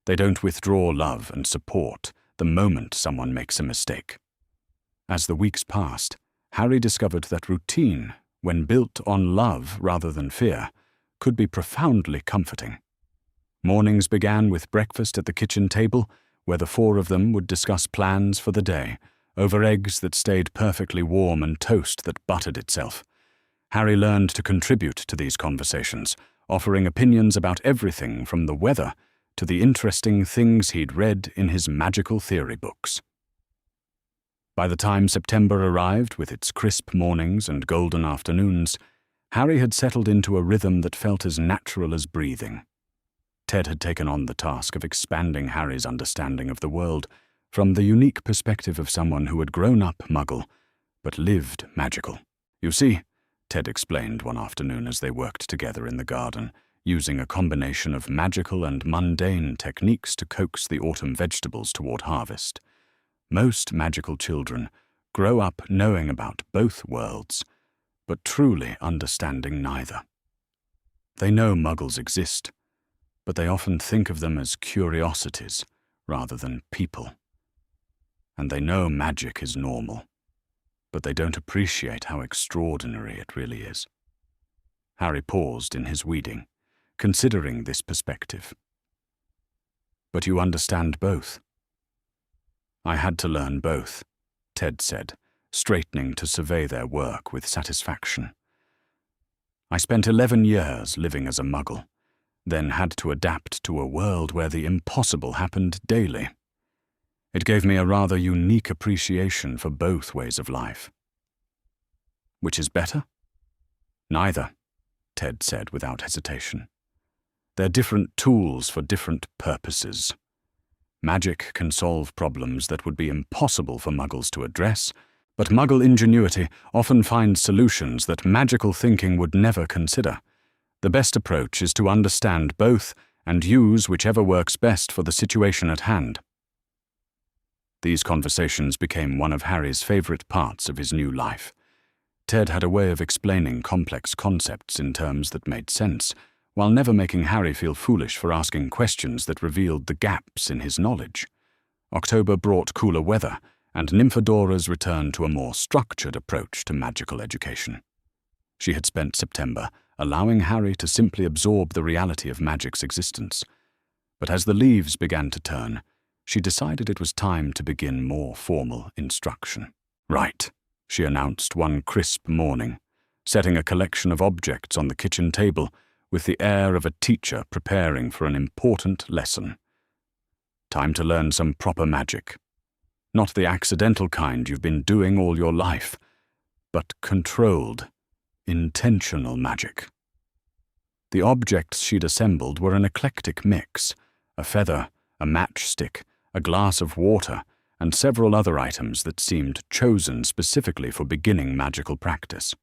They don't withdraw love and support the moment someone makes a mistake." As the weeks passed, Harry discovered that routine, when built on love rather than fear, could be profoundly comforting. Mornings began with breakfast at the kitchen table, where the 4 of them would discuss plans for the day, over eggs that stayed perfectly warm and toast that buttered itself. Harry learned to contribute to these conversations, offering opinions about everything from the weather to the interesting things he'd read in his magical theory books. By the time September arrived with its crisp mornings and golden afternoons, Harry had settled into a rhythm that felt as natural as breathing. Ted had taken on the task of expanding Harry's understanding of the world from the unique perspective of someone who had grown up Muggle, but lived magical. "You see," Ted explained one afternoon as they worked together in the garden, using a combination of magical and mundane techniques to coax the autumn vegetables toward harvest. "Most magical children grow up knowing about both worlds, but truly understanding neither. They know Muggles exist, but they often think of them as curiosities rather than people. And they know magic is normal, but they don't appreciate how extraordinary it really is." Harry paused in his weeding, considering this perspective. "But you understand both." "I had to learn both," Ted said, straightening to survey their work with satisfaction. "I spent 11 years living as a Muggle, then had to adapt to a world where the impossible happened daily. It gave me a rather unique appreciation for both ways of life." "Which is better?" "Neither," Ted said without hesitation. "They're different tools for different purposes. Magic can solve problems that would be impossible for Muggles to address, but Muggle ingenuity often finds solutions that magical thinking would never consider. The best approach is to understand both and use whichever works best for the situation at hand." These conversations became one of Harry's favorite parts of his new life. Ted had a way of explaining complex concepts in terms that made sense, while never making Harry feel foolish for asking questions that revealed the gaps in his knowledge. October brought cooler weather, and Nymphadora's return to a more structured approach to magical education. She had spent September allowing Harry to simply absorb the reality of magic's existence. But as the leaves began to turn, she decided it was time to begin more formal instruction. "Right," she announced one crisp morning, setting a collection of objects on the kitchen table with the air of a teacher preparing for an important lesson. "Time to learn some proper magic. Not the accidental kind you've been doing all your life, but controlled, intentional magic." The objects she'd assembled were an eclectic mix: a feather, a matchstick, a glass of water, and several other items that seemed chosen specifically for beginning magical practice.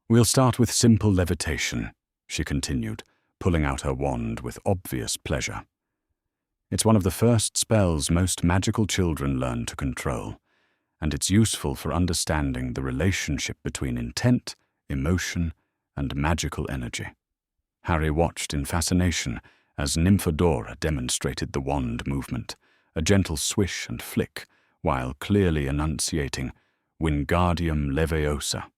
"We'll start with simple levitation," she continued, pulling out her wand with obvious pleasure. It's one of the first spells most magical children learn to control, and it's useful for understanding the relationship between intent, emotion, and magical energy. Harry watched in fascination as Nymphadora demonstrated the wand movement, a gentle swish and flick, while clearly enunciating Wingardium Leviosa.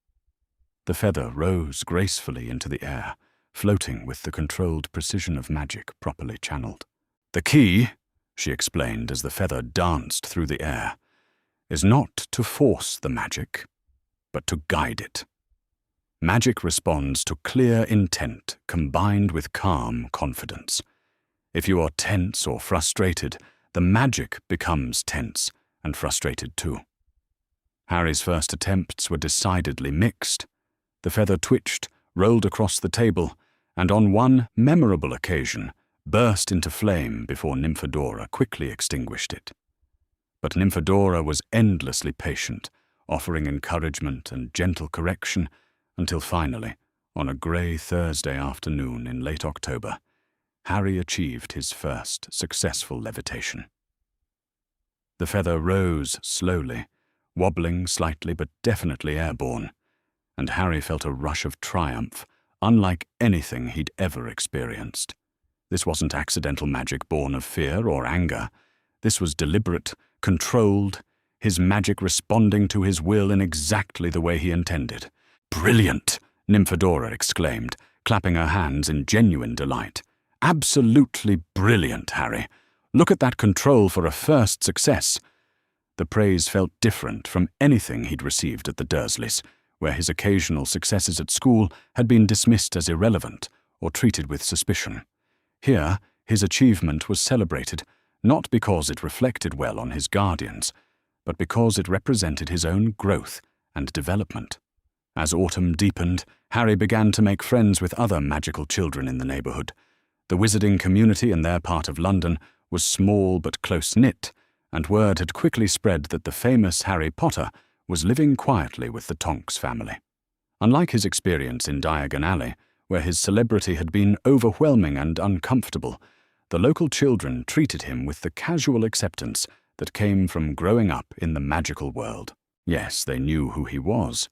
The feather rose gracefully into the air, floating with the controlled precision of magic properly channeled. "The key," she explained as the feather danced through the air, "is not to force the magic, but to guide it. Magic responds to clear intent combined with calm confidence. If you are tense or frustrated, the magic becomes tense and frustrated too." Harry's first attempts were decidedly mixed. The feather twitched, rolled across the table, and on one memorable occasion burst into flame before Nymphadora quickly extinguished it. But Nymphadora was endlessly patient, offering encouragement and gentle correction, until finally, on a grey Thursday afternoon in late October, Harry achieved his first successful levitation. The feather rose slowly, wobbling slightly but definitely airborne, and Harry felt a rush of triumph, unlike anything he'd ever experienced. This wasn't accidental magic born of fear or anger. This was deliberate, controlled, his magic responding to his will in exactly the way he intended. "Brilliant!" Nymphadora exclaimed, clapping her hands in genuine delight. "Absolutely brilliant, Harry. Look at that control for a first success." The praise felt different from anything he'd received at the Dursleys, where his occasional successes at school had been dismissed as irrelevant or treated with suspicion. Here, his achievement was celebrated, not because it reflected well on his guardians, but because it represented his own growth and development. As autumn deepened, Harry began to make friends with other magical children in the neighbourhood. The wizarding community in their part of London was small but close-knit, and word had quickly spread that the famous Harry Potter was living quietly with the Tonks family. Unlike his experience in Diagon Alley, where his celebrity had been overwhelming and uncomfortable, the local children treated him with the casual acceptance that came from growing up in the magical world. Yes, they knew who he was,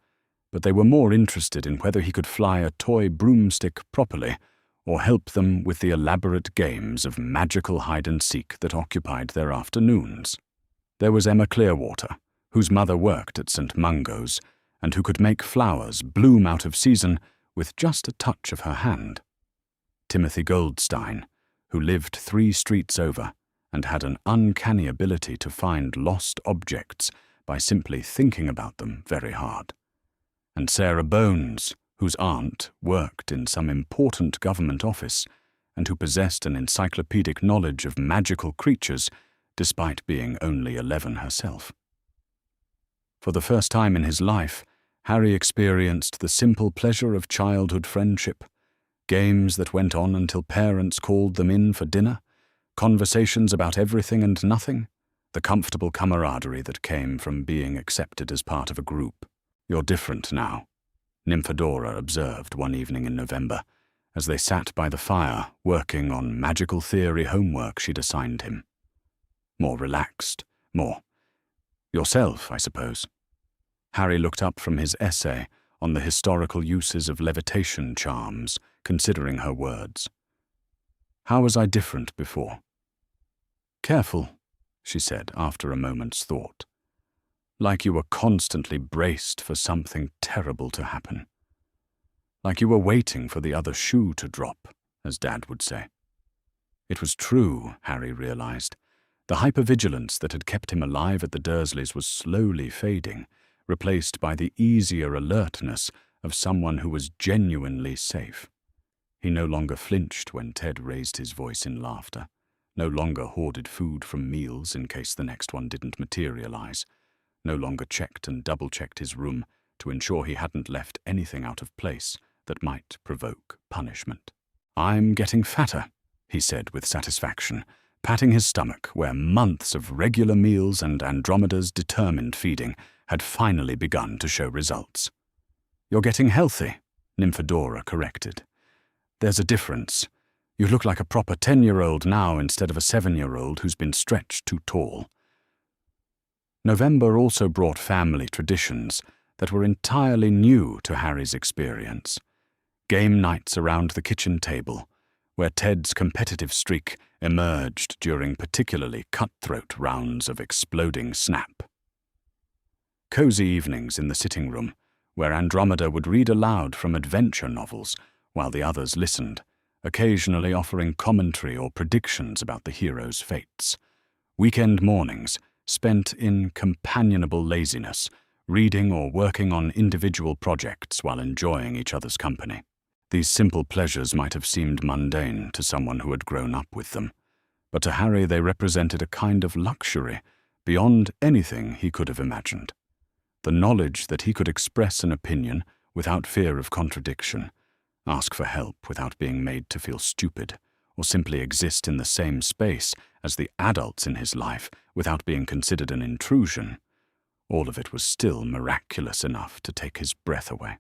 but they were more interested in whether he could fly a toy broomstick properly or help them with the elaborate games of magical hide-and-seek that occupied their afternoons. There was Emma Clearwater, whose mother worked at St. Mungo's, and who could make flowers bloom out of season with just a touch of her hand. Timothy Goldstein, who lived 3 streets over and had an uncanny ability to find lost objects by simply thinking about them very hard. And Sarah Bones, whose aunt worked in some important government office and who possessed an encyclopedic knowledge of magical creatures despite being only 11 herself. For the first time in his life, Harry experienced the simple pleasure of childhood friendship, games that went on until parents called them in for dinner, conversations about everything and nothing, the comfortable camaraderie that came from being accepted as part of a group. "You're different now," Nymphadora observed one evening in November, as they sat by the fire working on magical theory homework she'd assigned him. "More relaxed, more yourself, I suppose." Harry looked up from his essay on the historical uses of levitation charms, considering her words. "How was I different before?" "Careful," she said after a moment's thought. "Like you were constantly braced for something terrible to happen. Like you were waiting for the other shoe to drop, as Dad would say." It was true, Harry realized. The hypervigilance that had kept him alive at the Dursleys was slowly fading, replaced by the easier alertness of someone who was genuinely safe. He no longer flinched when Ted raised his voice in laughter, no longer hoarded food from meals in case the next one didn't materialize, no longer checked and double-checked his room to ensure he hadn't left anything out of place that might provoke punishment. "I'm getting fatter," he said with satisfaction, patting his stomach where months of regular meals and Andromeda's determined feeding had finally begun to show results. "You're getting healthy," Nymphadora corrected. "There's a difference. You look like a proper 10-year-old now instead of a 7-year-old who's been stretched too tall." November also brought family traditions that were entirely new to Harry's experience. Game nights around the kitchen table, where Ted's competitive streak emerged during particularly cutthroat rounds of exploding snap. Cozy evenings in the sitting room, where Andromeda would read aloud from adventure novels while the others listened, occasionally offering commentary or predictions about the hero's fates. Weekend mornings spent in companionable laziness, reading or working on individual projects while enjoying each other's company. These simple pleasures might have seemed mundane to someone who had grown up with them, but to Harry they represented a kind of luxury beyond anything he could have imagined. The knowledge that he could express an opinion without fear of contradiction, ask for help without being made to feel stupid, or simply exist in the same space as the adults in his life without being considered an intrusion, all of it was still miraculous enough to take his breath away.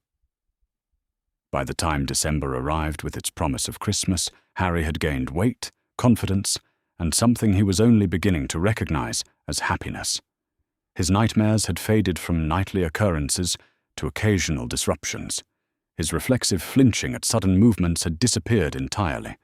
By the time December arrived with its promise of Christmas, Harry had gained weight, confidence, and something he was only beginning to recognize as happiness. His nightmares had faded from nightly occurrences to occasional disruptions. His reflexive flinching at sudden movements had disappeared entirely.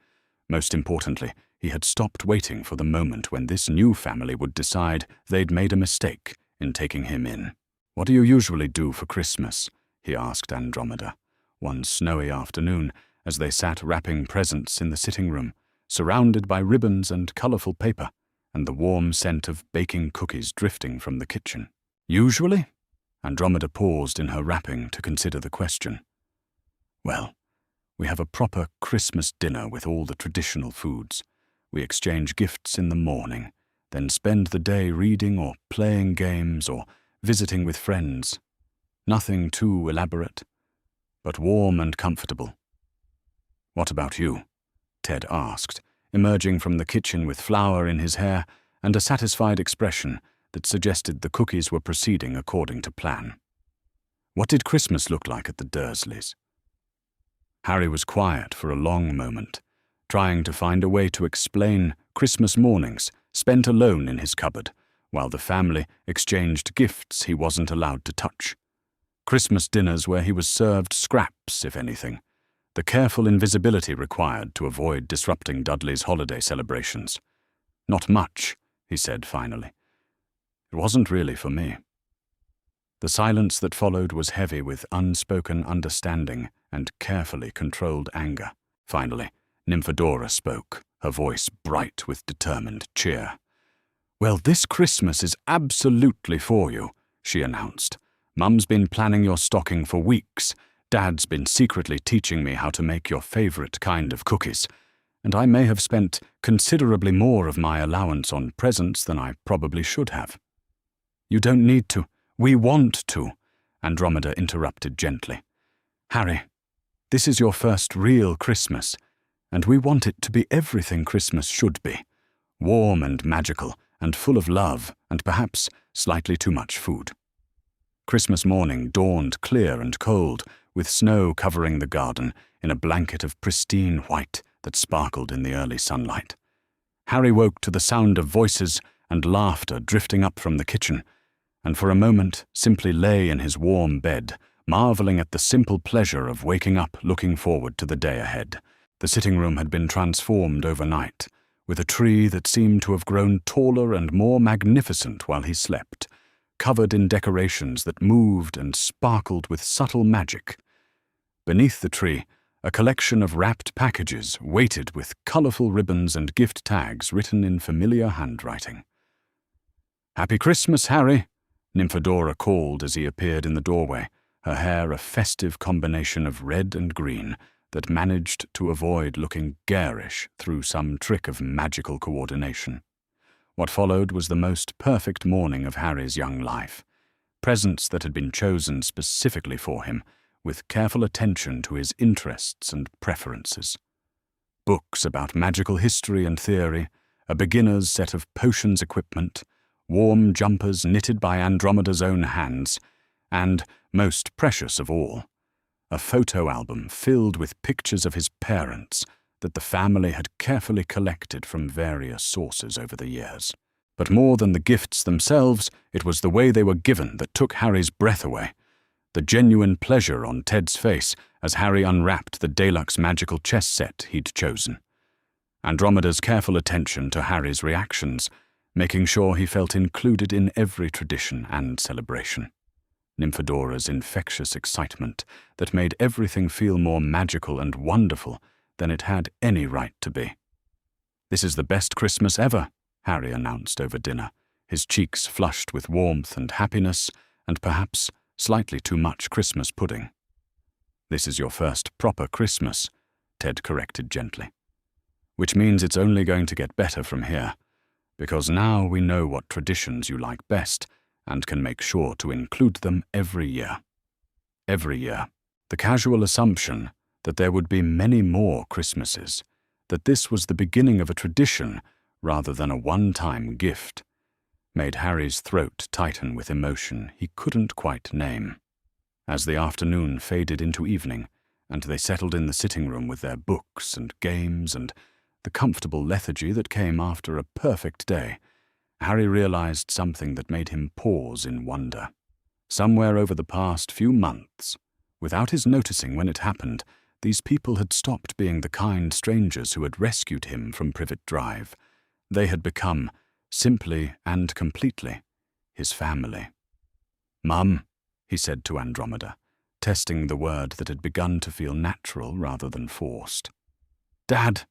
Most importantly, he had stopped waiting for the moment when this new family would decide they'd made a mistake in taking him in. "What do you usually do for Christmas?" he asked Andromeda, one snowy afternoon as they sat wrapping presents in the sitting room, surrounded by ribbons and colorful paper, and the warm scent of baking cookies drifting from the kitchen. "Usually?" Andromeda paused in her wrapping to consider the question. "Well, we have a proper Christmas dinner with all the traditional foods. We exchange gifts in the morning, then spend the day reading or playing games or visiting with friends. Nothing too elaborate, but warm and comfortable." "What about you?" Ted asked, emerging from the kitchen with flour in his hair and a satisfied expression that suggested the cookies were proceeding according to plan. "What did Christmas look like at the Dursleys?" Harry was quiet for a long moment, trying to find a way to explain Christmas mornings spent alone in his cupboard, while the family exchanged gifts he wasn't allowed to touch. Christmas dinners where he was served scraps, if anything, the careful invisibility required to avoid disrupting Dudley's holiday celebrations. "Not much," he said finally. "It wasn't really for me." The silence that followed was heavy with unspoken understanding and carefully controlled anger. Finally, Nymphadora spoke, her voice bright with determined cheer. "Well, this Christmas is absolutely for you," she announced. "Mum's been planning your stocking for weeks. Dad's been secretly teaching me how to make your favorite kind of cookies, and I may have spent considerably more of my allowance on presents than I probably should have." "You don't need to. We want to," Andromeda interrupted gently. "Harry, this is your first real Christmas, and we want it to be everything Christmas should be. Warm and magical, and full of love, and perhaps slightly too much food." Christmas morning dawned clear and cold, with snow covering the garden in a blanket of pristine white that sparkled in the early sunlight. Harry woke to the sound of voices and laughter drifting up from the kitchen, and for a moment simply lay in his warm bed, marveling at the simple pleasure of waking up looking forward to the day ahead. The sitting room had been transformed overnight, with a tree that seemed to have grown taller and more magnificent while he slept, covered in decorations that moved and sparkled with subtle magic. Beneath the tree, a collection of wrapped packages waited with colorful ribbons and gift tags written in familiar handwriting. "Happy Christmas, Harry," Nymphadora called as he appeared in the doorway, her hair a festive combination of red and green that managed to avoid looking garish through some trick of magical coordination. What followed was the most perfect morning of Harry's young life. Presents that had been chosen specifically for him, with careful attention to his interests and preferences. Books about magical history and theory, a beginner's set of potions equipment, warm jumpers knitted by Andromeda's own hands, and, most precious of all, a photo album filled with pictures of his parents, that the family had carefully collected from various sources over the years. But more than the gifts themselves, it was the way they were given that took Harry's breath away. The genuine pleasure on Ted's face as Harry unwrapped the deluxe magical chess set he'd chosen. Andromeda's careful attention to Harry's reactions, making sure he felt included in every tradition and celebration. Nymphodora's infectious excitement that made everything feel more magical and wonderful than it had any right to be. "This is the best Christmas ever," Harry announced over dinner, his cheeks flushed with warmth and happiness, and perhaps slightly too much Christmas pudding. "This is your first proper Christmas," Ted corrected gently. "Which means it's only going to get better from here, because now we know what traditions you like best and can make sure to include them every year." Every year. The casual assumption that there would be many more Christmases, that this was the beginning of a tradition rather than a one-time gift, made Harry's throat tighten with emotion he couldn't quite name. As the afternoon faded into evening, and they settled in the sitting room with their books and games and the comfortable lethargy that came after a perfect day, Harry realized something that made him pause in wonder. Somewhere over the past few months, without his noticing when it happened, these people had stopped being the kind strangers who had rescued him from Privet Drive. They had become, simply and completely, his family. "Mum," he said to Andromeda, testing the word that had begun to feel natural rather than forced. "Dad,"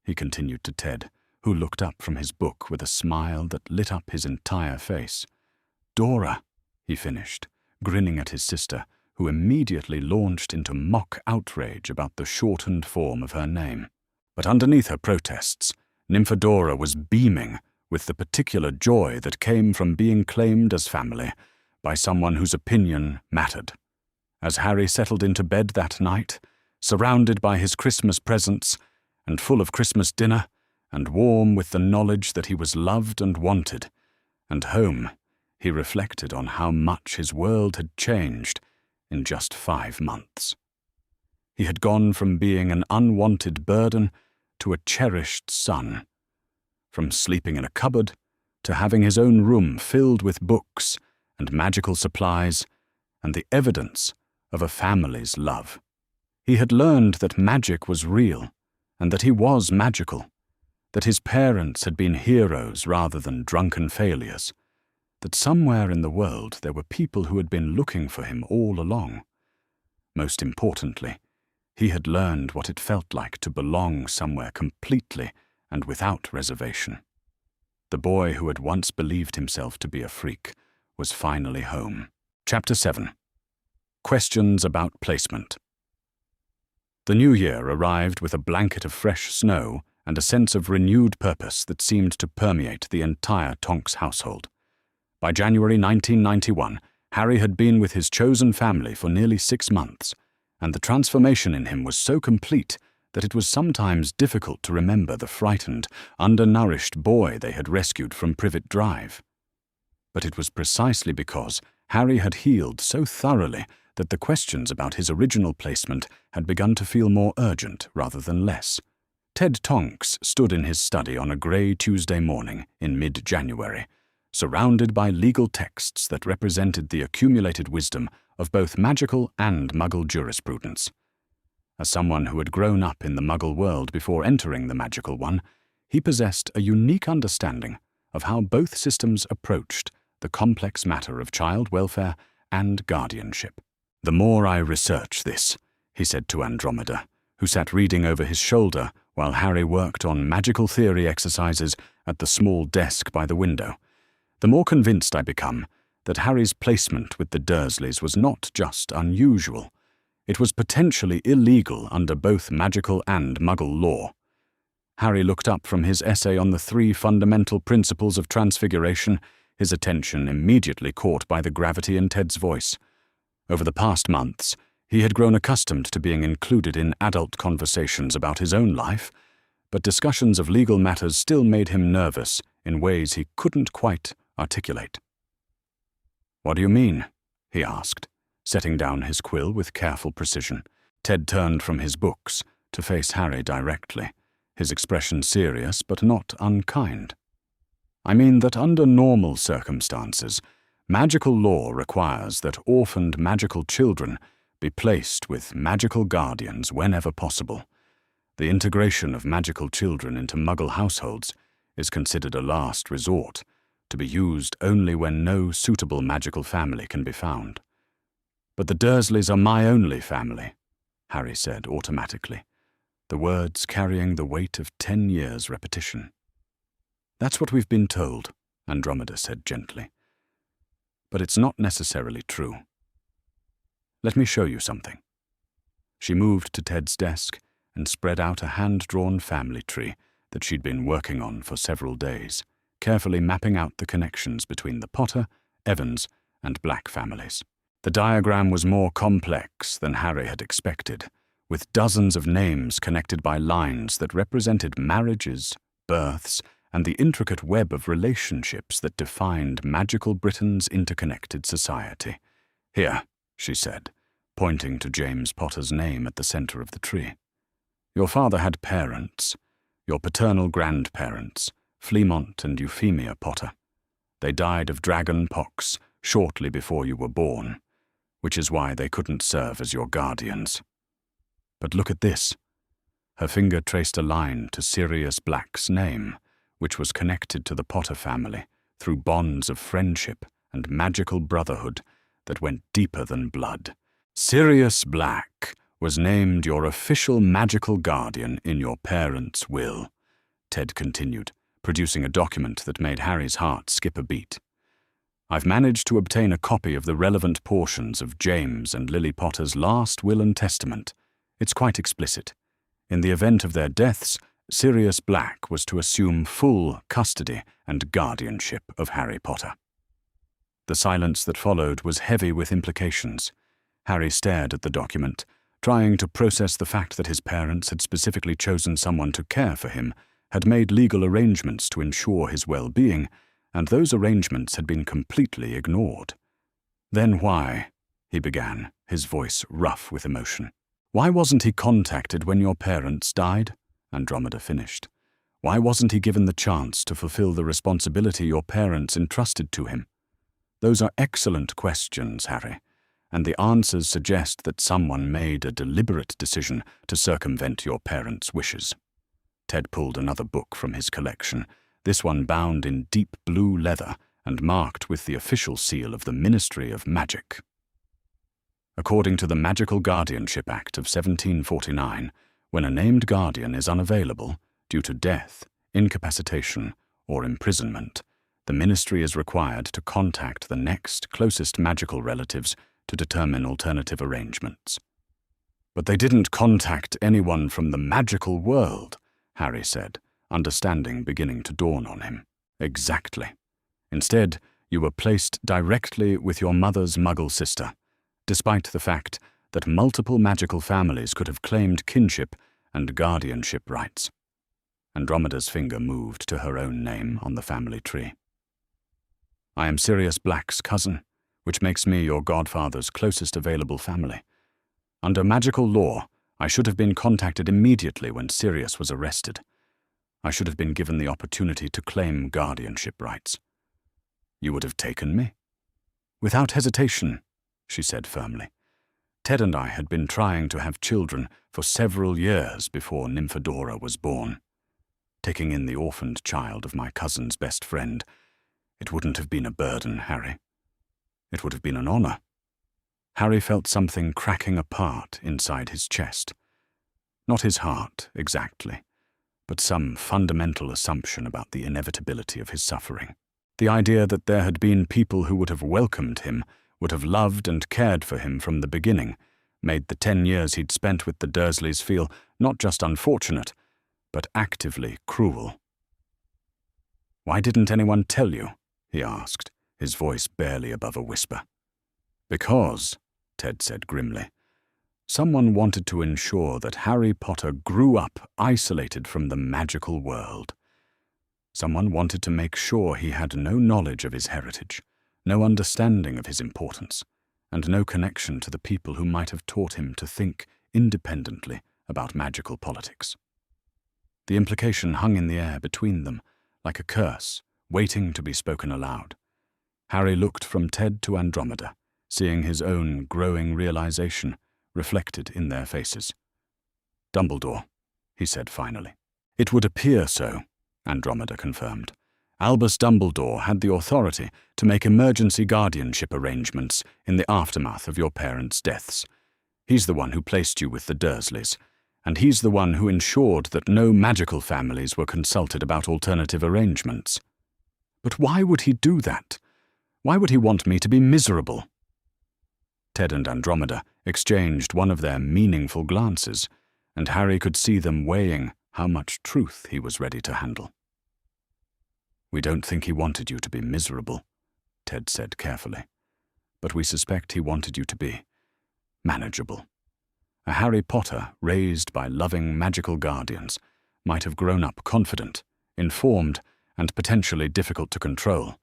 he continued to Ted, who looked up from his book with a smile that lit up his entire face. "Dora," he finished, grinning at his sister, who immediately launched into mock outrage about the shortened form of her name. But underneath her protests, Nymphadora was beaming with the particular joy that came from being claimed as family by someone whose opinion mattered. As Harry settled into bed that night, surrounded by his Christmas presents and full of Christmas dinner, and warm with the knowledge that he was loved and wanted, and home, he reflected on how much his world had changed in just 5 months. He had gone from being an unwanted burden to a cherished son, from sleeping in a cupboard to having his own room filled with books and magical supplies and the evidence of a family's love. He had learned that magic was real and that he was magical, that his parents had been heroes rather than drunken failures, that somewhere in the world there were people who had been looking for him all along. Most importantly, he had learned what it felt like to belong somewhere completely and without reservation. The boy who had once believed himself to be a freak was finally home. Chapter 7. Questions about placement. The new year arrived with a blanket of fresh snow and a sense of renewed purpose that seemed to permeate the entire Tonks household. By January 1991, Harry had been with his chosen family for nearly 6 months, and the transformation in him was so complete that it was sometimes difficult to remember the frightened, undernourished boy they had rescued from Privet Drive. But it was precisely because Harry had healed so thoroughly that the questions about his original placement had begun to feel more urgent rather than less. Ted Tonks stood in his study on a grey Tuesday morning in mid-January, surrounded by legal texts that represented the accumulated wisdom of both magical and Muggle jurisprudence. As someone who had grown up in the Muggle world before entering the magical one, he possessed a unique understanding of how both systems approached the complex matter of child welfare and guardianship. "The more I research this," he said to Andromeda, who sat reading over his shoulder while Harry worked on magical theory exercises at the small desk by the window, "the more convinced I become that Harry's placement with the Dursleys was not just unusual. It was potentially illegal under both magical and Muggle law." Harry looked up from his essay on the 3 fundamental principles of transfiguration, his attention immediately caught by the gravity in Ted's voice. Over the past months, he had grown accustomed to being included in adult conversations about his own life, but discussions of legal matters still made him nervous in ways he couldn't quite articulate. "What do you mean?" he asked, setting down his quill with careful precision. Ted turned from his books, to face Harry directly, his expression serious but not unkind. "I mean that under normal circumstances, magical law requires that orphaned magical children be placed with magical guardians whenever possible. The integration of magical children into Muggle households is considered a last resort, to be used only when no suitable magical family can be found. But the Dursleys are my only family," Harry said automatically, the words carrying the weight of 10 years' repetition. "That's what we've been told," Andromeda said gently. "But it's not necessarily true. Let me show you something." She moved to Ted's desk and spread out a hand-drawn family tree that she'd been working on for several days, carefully mapping out the connections between the Potter, Evans, and Black families. The diagram was more complex than Harry had expected, with dozens of names connected by lines that represented marriages, births, and the intricate web of relationships that defined magical Britain's interconnected society. "Here," she said, pointing to James Potter's name at the center of the tree. "Your father had parents, your paternal grandparents, Fleamont and Euphemia Potter. They died of dragon pox shortly before you were born, which is why they couldn't serve as your guardians. But look at this." Her finger traced a line to Sirius Black's name, which was connected to the Potter family through bonds of friendship and magical brotherhood that went deeper than blood. "Sirius Black was named your official magical guardian in your parents' will," Ted continued, producing a document that made Harry's heart skip a beat. "I've managed to obtain a copy of the relevant portions of James and Lily Potter's last will and testament. It's quite explicit. In the event of their deaths, Sirius Black was to assume full custody and guardianship of Harry Potter." The silence that followed was heavy with implications. Harry stared at the document, trying to process the fact that his parents had specifically chosen someone to care for him, had made legal arrangements to ensure his well-being, and those arrangements had been completely ignored. "Then why?" he began, his voice rough with emotion. "Why wasn't he contacted when your parents died?" Andromeda finished. "Why wasn't he given the chance to fulfill the responsibility your parents entrusted to him? Those are excellent questions, Harry, and the answers suggest that someone made a deliberate decision to circumvent your parents' wishes." Ted pulled another book from his collection, this one bound in deep blue leather and marked with the official seal of the Ministry of Magic. According to the Magical Guardianship Act of 1749, when a named guardian is unavailable due to death, incapacitation, or imprisonment, the Ministry is required to contact the next closest magical relatives to determine alternative arrangements. "But they didn't contact anyone from the magical world," Harry said, understanding beginning to dawn on him. "Exactly. Instead, you were placed directly with your mother's Muggle sister, despite the fact that multiple magical families could have claimed kinship and guardianship rights." Andromeda's finger moved to her own name on the family tree. "I am Sirius Black's cousin, which makes me your godfather's closest available family. Under magical law, I should have been contacted immediately when Sirius was arrested. I should have been given the opportunity to claim guardianship rights." "You would have taken me?" "Without hesitation," she said firmly. "Ted and I had been trying to have children for several years before Nymphadora was born. Taking in the orphaned child of my cousin's best friend, it wouldn't have been a burden, Harry. It would have been an honor." Harry felt something cracking apart inside his chest. Not his heart, exactly, but some fundamental assumption about the inevitability of his suffering. The idea that there had been people who would have welcomed him, would have loved and cared for him from the beginning, made the 10 years he'd spent with the Dursleys feel not just unfortunate, but actively cruel. "Why didn't anyone tell you?" he asked, his voice barely above a whisper. "Because," Ted said grimly, "someone wanted to ensure that Harry Potter grew up isolated from the magical world. Someone wanted to make sure he had no knowledge of his heritage, no understanding of his importance, and no connection to the people who might have taught him to think independently about magical politics. The implication hung in the air between them, like a curse, waiting to be spoken aloud. Harry looked from Ted to Andromeda, seeing his own growing realization reflected in their faces. "Dumbledore," he said finally. "It would appear so," Andromeda confirmed. "Albus Dumbledore had the authority to make emergency guardianship arrangements in the aftermath of your parents' deaths. He's the one who placed you with the Dursleys, and he's the one who ensured that no magical families were consulted about alternative arrangements. But why would he do that? Why would he want me to be miserable?" Ted and Andromeda exchanged one of their meaningful glances, and Harry could see them weighing how much truth he was ready to handle. "We don't think he wanted you to be miserable," Ted said carefully, "but we suspect he wanted you to be manageable. A Harry Potter raised by loving magical guardians might have grown up confident, informed, and potentially difficult to control.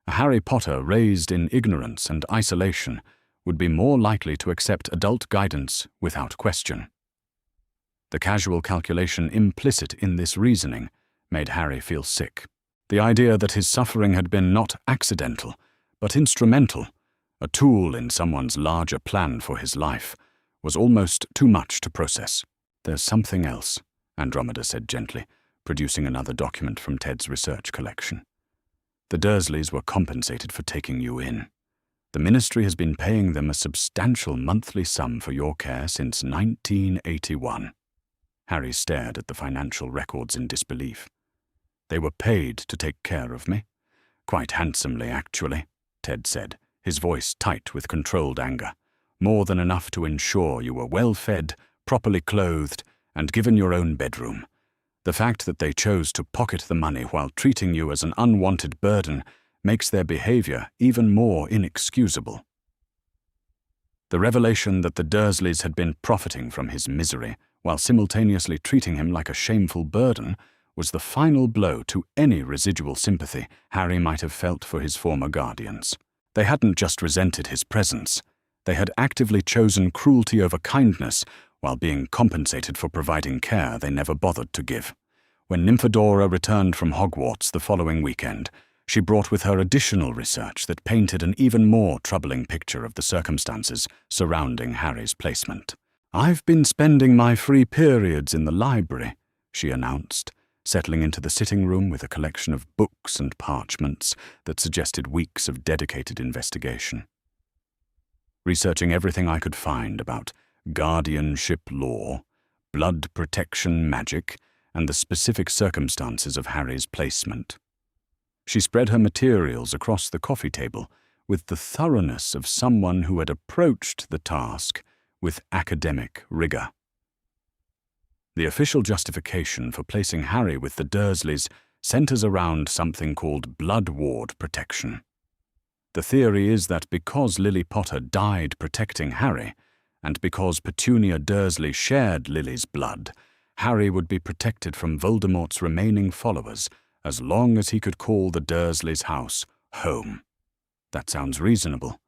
A Harry Potter raised in ignorance and isolation would be more likely to accept adult guidance without question." The casual calculation implicit in this reasoning made Harry feel sick. The idea that his suffering had been not accidental, but instrumental, a tool in someone's larger plan for his life, was almost too much to process. "There's something else," Andromeda said gently, producing another document from Ted's research collection. "The Dursleys were compensated for taking you in. The Ministry has been paying them a substantial monthly sum for your care since 1981. Harry stared at the financial records in disbelief. "They were paid to take care of me? Quite handsomely, actually," Ted said, his voice tight with controlled anger. "More than enough to ensure you were well fed, properly clothed, and given your own bedroom. The fact that they chose to pocket the money while treating you as an unwanted burden makes their behavior even more inexcusable." The revelation that the Dursleys had been profiting from his misery while simultaneously treating him like a shameful burden was the final blow to any residual sympathy Harry might have felt for his former guardians. They hadn't just resented his presence, they had actively chosen cruelty over kindness while being compensated for providing care they never bothered to give. When Nymphadora returned from Hogwarts the following weekend, she brought with her additional research that painted an even more troubling picture of the circumstances surrounding Harry's placement. "I've been spending my free periods in the library," she announced, settling into the sitting room with a collection of books and parchments that suggested weeks of dedicated investigation. "Researching everything I could find about guardianship law, blood protection magic, and the specific circumstances of Harry's placement." She spread her materials across the coffee table with the thoroughness of someone who had approached the task with academic rigor. The official justification for placing Harry with the Dursleys centers around something called blood ward protection. The theory is that because Lily Potter died protecting Harry, and because Petunia Dursley shared Lily's blood, Harry would be protected from Voldemort's remaining followers as long as he could call the Dursleys' house home. "That sounds reasonable,"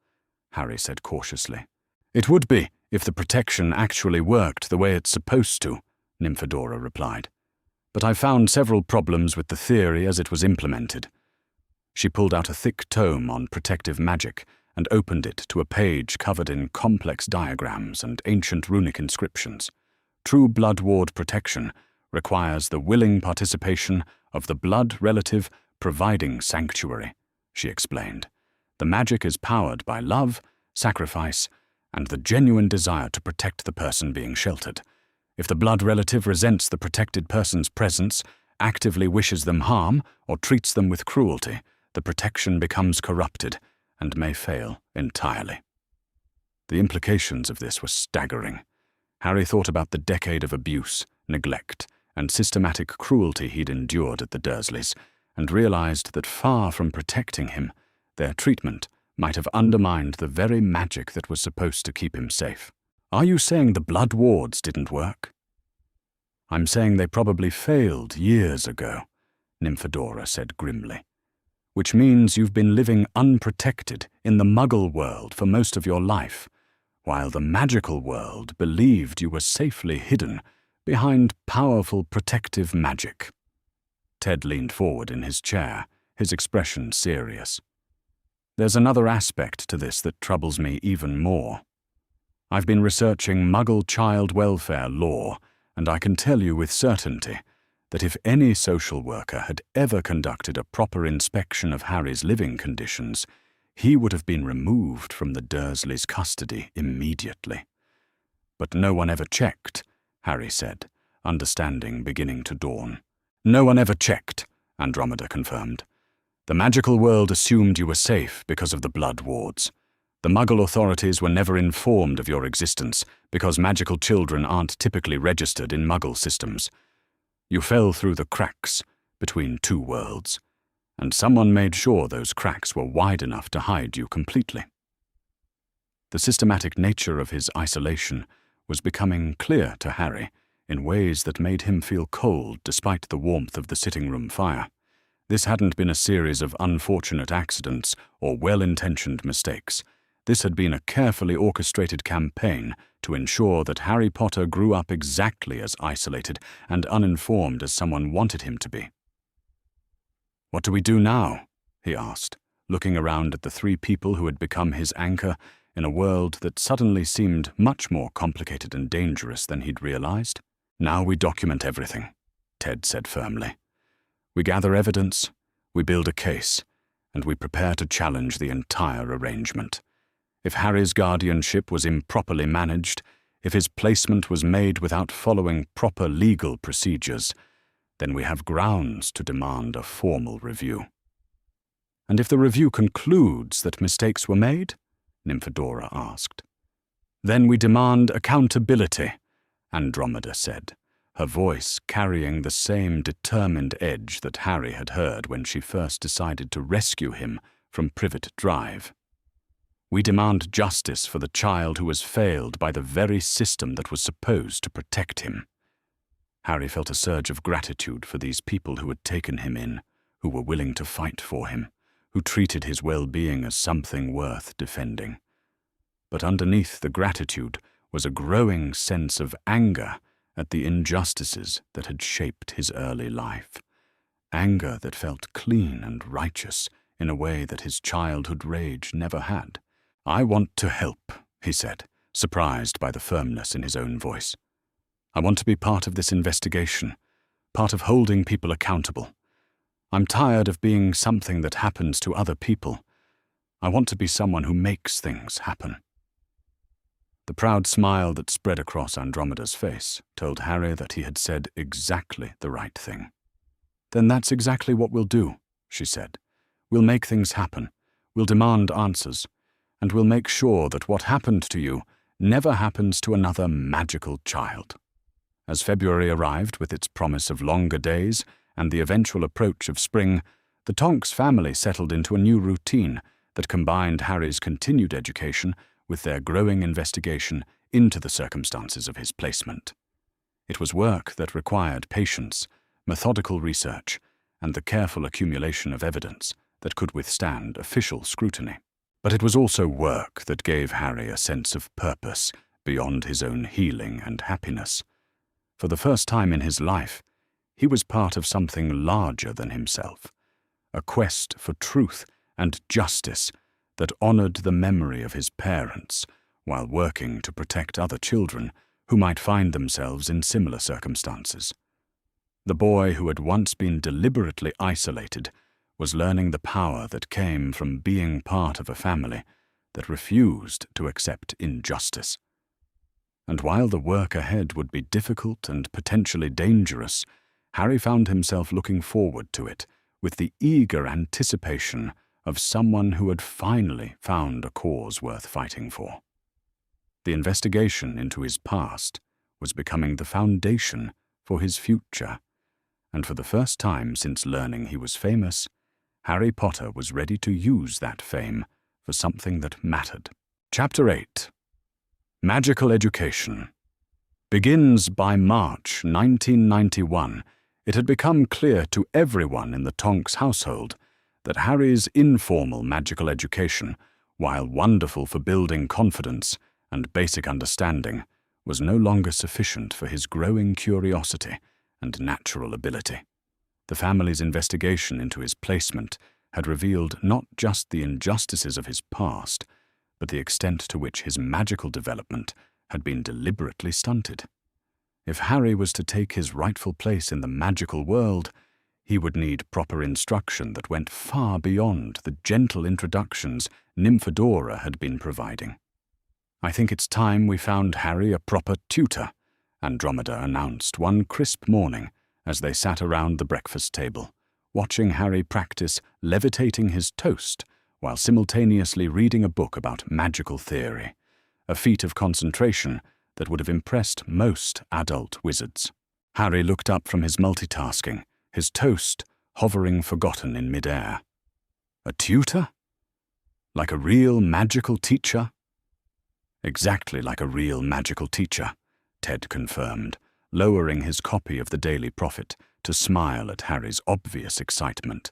Harry said cautiously. "It would be if the protection actually worked the way it's supposed to," Nymphadora replied. "But I found several problems with the theory as it was implemented." She pulled out a thick tome on protective magic and opened it to a page covered in complex diagrams and ancient runic inscriptions. "True blood ward protection requires the willing participation of the blood relative providing sanctuary," she explained. "The magic is powered by love, sacrifice, and the genuine desire to protect the person being sheltered. If the blood relative resents the protected person's presence, actively wishes them harm, or treats them with cruelty, the protection becomes corrupted and may fail entirely." The implications of this were staggering. Harry thought about the decade of abuse, neglect, and systematic cruelty he'd endured at the Dursleys, and realized that far from protecting him, their treatment might have undermined the very magic that was supposed to keep him safe. "Are you saying the blood wards didn't work?" "I'm saying they probably failed years ago," Nymphadora said grimly. "Which means you've been living unprotected in the Muggle world for most of your life, while the magical world believed you were safely hidden behind powerful protective magic. Ted leaned forward in his chair, his expression serious. There's another aspect to this that troubles me even more. I've been researching Muggle child welfare law, and I can tell you with certainty that if any social worker had ever conducted a proper inspection of Harry's living conditions, he would have been removed from the Dursleys' custody immediately. But no one ever checked, Harry said, understanding beginning to dawn. No one ever checked, Andromeda confirmed. The magical world assumed you were safe because of the blood wards. The Muggle authorities were never informed of your existence because magical children aren't typically registered in Muggle systems. You fell through the cracks between two worlds, and someone made sure those cracks were wide enough to hide you completely. The systematic nature of his isolation was becoming clear to Harry in ways that made him feel cold despite the warmth of the sitting-room fire. This hadn't been a series of unfortunate accidents or well-intentioned mistakes. This had been a carefully orchestrated campaign to ensure that Harry Potter grew up exactly as isolated and uninformed as someone wanted him to be. "What do we do now?" he asked, looking around at the three people who had become his anchor in a world that suddenly seemed much more complicated and dangerous than he'd realized. "Now we document everything," Ted said firmly. "We gather evidence, we build a case, and we prepare to challenge the entire arrangement. If Harry's guardianship was improperly managed, if his placement was made without following proper legal procedures, then we have grounds to demand a formal review." "And if the review concludes that mistakes were made?" Nymphadora asked. "Then we demand accountability," Andromeda said, her voice carrying the same determined edge that Harry had heard when she first decided to rescue him from Privet Drive. "We demand justice for the child who was failed by the very system that was supposed to protect him." Harry felt a surge of gratitude for these people who had taken him in, who were willing to fight for him, who treated his well-being as something worth defending. But underneath the gratitude was a growing sense of anger at the injustices that had shaped his early life. Anger that felt clean and righteous in a way that his childhood rage never had. "I want to help," he said, surprised by the firmness in his own voice. "I want to be part of this investigation, part of holding people accountable. I'm tired of being something that happens to other people. I want to be someone who makes things happen." The proud smile that spread across Andromeda's face told Harry that he had said exactly the right thing. "Then that's exactly what we'll do," she said. "We'll make things happen. We'll demand answers. And we'll make sure that what happened to you never happens to another magical child." As February arrived with its promise of longer days and the eventual approach of spring, the Tonks family settled into a new routine that combined Harry's continued education with their growing investigation into the circumstances of his placement. It was work that required patience, methodical research, and the careful accumulation of evidence that could withstand official scrutiny. But it was also work that gave Harry a sense of purpose beyond his own healing and happiness. For the first time in his life, he was part of something larger than himself, a quest for truth and justice that honored the memory of his parents while working to protect other children who might find themselves in similar circumstances. The boy who had once been deliberately isolated was learning the power that came from being part of a family that refused to accept injustice. And while the work ahead would be difficult and potentially dangerous, Harry found himself looking forward to it with the eager anticipation of someone who had finally found a cause worth fighting for. The investigation into his past was becoming the foundation for his future, and for the first time since learning he was famous, Harry Potter was ready to use that fame for something that mattered. Chapter 8. Magical Education. Begins by March 1991, it had become clear to everyone in the Tonks household that Harry's informal magical education, while wonderful for building confidence and basic understanding, was no longer sufficient for his growing curiosity and natural ability. The family's investigation into his placement had revealed not just the injustices of his past, but the extent to which his magical development had been deliberately stunted. If Harry was to take his rightful place in the magical world, he would need proper instruction that went far beyond the gentle introductions Nymphadora had been providing. "I think it's time we found Harry a proper tutor," Andromeda announced one crisp morning as they sat around the breakfast table, watching Harry practice levitating his toast while simultaneously reading a book about magical theory, a feat of concentration that would have impressed most adult wizards. Harry looked up from his multitasking, his toast hovering forgotten in midair. "A tutor? Like a real magical teacher?" "Exactly like a real magical teacher," Ted confirmed, lowering his copy of the Daily Prophet to smile at Harry's obvious excitement.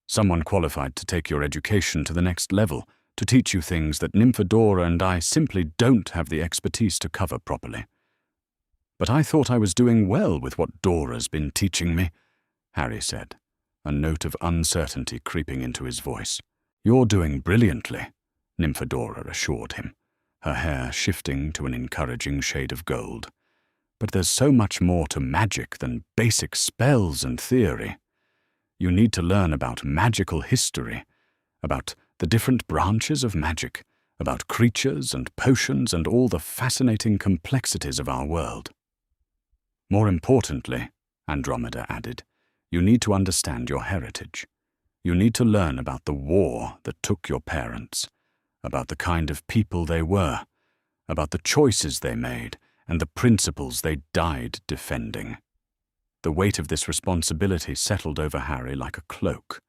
"Someone qualified to take your education to the next level, to teach you things that Nymphadora and I simply don't have the expertise to cover properly." "But I thought I was doing well with what Dora's been teaching me," Harry said, a note of uncertainty creeping into his voice. "You're doing brilliantly," Nymphadora assured him, her hair shifting to an encouraging shade of gold. "But there's so much more to magic than basic spells and theory. You need to learn about magical history, about the different branches of magic, about creatures and potions and all the fascinating complexities of our world. More importantly," Andromeda added, "you need to understand your heritage. You need to learn about the war that took your parents, about the kind of people they were, about the choices they made, and the principles they died defending." The weight of this responsibility settled over Harry like a cloak.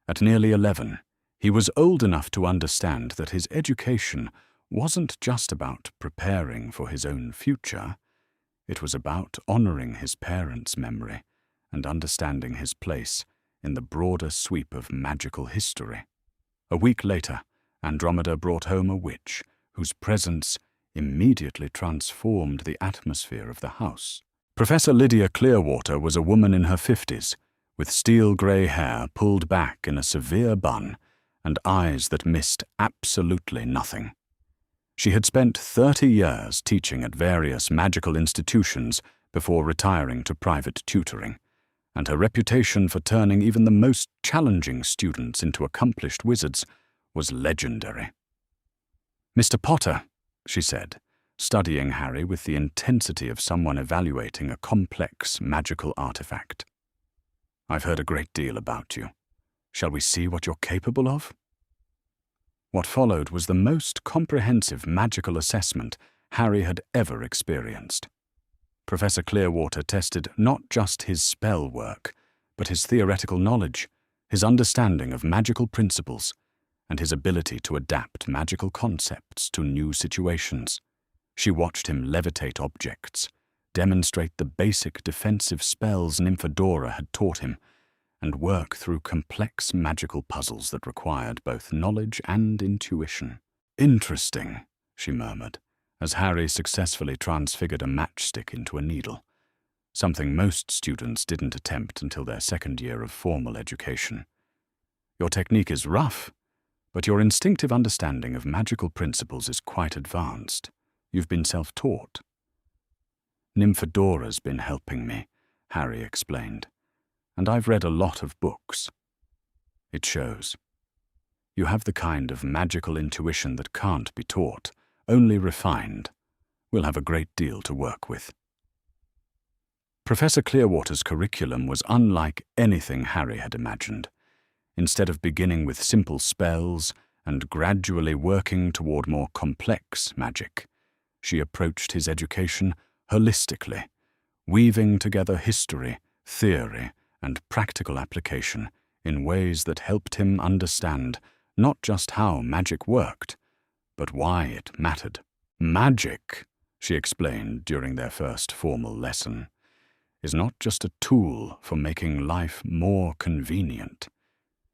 At nearly 11, he was old enough to understand that his education wasn't just about preparing for his own future. It was about honoring his parents' memory and understanding his place in the broader sweep of magical history. A week later, Andromeda brought home a witch whose presence immediately transformed the atmosphere of the house. Professor Lydia Clearwater was a woman in her 50s, with steel-grey hair pulled back in a severe bun and eyes that missed absolutely nothing. She had spent 30 years teaching at various magical institutions before retiring to private tutoring, and her reputation for turning even the most challenging students into accomplished wizards was legendary. "Mr. Potter," she said, studying Harry with the intensity of someone evaluating a complex magical artifact. "I've heard a great deal about you. Shall we see what you're capable of?" What followed was the most comprehensive magical assessment Harry had ever experienced. Professor Clearwater tested not just his spell work, but his theoretical knowledge, his understanding of magical principles, and his ability to adapt magical concepts to new situations. She watched him levitate objects, demonstrate the basic defensive spells Nymphadora had taught him, and work through complex magical puzzles that required both knowledge and intuition. "Interesting," she murmured, as Harry successfully transfigured a matchstick into a needle, something most students didn't attempt until their second year of formal education. "Your technique is rough, but your instinctive understanding of magical principles is quite advanced. You've been self-taught." "Nymphadora's been helping me," Harry explained, "and I've read a lot of books. It shows. You have the kind of magical intuition that can't be taught, only refined. We'll have a great deal to work with." Professor Clearwater's curriculum was unlike anything Harry had imagined. Instead of beginning with simple spells and gradually working toward more complex magic, she approached his education holistically, weaving together history, theory, and practical application in ways that helped him understand not just how magic worked, but why it mattered. "Magic," she explained during their first formal lesson, "is not just a tool for making life more convenient.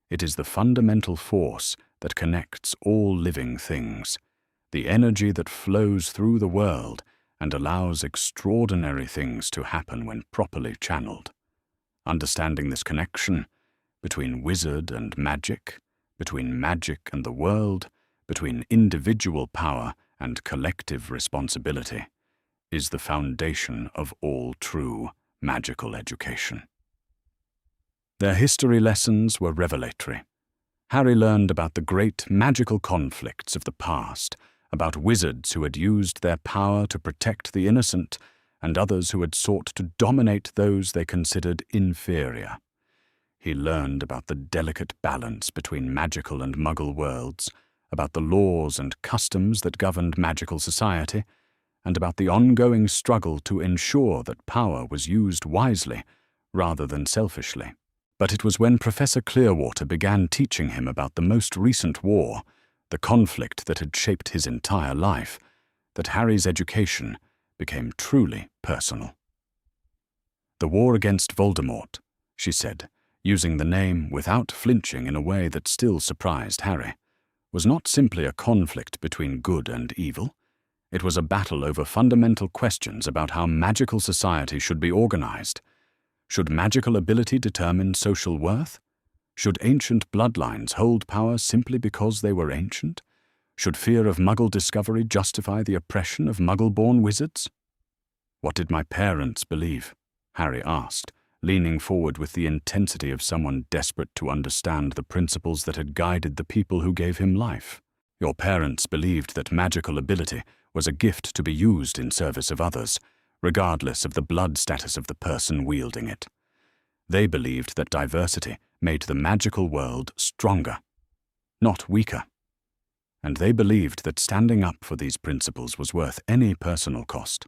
It is the fundamental force that connects all living things, the energy that flows through the world and allows extraordinary things to happen when properly channeled. Understanding this connection between wizard and magic, between magic and the world, between individual power and collective responsibility, is the foundation of all true magical education. Their history lessons were revelatory. Harry learned about the great magical conflicts of the past, about wizards who had used their power to protect the innocent and others who had sought to dominate those they considered inferior. He learned about the delicate balance between magical and Muggle worlds, about the laws and customs that governed magical society, and about the ongoing struggle to ensure that power was used wisely rather than selfishly. But it was when Professor Clearwater began teaching him about the most recent war, the conflict that had shaped his entire life, that Harry's education became truly personal. "The war against Voldemort," she said, using the name without flinching in a way that still surprised Harry, was not simply a conflict between good and evil. It was a battle over fundamental questions about how magical society should be organized. Should magical ability determine social worth? Should ancient bloodlines hold power simply because they were ancient? Should fear of Muggle discovery justify the oppression of Muggle-born wizards? "What did my parents believe?" Harry asked, leaning forward with the intensity of someone desperate to understand the principles that had guided the people who gave him life. "Your parents believed that magical ability was a gift to be used in service of others, regardless of the blood status of the person wielding it. They believed that diversity made the magical world stronger, not weaker. And they believed that standing up for these principles was worth any personal cost."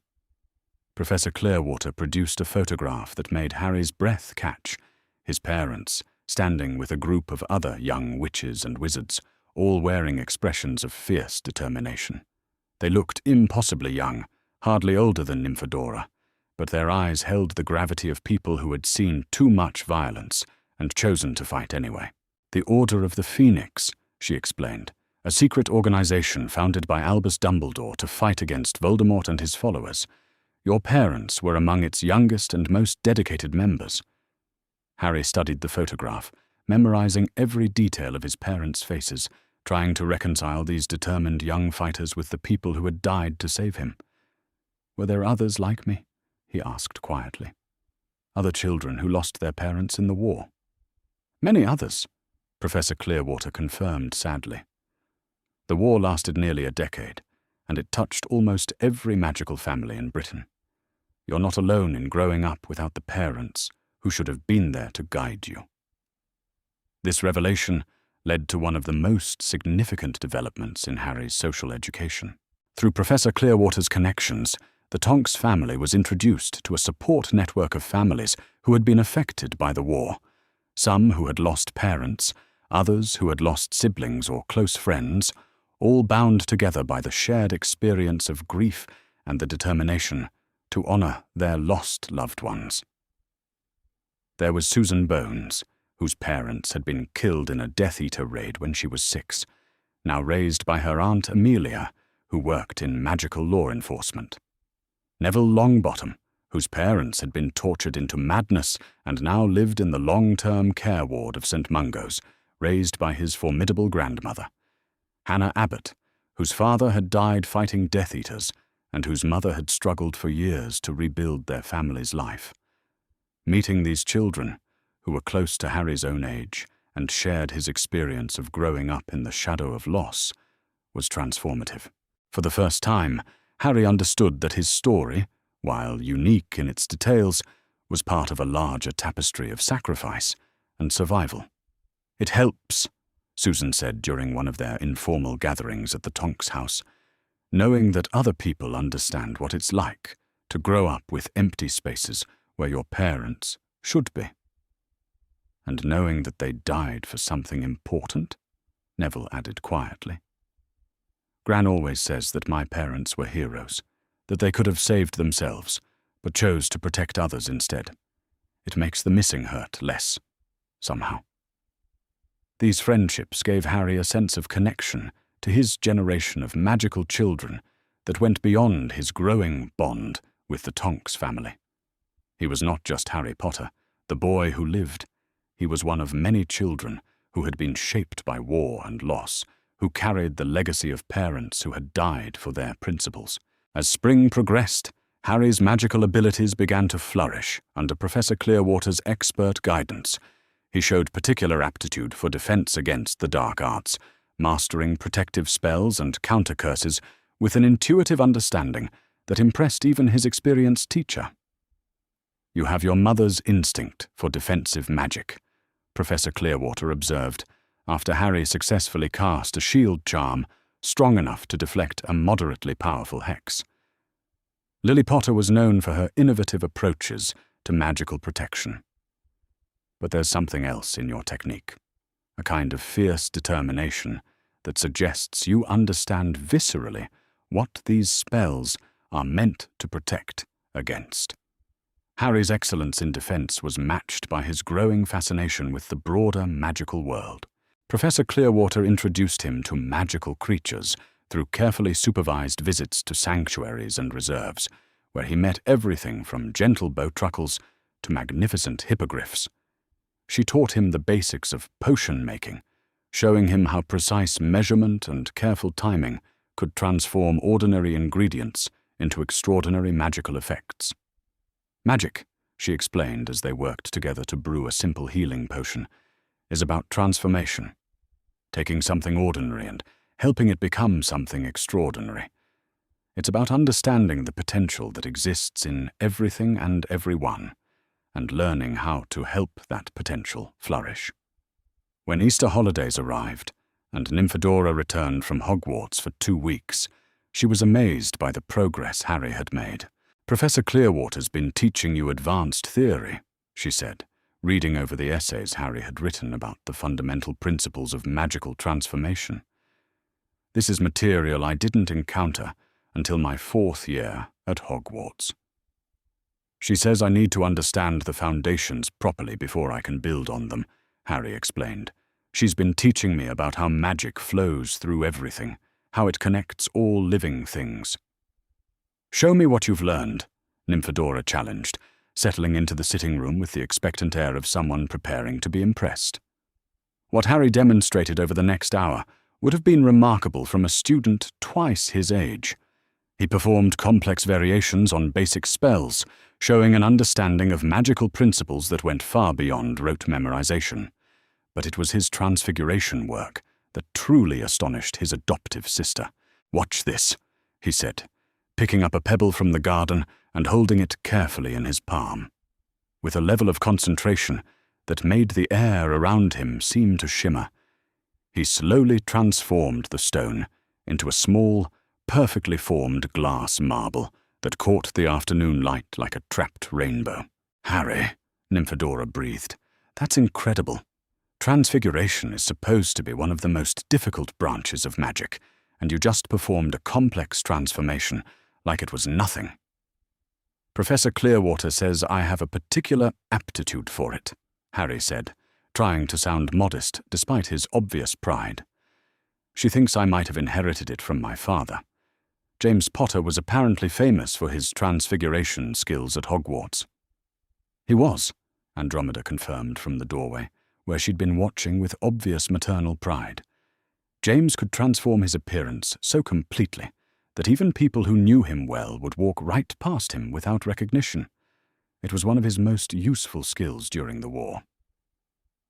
Professor Clearwater produced a photograph that made Harry's breath catch, his parents standing with a group of other young witches and wizards, all wearing expressions of fierce determination. They looked impossibly young, hardly older than Nymphadora, but their eyes held the gravity of people who had seen too much violence and chosen to fight anyway. "The Order of the Phoenix," she explained, "a secret organization founded by Albus Dumbledore to fight against Voldemort and his followers. Your parents were among its youngest and most dedicated members." Harry studied the photograph, memorizing every detail of his parents' faces, trying to reconcile these determined young fighters with the people who had died to save him. "Were there others like me?" he asked quietly. "Other children who lost their parents in the war?" "Many others," Professor Clearwater confirmed sadly. "The war lasted nearly a decade, and it touched almost every magical family in Britain. You're not alone in growing up without the parents who should have been there to guide you." This revelation led to one of the most significant developments in Harry's social education. Through Professor Clearwater's connections, the Tonks family was introduced to a support network of families who had been affected by the war, some who had lost parents, others who had lost siblings or close friends, all bound together by the shared experience of grief and the determination to honor their lost loved ones. There was Susan Bones, whose parents had been killed in a Death Eater raid when she was 6, now raised by her Aunt Amelia, who worked in magical law enforcement. Neville Longbottom, whose parents had been tortured into madness and now lived in the long-term care ward of St. Mungo's, raised by his formidable grandmother. Hannah Abbott, whose father had died fighting Death Eaters and whose mother had struggled for years to rebuild their family's life. Meeting these children, who were close to Harry's own age and shared his experience of growing up in the shadow of loss, was transformative. For the first time, Harry understood that his story, while unique in its details, was part of a larger tapestry of sacrifice and survival. "It helps," Susan said during one of their informal gatherings at the Tonks house, "knowing that other people understand what it's like to grow up with empty spaces where your parents should be. And knowing that they died for something important," Neville added quietly. "Gran always says that my parents were heroes, that they could have saved themselves, but chose to protect others instead. It makes the missing hurt less, somehow." These friendships gave Harry a sense of connection to his generation of magical children that went beyond his growing bond with the Tonks family. He was not just Harry Potter, the boy who lived. He was one of many children who had been shaped by war and loss, who carried the legacy of parents who had died for their principles. As spring progressed, Harry's magical abilities began to flourish under Professor Clearwater's expert guidance. He showed particular aptitude for defense against the dark arts, mastering protective spells and counter-curses with an intuitive understanding that impressed even his experienced teacher. "You have your mother's instinct for defensive magic," Professor Clearwater observed, after Harry successfully cast a shield charm strong enough to deflect a moderately powerful hex. Lily Potter was known for her innovative approaches to magical protection. But there's something else in your technique, a kind of fierce determination that suggests you understand viscerally what these spells are meant to protect against. Harry's excellence in defense was matched by his growing fascination with the broader magical world. Professor Clearwater introduced him to magical creatures through carefully supervised visits to sanctuaries and reserves, where he met everything from gentle bowtruckles to magnificent hippogriffs. She taught him the basics of potion making, showing him how precise measurement and careful timing could transform ordinary ingredients into extraordinary magical effects. "Magic," she explained as they worked together to brew a simple healing potion, "is about transformation, taking something ordinary and helping it become something extraordinary. It's about understanding the potential that exists in everything and everyone, and learning how to help that potential flourish." When Easter holidays arrived, and Nymphadora returned from Hogwarts for 2 weeks, she was amazed by the progress Harry had made. "Professor Clearwater's been teaching you advanced theory," she said, reading over the essays Harry had written about the fundamental principles of magical transformation. "This is material I didn't encounter until my 4th year at Hogwarts. She says I need to understand the foundations properly before I can build on them," Harry explained. "She's been teaching me about how magic flows through everything, how it connects all living things." "Show me what you've learned," Nymphadora challenged, settling into the sitting room with the expectant air of someone preparing to be impressed. What Harry demonstrated over the next hour would have been remarkable from a student twice his age. He performed complex variations on basic spells, showing an understanding of magical principles that went far beyond rote memorization. But it was his transfiguration work that truly astonished his adoptive sister. "Watch this," he said, picking up a pebble from the garden and holding it carefully in his palm. With a level of concentration that made the air around him seem to shimmer, he slowly transformed the stone into a small, perfectly formed glass marble that caught the afternoon light like a trapped rainbow. "Harry," Nymphadora breathed, "that's incredible. Transfiguration is supposed to be one of the most difficult branches of magic, and you just performed a complex transformation like it was nothing." "Professor Clearwater says I have a particular aptitude for it," Harry said, trying to sound modest despite his obvious pride. "She thinks I might have inherited it from my father. James Potter was apparently famous for his transfiguration skills at Hogwarts." "He was," Andromeda confirmed from the doorway, where she'd been watching with obvious maternal pride. "James could transform his appearance so completely that even people who knew him well would walk right past him without recognition. It was one of his most useful skills during the war."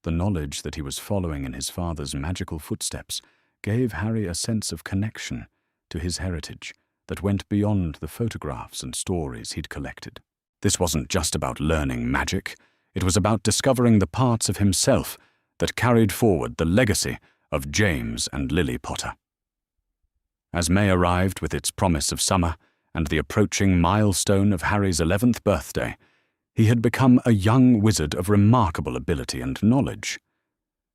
The knowledge that he was following in his father's magical footsteps gave Harry a sense of connection to his heritage that went beyond the photographs and stories he'd collected. This wasn't just about learning magic, it was about discovering the parts of himself that carried forward the legacy of James and Lily Potter. As May arrived with its promise of summer and the approaching milestone of Harry's 11th birthday, he had become a young wizard of remarkable ability and knowledge.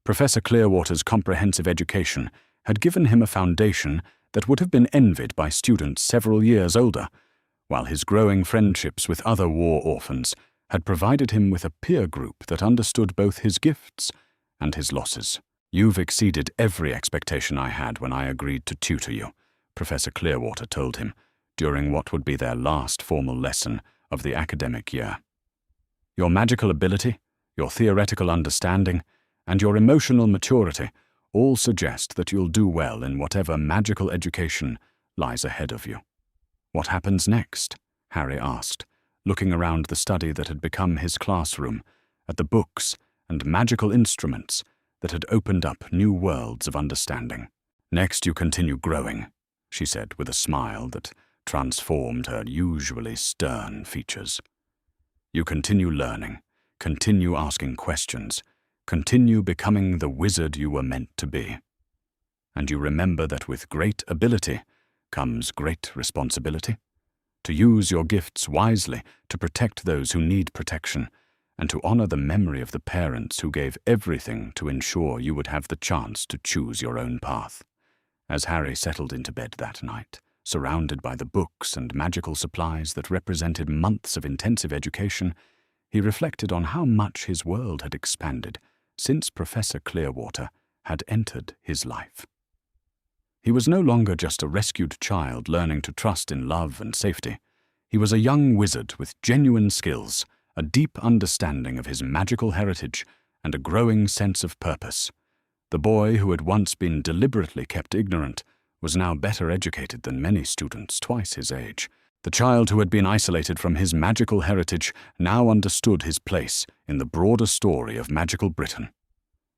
Professor Clearwater's comprehensive education had given him a foundation that would have been envied by students several years older, while his growing friendships with other war orphans had provided him with a peer group that understood both his gifts and his losses. "You've exceeded every expectation I had when I agreed to tutor you," Professor Clearwater told him, during what would be their last formal lesson of the academic year. Your magical ability, your theoretical understanding, and your emotional maturity all suggest that you'll do well in whatever magical education lies ahead of you. What happens next? Harry asked, looking around the study that had become his classroom, at the books and magical instruments that had opened up new worlds of understanding. Next, you continue growing, she said with a smile that transformed her usually stern features. You continue learning, continue asking questions, continue becoming the wizard you were meant to be. And you remember that with great ability comes great responsibility. To use your gifts wisely, to protect those who need protection, and to honor the memory of the parents who gave everything to ensure you would have the chance to choose your own path. As Harry settled into bed that night, surrounded by the books and magical supplies that represented months of intensive education, he reflected on how much his world had expanded since Professor Clearwater had entered his life. He was no longer just a rescued child learning to trust in love and safety. He was a young wizard with genuine skills, a deep understanding of his magical heritage, and a growing sense of purpose. The boy who had once been deliberately kept ignorant was now better educated than many students twice his age. The child who had been isolated from his magical heritage now understood his place in the broader story of magical Britain.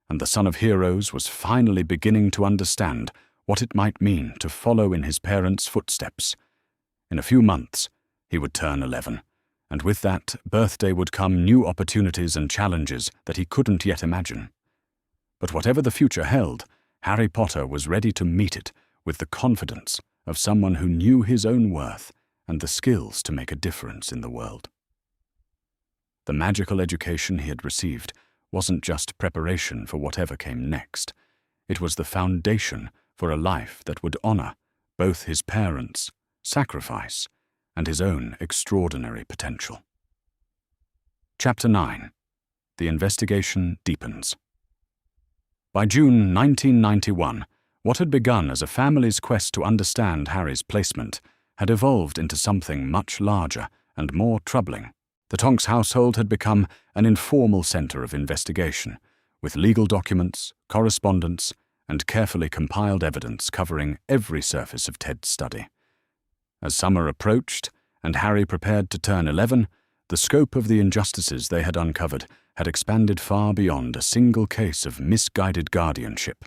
And the son of heroes was finally beginning to understand what it might mean to follow in his parents' footsteps. In a few months, he would turn 11, and with that birthday would come new opportunities and challenges that he couldn't yet imagine. But whatever the future held, Harry Potter was ready to meet it with the confidence of someone who knew his own worth and the skills to make a difference in the world. The magical education he had received wasn't just preparation for whatever came next. It was the foundation for a life that would honor both his parents' sacrifice and his own extraordinary potential. Chapter 9. The investigation deepens. By June 1991, what had begun as a family's quest to understand Harry's placement had evolved into something much larger and more troubling. The Tonks household had become an informal center of investigation, with legal documents, correspondence, and carefully compiled evidence covering every surface of Ted's study. As summer approached, and Harry prepared to turn 11, the scope of the injustices they had uncovered had expanded far beyond a single case of misguided guardianship.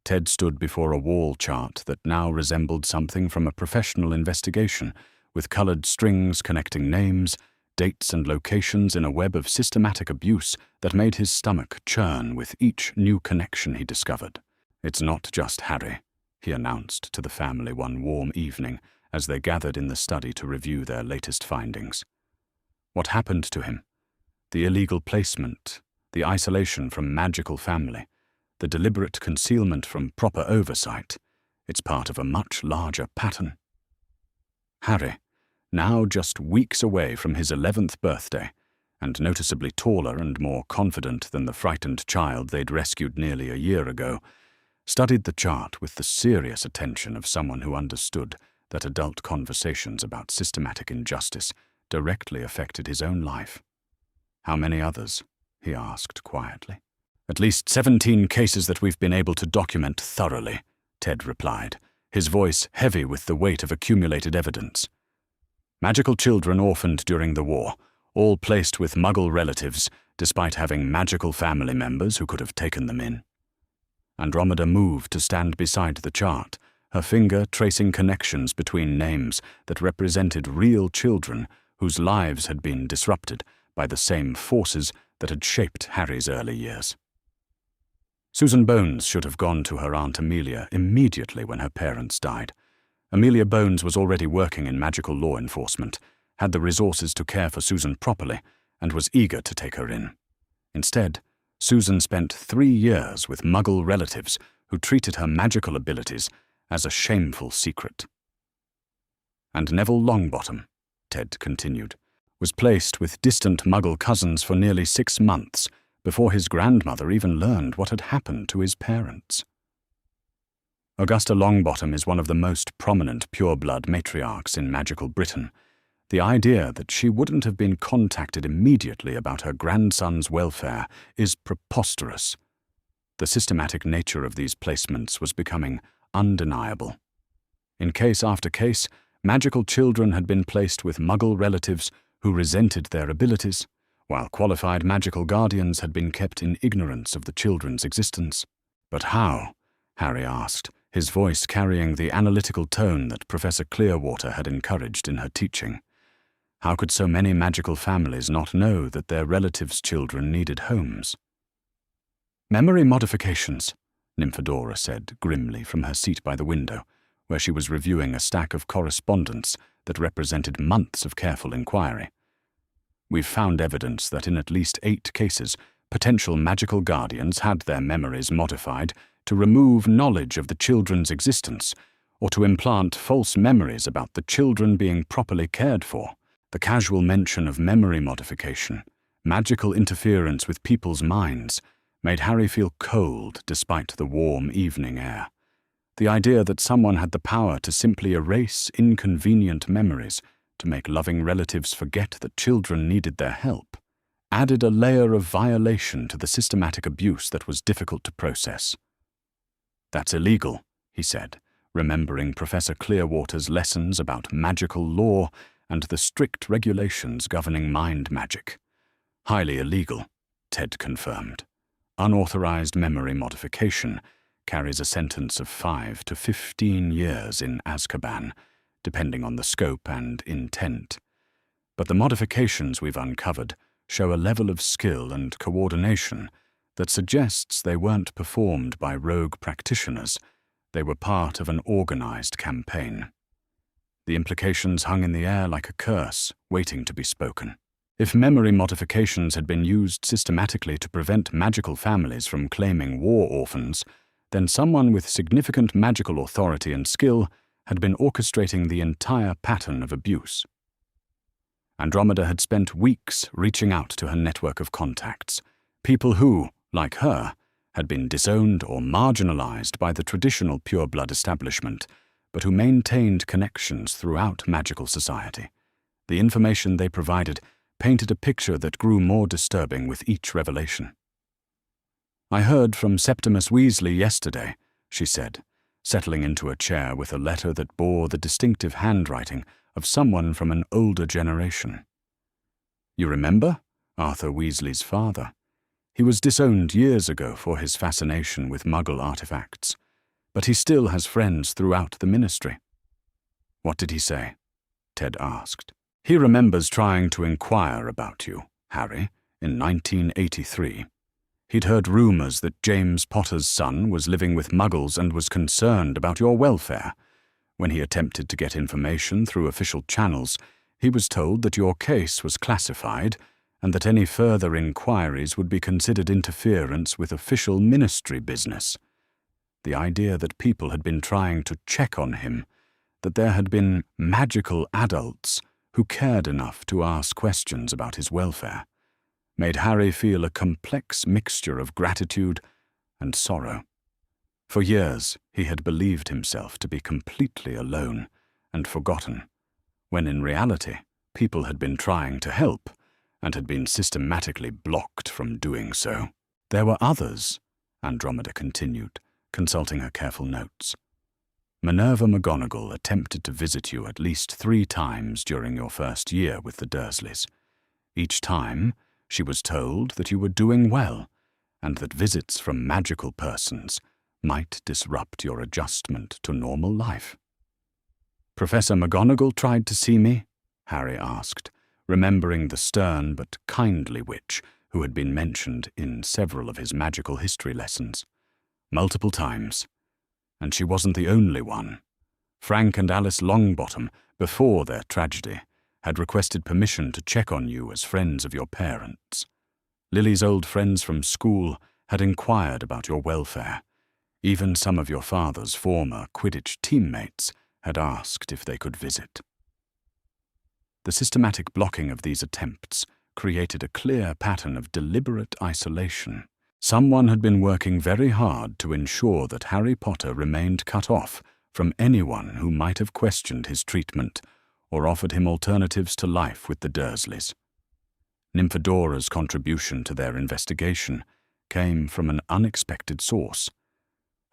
Ted stood before a wall chart that now resembled something from a professional investigation, with colored strings connecting names, dates, and locations in a web of systematic abuse that made his stomach churn with each new connection he discovered. "It's not just Harry," he announced to the family one warm evening as they gathered in the study to review their latest findings. What happened to him? The illegal placement, the isolation from magical family, the deliberate concealment from proper oversight. It's part of a much larger pattern. Harry, now just weeks away from his 11th birthday, and noticeably taller and more confident than the frightened child they'd rescued nearly a year ago, studied the chart with the serious attention of someone who understood that adult conversations about systematic injustice directly affected his own life. "How many others?" he asked quietly. "At least 17 cases that we've been able to document thoroughly," Ted replied, his voice heavy with the weight of accumulated evidence. "Magical children orphaned during the war, all placed with Muggle relatives, despite having magical family members who could have taken them in." Andromeda moved to stand beside the chart, her finger tracing connections between names that represented real children whose lives had been disrupted by the same forces that had shaped Harry's early years. Susan Bones should have gone to her Aunt Amelia immediately when her parents died. Amelia Bones was already working in magical law enforcement, had the resources to care for Susan properly, and was eager to take her in. Instead, Susan spent 3 years with Muggle relatives who treated her magical abilities as a shameful secret. And Neville Longbottom, Ted continued, was placed with distant Muggle cousins for nearly 6 months before his grandmother even learned what had happened to his parents. Augusta Longbottom is one of the most prominent pureblood matriarchs in magical Britain. The idea that she wouldn't have been contacted immediately about her grandson's welfare is preposterous. The systematic nature of these placements was becoming undeniable. In case after case, magical children had been placed with Muggle relatives who resented their abilities, while qualified magical guardians had been kept in ignorance of the children's existence. But how? Harry asked, his voice carrying the analytical tone that Professor Clearwater had encouraged in her teaching. How could so many magical families not know that their relatives' children needed homes? "Memory modifications," Nymphadora said grimly from her seat by the window, where she was reviewing a stack of correspondence that represented months of careful inquiry. "We've found evidence that in at least 8 cases, potential magical guardians had their memories modified to remove knowledge of the children's existence or to implant false memories about the children being properly cared for." The casual mention of memory modification, magical interference with people's minds, made Harry feel cold despite the warm evening air. The idea that someone had the power to simply erase inconvenient memories to make loving relatives forget that children needed their help added a layer of violation to the systematic abuse that was difficult to process. "That's illegal," he said, remembering Professor Clearwater's lessons about magical law and the strict regulations governing mind magic. "Highly illegal," Ted confirmed. "Unauthorized memory modification carries a sentence of 5 to 15 years in Azkaban, depending on the scope and intent. But the modifications we've uncovered show a level of skill and coordination that suggests they weren't performed by rogue practitioners. They were part of an organized campaign." The implications hung in the air like a curse, waiting to be spoken. If memory modifications had been used systematically to prevent magical families from claiming war orphans, then someone with significant magical authority and skill had been orchestrating the entire pattern of abuse. Andromeda had spent weeks reaching out to her network of contacts, people who, like her, had been disowned or marginalized by the traditional pureblood establishment, but who maintained connections throughout magical society. The information they provided painted a picture that grew more disturbing with each revelation. "I heard from Septimus Weasley yesterday," she said, settling into a chair with a letter that bore the distinctive handwriting of someone from an older generation. "You remember? Arthur Weasley's father. He was disowned years ago for his fascination with Muggle artifacts, but he still has friends throughout the ministry." "What did he say?" Ted asked. "He remembers trying to inquire about you, Harry, in 1983. He'd heard rumors that James Potter's son was living with Muggles and was concerned about your welfare. When he attempted to get information through official channels, he was told that your case was classified and that any further inquiries would be considered interference with official ministry business. The idea that people had been trying to check on him, that there had been magical adults who cared enough to ask questions about his welfare, made Harry feel a complex mixture of gratitude and sorrow. For years, he had believed himself to be completely alone and forgotten, when in reality, people had been trying to help and had been systematically blocked from doing so. "There were others," Andromeda continued, consulting her careful notes. "Minerva McGonagall attempted to visit you at least 3 times during your first year with the Dursleys. Each time, she was told that you were doing well, and that visits from magical persons might disrupt your adjustment to normal life." "Professor McGonagall tried to see me?" Harry asked, remembering the stern but kindly witch who had been mentioned in several of his magical history lessons. "Multiple times. And she wasn't the only one. Frank and Alice Longbottom, before their tragedy, had requested permission to check on you as friends of your parents. Lily's old friends from school had inquired about your welfare. Even some of your father's former Quidditch teammates had asked if they could visit." The systematic blocking of these attempts created a clear pattern of deliberate isolation. Someone had been working very hard to ensure that Harry Potter remained cut off from anyone who might have questioned his treatment or offered him alternatives to life with the Dursleys. Nymphodora's contribution to their investigation came from an unexpected source: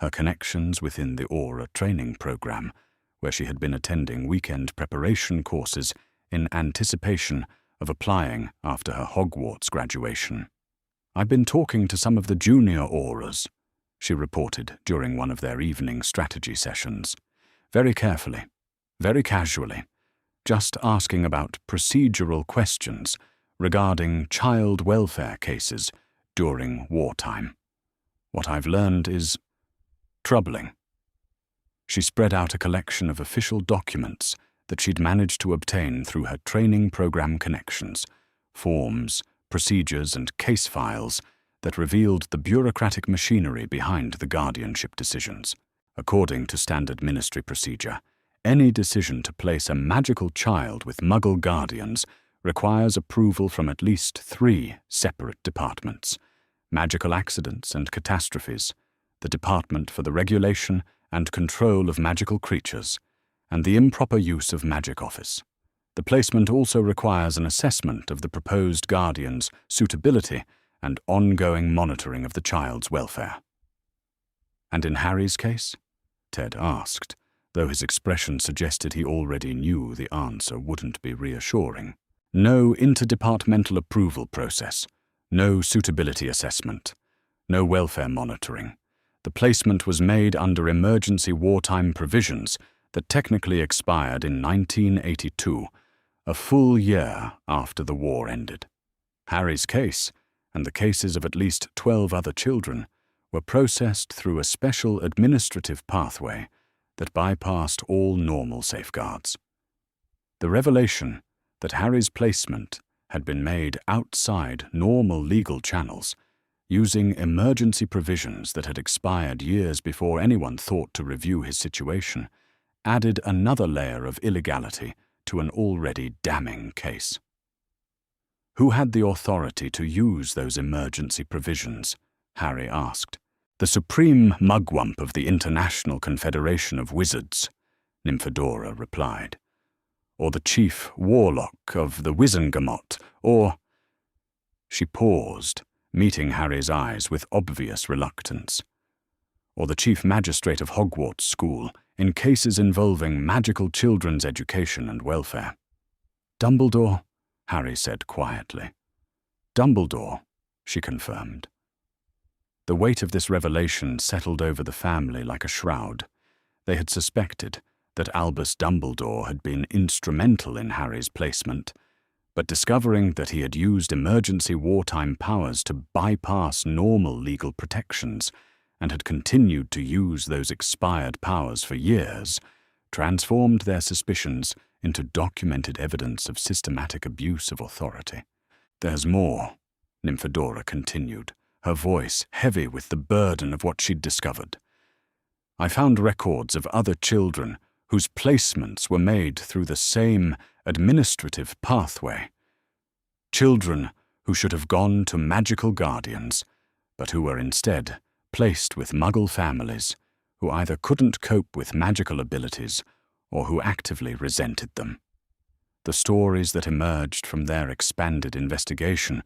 her connections within the Aura training program, where she had been attending weekend preparation courses in anticipation of applying after her Hogwarts graduation. "I've been talking to some of the junior Auras," she reported during one of their evening strategy sessions. "Very carefully, very casually, just asking about procedural questions regarding child welfare cases during wartime. What I've learned is troubling." She spread out a collection of official documents that she'd managed to obtain through her training program connections, forms, procedures, and case files that revealed the bureaucratic machinery behind the guardianship decisions. According to standard ministry procedure, any decision to place a magical child with Muggle guardians requires approval from at least 3 separate departments: Magical Accidents and Catastrophes, the Department for the Regulation and Control of Magical Creatures, and the Improper Use of Magic Office. The placement also requires an assessment of the proposed guardian's suitability and ongoing monitoring of the child's welfare. "And in Harry's case?" Ted asked, though his expression suggested he already knew the answer wouldn't be reassuring. "No interdepartmental approval process, no suitability assessment, no welfare monitoring. The placement was made under emergency wartime provisions that technically expired in 1982, a full year after the war ended. Harry's case, and the cases of at least 12 other children, were processed through a special administrative pathway that bypassed all normal safeguards. The revelation that Harry's placement had been made outside normal legal channels, using emergency provisions that had expired years before anyone thought to review his situation, added another layer of illegality to an already damning case. "Who had the authority to use those emergency provisions?" Harry asked. "The Supreme Mugwump of the International Confederation of Wizards," Nymphadora replied. "Or the Chief Warlock of the Wizengamot, or—" She paused, meeting Harry's eyes with obvious reluctance. "Or the Chief Magistrate of Hogwarts School, in cases involving magical children's education and welfare." "Dumbledore," Harry said quietly. "Dumbledore," she confirmed. The weight of this revelation settled over the family like a shroud. They had suspected that Albus Dumbledore had been instrumental in Harry's placement, but discovering that he had used emergency wartime powers to bypass normal legal protections and had continued to use those expired powers for years, transformed their suspicions into documented evidence of systematic abuse of authority. "There's more," Nymphadora continued, her voice heavy with the burden of what she'd discovered. "I found records of other children whose placements were made through the same administrative pathway. Children who should have gone to magical guardians, but who were instead placed with Muggle families who either couldn't cope with magical abilities or who actively resented them. The stories that emerged from their expanded investigation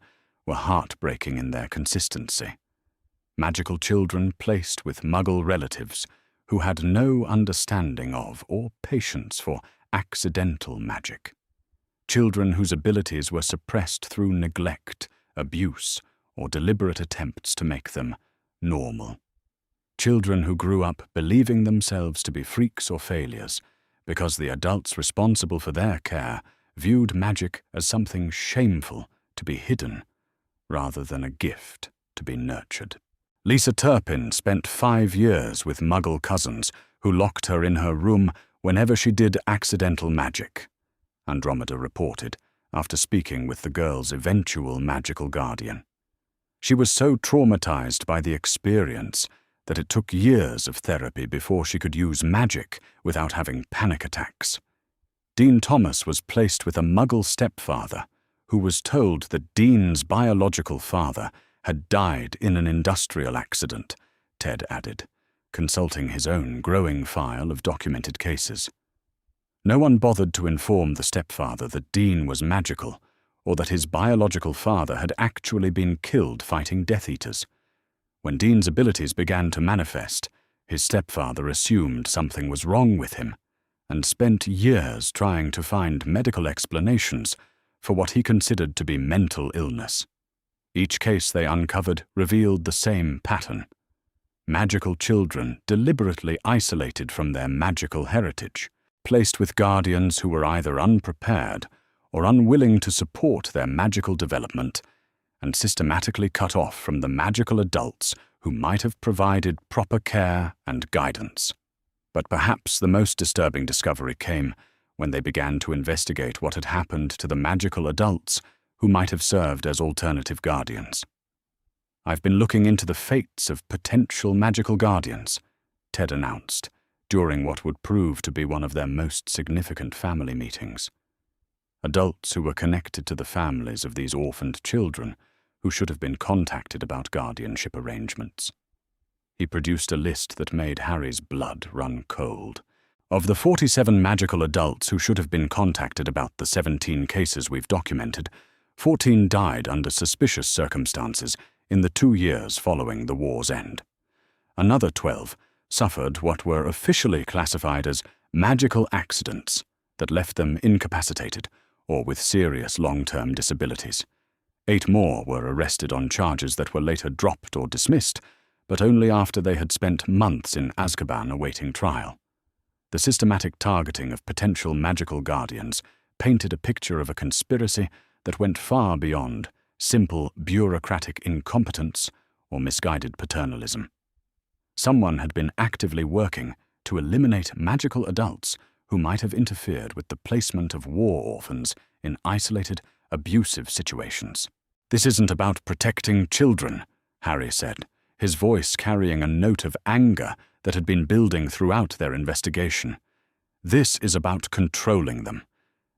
were heartbreaking in their consistency. Magical children placed with Muggle relatives who had no understanding of or patience for accidental magic. Children whose abilities were suppressed through neglect, abuse, or deliberate attempts to make them normal. Children who grew up believing themselves to be freaks or failures because the adults responsible for their care viewed magic as something shameful to be hidden rather than a gift to be nurtured. Lisa Turpin spent 5 years with Muggle cousins who locked her in her room whenever she did accidental magic, Andromeda reported after speaking with the girl's eventual magical guardian. She was so traumatized by the experience that it took years of therapy before she could use magic without having panic attacks. Dean Thomas was placed with a Muggle stepfather who was told that Dean's biological father had died in an industrial accident, Ted added, consulting his own growing file of documented cases. No one bothered to inform the stepfather that Dean was magical, or that his biological father had actually been killed fighting Death Eaters. When Dean's abilities began to manifest, his stepfather assumed something was wrong with him, and spent years trying to find medical explanations for what he considered to be mental illness. Each case they uncovered revealed the same pattern: magical children deliberately isolated from their magical heritage, placed with guardians who were either unprepared or unwilling to support their magical development, and systematically cut off from the magical adults who might have provided proper care and guidance. But perhaps the most disturbing discovery came when they began to investigate what had happened to the magical adults who might have served as alternative guardians. "I've been looking into the fates of potential magical guardians," Ted announced, during what would prove to be one of their most significant family meetings. Adults who were connected to the families of these orphaned children who should have been contacted about guardianship arrangements. He produced a list that made Harry's blood run cold. Of the 47 magical adults who should have been contacted about the 17 cases we've documented, 14 died under suspicious circumstances in the 2 years following the war's end. Another 12 suffered what were officially classified as magical accidents that left them incapacitated or with serious long-term disabilities. 8 more were arrested on charges that were later dropped or dismissed, but only after they had spent months in Azkaban awaiting trial. The systematic targeting of potential magical guardians painted a picture of a conspiracy that went far beyond simple bureaucratic incompetence or misguided paternalism. Someone had been actively working to eliminate magical adults who might have interfered with the placement of war orphans in isolated, abusive situations. "This isn't about protecting children," Harry said, his voice carrying a note of anger that had been building throughout their investigation. "This is about controlling them,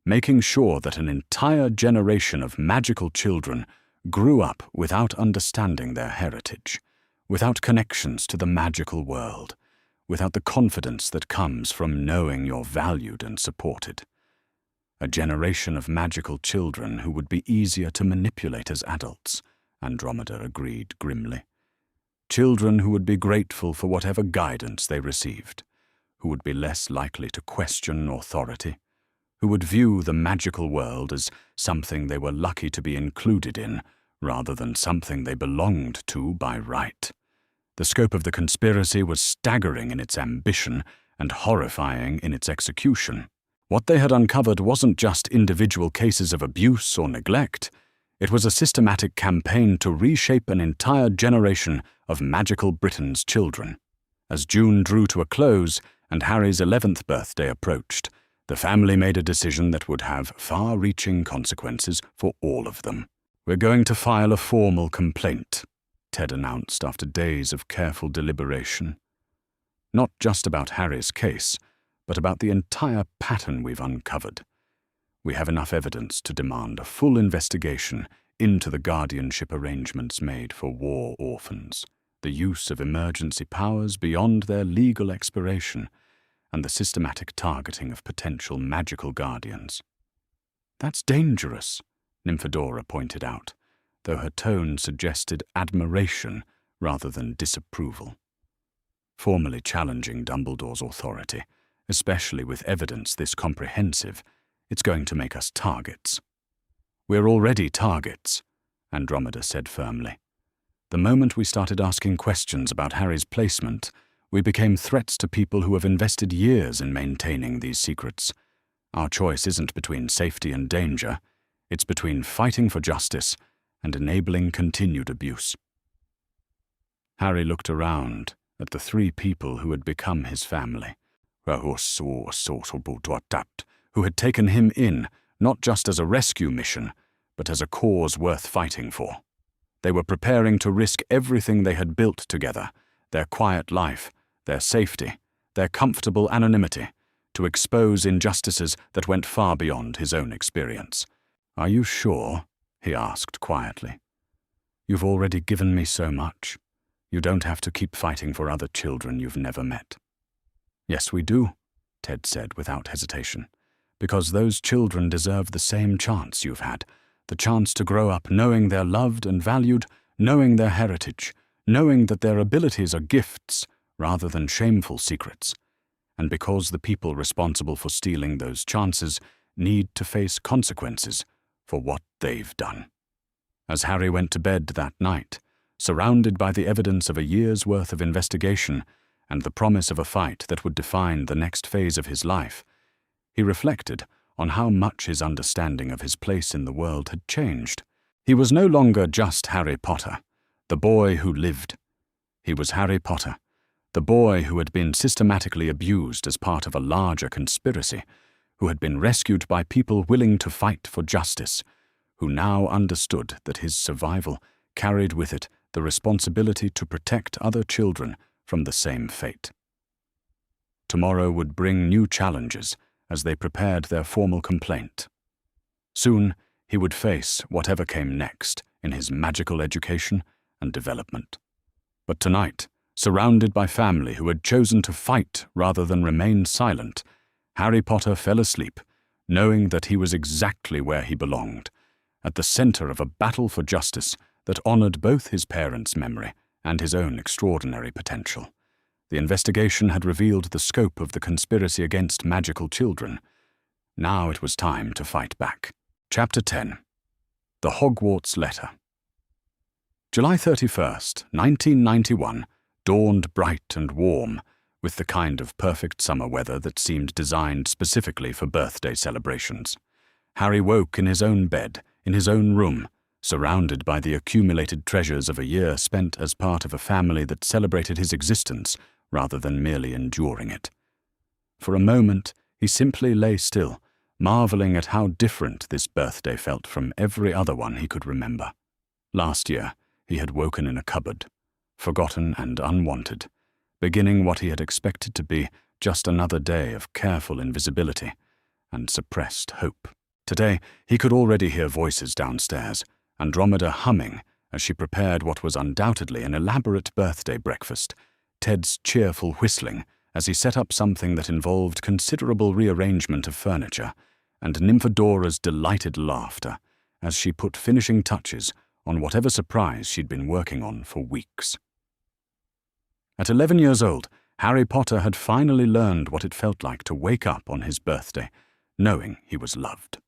making sure that an entire generation of magical children grew up without understanding their heritage, without connections to the magical world, without the confidence that comes from knowing you're valued and supported. A generation of magical children who would be easier to manipulate as adults," Andromeda agreed grimly. "Children who would be grateful for whatever guidance they received, who would be less likely to question authority, who would view the magical world as something they were lucky to be included in, rather than something they belonged to by right." The scope of the conspiracy was staggering in its ambition and horrifying in its execution. What they had uncovered wasn't just individual cases of abuse or neglect. It was a systematic campaign to reshape an entire generation of magical Britain's children. As June drew to a close and Harry's 11th birthday approached, the family made a decision that would have far-reaching consequences for all of them. "We're going to file a formal complaint," Ted announced after days of careful deliberation. "Not just about Harry's case, but about the entire pattern we've uncovered. We have enough evidence to demand a full investigation into the guardianship arrangements made for war orphans, the use of emergency powers beyond their legal expiration, and the systematic targeting of potential magical guardians." "That's dangerous," Nymphadora pointed out, though her tone suggested admiration rather than disapproval. Formally challenging Dumbledore's authority, especially with evidence this comprehensive, it's going to make us targets. "We're already targets," Andromeda said firmly. "The moment we started asking questions about Harry's placement, we became threats to people who have invested years in maintaining these secrets. Our choice isn't between safety and danger, it's between fighting for justice and enabling continued abuse." Harry looked around at the 3 people who had become his family, who had taken him in not just as a rescue mission, but as a cause worth fighting for. They were preparing to risk everything they had built together, their quiet life, their safety, their comfortable anonymity, to expose injustices that went far beyond his own experience. "Are you sure?" he asked quietly. You've already given me so much. You don't have to keep fighting for other children you've never met." "Yes, we do," Ted said without hesitation, "because those children deserve the same chance you've had, the chance to grow up knowing they're loved and valued, knowing their heritage, knowing that their abilities are gifts rather than shameful secrets, and because the people responsible for stealing those chances need to face consequences for what they've done." As Harry went to bed that night, surrounded by the evidence of a year's worth of investigation and the promise of a fight that would define the next phase of his life, he reflected on how much his understanding of his place in the world had changed. He was no longer just Harry Potter, the boy who lived. He was Harry Potter, the boy who had been systematically abused as part of a larger conspiracy, who had been rescued by people willing to fight for justice, who now understood that his survival carried with it the responsibility to protect other children from the same fate. Tomorrow would bring new challenges as they prepared their formal complaint. Soon he would face whatever came next in his magical education and development. But tonight, surrounded by family who had chosen to fight rather than remain silent, Harry Potter fell asleep, knowing that he was exactly where he belonged, at the center of a battle for justice that honored both his parents' memory and his own extraordinary potential. The investigation had revealed the scope of the conspiracy against magical children. Now it was time to fight back. Chapter 10. The Hogwarts Letter. July 31st, 1991, dawned bright and warm, with the kind of perfect summer weather that seemed designed specifically for birthday celebrations. Harry woke in his own bed, in his own room, surrounded by the accumulated treasures of a year spent as part of a family that celebrated his existence rather than merely enduring it. For a moment, he simply lay still, marveling at how different this birthday felt from every other one he could remember. Last year, he had woken in a cupboard, forgotten and unwanted, beginning what he had expected to be just another day of careful invisibility and suppressed hope. Today, he could already hear voices downstairs, Andromeda humming as she prepared what was undoubtedly an elaborate birthday breakfast, Ted's cheerful whistling as he set up something that involved considerable rearrangement of furniture, and Nymphadora's delighted laughter as she put finishing touches on whatever surprise she'd been working on for weeks. At 11 years old, Harry Potter had finally learned what it felt like to wake up on his birthday, knowing he was loved.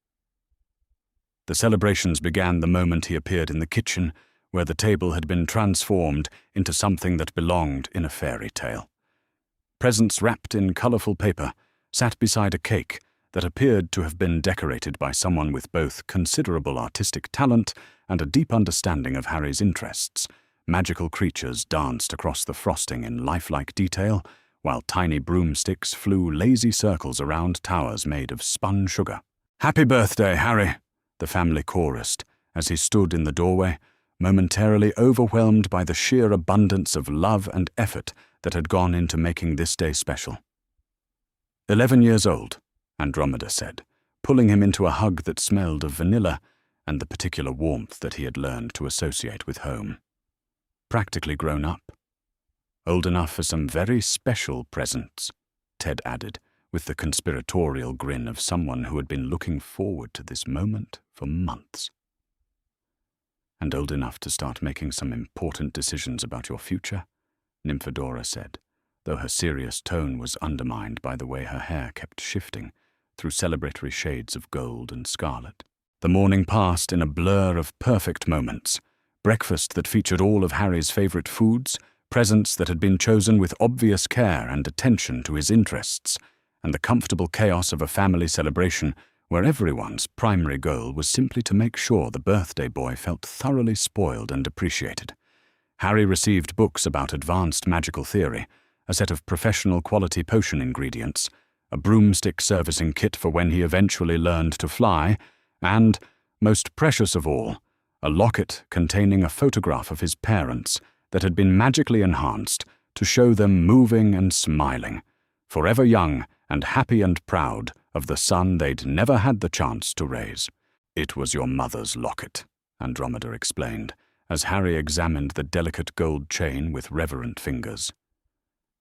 The celebrations began the moment he appeared in the kitchen, where the table had been transformed into something that belonged in a fairy tale. Presents wrapped in colorful paper sat beside a cake that appeared to have been decorated by someone with both considerable artistic talent and a deep understanding of Harry's interests. Magical creatures danced across the frosting in lifelike detail, while tiny broomsticks flew lazy circles around towers made of spun sugar. "Happy birthday, Harry," the family chorused as he stood in the doorway, momentarily overwhelmed by the sheer abundance of love and effort that had gone into making this day special. 11 years old, Andromeda said, pulling him into a hug that smelled of vanilla and the particular warmth that he had learned to associate with home. Practically grown up. Old enough for some very special presents, Ted added, with the conspiratorial grin of someone who had been looking forward to this moment for months. "And old enough to start making some important decisions about your future," Nymphadora said, though her serious tone was undermined by the way her hair kept shifting through celebratory shades of gold and scarlet. The morning passed in a blur of perfect moments. Breakfast that featured all of Harry's favorite foods, presents that had been chosen with obvious care and attention to his interests, and the comfortable chaos of a family celebration where everyone's primary goal was simply to make sure the birthday boy felt thoroughly spoiled and appreciated. Harry received books about advanced magical theory, a set of professional quality potion ingredients, a broomstick servicing kit for when he eventually learned to fly, and, most precious of all, a locket containing a photograph of his parents that had been magically enhanced to show them moving and smiling, forever young and happy and proud of the son they'd never had the chance to raise. "It was your mother's locket," Andromeda explained, as Harry examined the delicate gold chain with reverent fingers.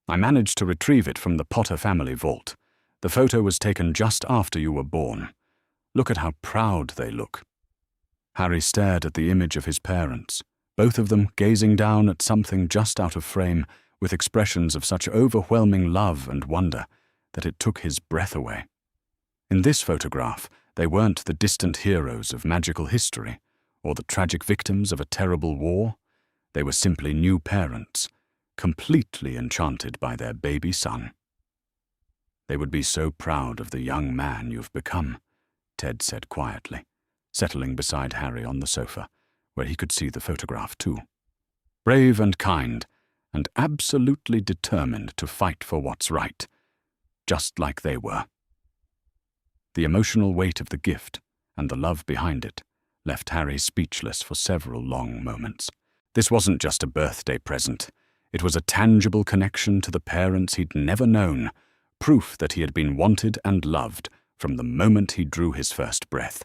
"I managed to retrieve it from the Potter family vault. The photo was taken just after you were born. Look at how proud they look." Harry stared at the image of his parents, both of them gazing down at something just out of frame with expressions of such overwhelming love and wonder that it took his breath away. In this photograph, they weren't the distant heroes of magical history or the tragic victims of a terrible war. They were simply new parents, completely enchanted by their baby son. "They would be so proud of the young man you've become," Ted said quietly, settling beside Harry on the sofa, where he could see the photograph too. "Brave and kind, and absolutely determined to fight for what's right, just like they were." The emotional weight of the gift and the love behind it left Harry speechless for several long moments. This wasn't just a birthday present. It was a tangible connection to the parents he'd never known, proof that he had been wanted and loved from the moment he drew his first breath.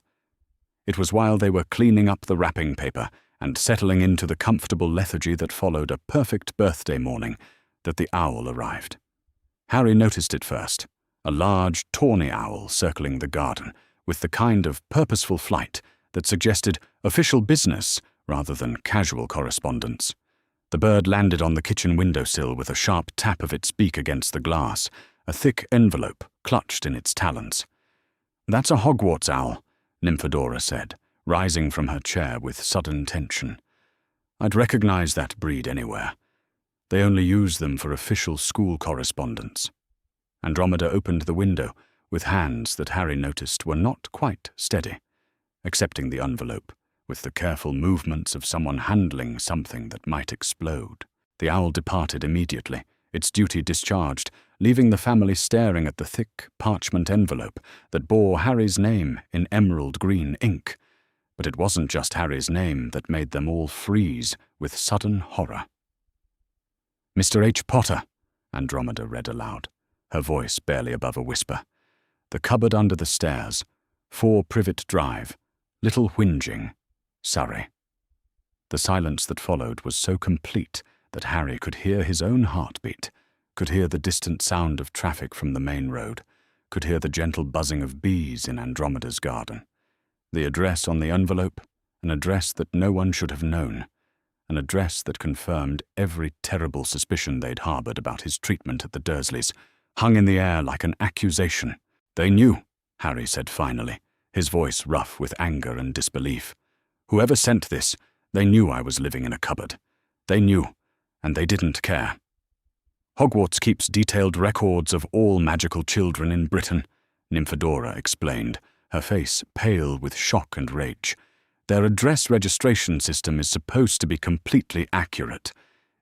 It was while they were cleaning up the wrapping paper and settling into the comfortable lethargy that followed a perfect birthday morning that the owl arrived. Harry noticed it first, a large, tawny owl circling the garden with the kind of purposeful flight that suggested official business rather than casual correspondence. The bird landed on the kitchen windowsill with a sharp tap of its beak against the glass, a thick envelope clutched in its talons. "That's a Hogwarts owl," Nymphadora said, rising from her chair with sudden tension. "I'd recognize that breed anywhere. They only use them for official school correspondence." Andromeda opened the window with hands that Harry noticed were not quite steady, accepting the envelope with the careful movements of someone handling something that might explode. The owl departed immediately, its duty discharged, leaving the family staring at the thick parchment envelope that bore Harry's name in emerald green ink. But it wasn't just Harry's name that made them all freeze with sudden horror. "Mr. H. Potter," Andromeda read aloud, her voice barely above a whisper. "The cupboard under the stairs, 4 Privet Drive, Little Whinging, Surrey." The silence that followed was so complete that Harry could hear his own heartbeat, could hear the distant sound of traffic from the main road, could hear the gentle buzzing of bees in Andromeda's garden. The address on the envelope, an address that no one should have known, an address that confirmed every terrible suspicion they'd harbored about his treatment at the Dursleys, hung in the air like an accusation. "They knew," Harry said finally, his voice rough with anger and disbelief. "Whoever sent this, they knew I was living in a cupboard. They knew, and they didn't care. Hogwarts keeps detailed records of all magical children in Britain," Nymphadora explained, her face pale with shock and rage. "Their address registration system is supposed to be completely accurate.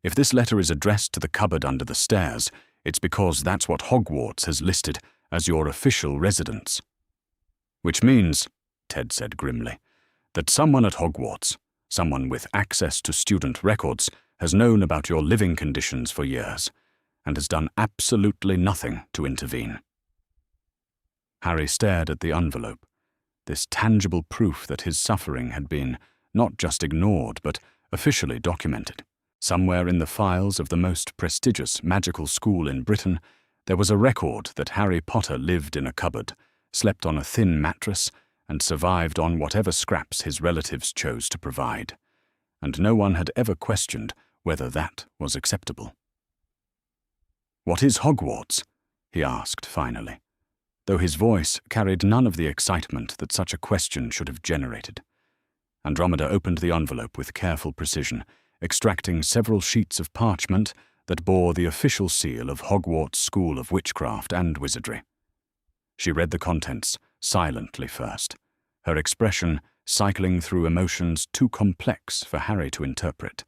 If this letter is addressed to the cupboard under the stairs, it's because that's what Hogwarts has listed as your official residence." "Which means," Ted said grimly, "that someone at Hogwarts, someone with access to student records, has known about your living conditions for years, and has done absolutely nothing to intervene." Harry stared at the envelope, this tangible proof that his suffering had been not just ignored but officially documented. Somewhere in the files of the most prestigious magical school in Britain, there was a record that Harry Potter lived in a cupboard, slept on a thin mattress, and survived on whatever scraps his relatives chose to provide. And no one had ever questioned whether that was acceptable. "What is Hogwarts?" he asked finally, though his voice carried none of the excitement that such a question should have generated. Andromeda opened the envelope with careful precision, extracting several sheets of parchment that bore the official seal of Hogwarts School of Witchcraft and Wizardry. She read the contents silently first, her expression cycling through emotions too complex for Harry to interpret,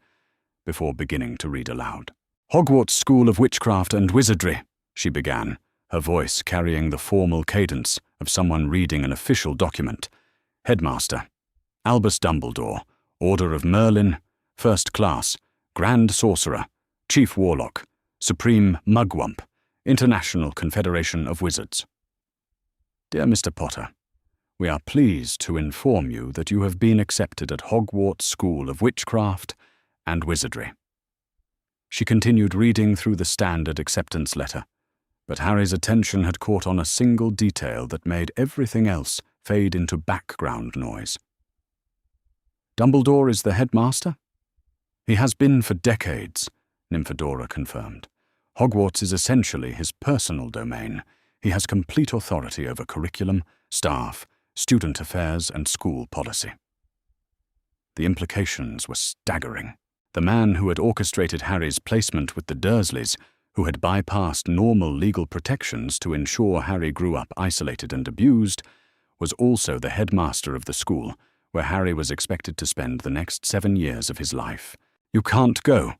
before beginning to read aloud. "Hogwarts School of Witchcraft and Wizardry," she began, her voice carrying the formal cadence of someone reading an official document. "Headmaster, Albus Dumbledore, Order of Merlin, First Class, Grand Sorcerer, Chief Warlock, Supreme Mugwump, International Confederation of Wizards. Dear Mr. Potter, We are pleased to inform you that you have been accepted at Hogwarts School of Witchcraft and Wizardry." She continued reading through the standard acceptance letter, but Harry's attention had caught on a single detail that made everything else fade into background noise. "Dumbledore is the headmaster?" "He has been for decades," Nymphadora confirmed. "Hogwarts is essentially his personal domain. He has complete authority over curriculum, staff, student affairs, and school policy." The implications were staggering. The man who had orchestrated Harry's placement with the Dursleys, who had bypassed normal legal protections to ensure Harry grew up isolated and abused, was also the headmaster of the school, where Harry was expected to spend the next 7 years of his life. "You can't go,"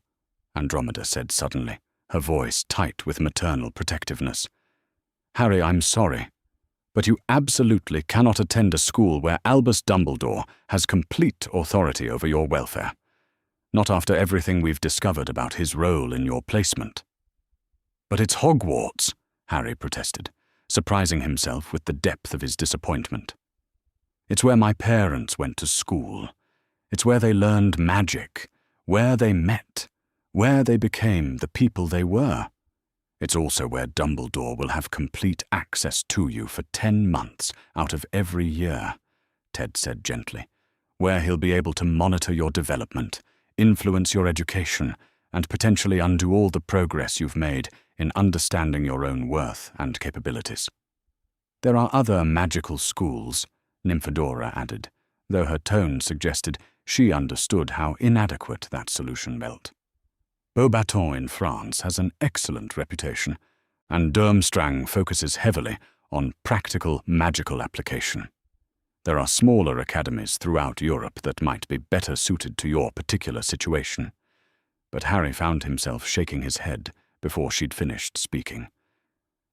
Andromeda said suddenly, her voice tight with maternal protectiveness. "Harry, I'm sorry, but you absolutely cannot attend a school where Albus Dumbledore has complete authority over your welfare. Not after everything we've discovered about his role in your placement." "But it's Hogwarts," Harry protested, surprising himself with the depth of his disappointment. "It's where my parents went to school. It's where they learned magic, where they met, where they became the people they were. It's also where Dumbledore will have complete access to you for 10 months out of every year," Ted said gently, "where he'll be able to monitor your development, influence your education, and potentially undo all the progress you've made in understanding your own worth and capabilities." "There are other magical schools," Nymphadora added, though her tone suggested she understood how inadequate that solution felt. "Beaubaton in France has an excellent reputation, and Durmstrang focuses heavily on practical magical application. There are smaller academies throughout Europe that might be better suited to your particular situation." But Harry found himself shaking his head before she'd finished speaking.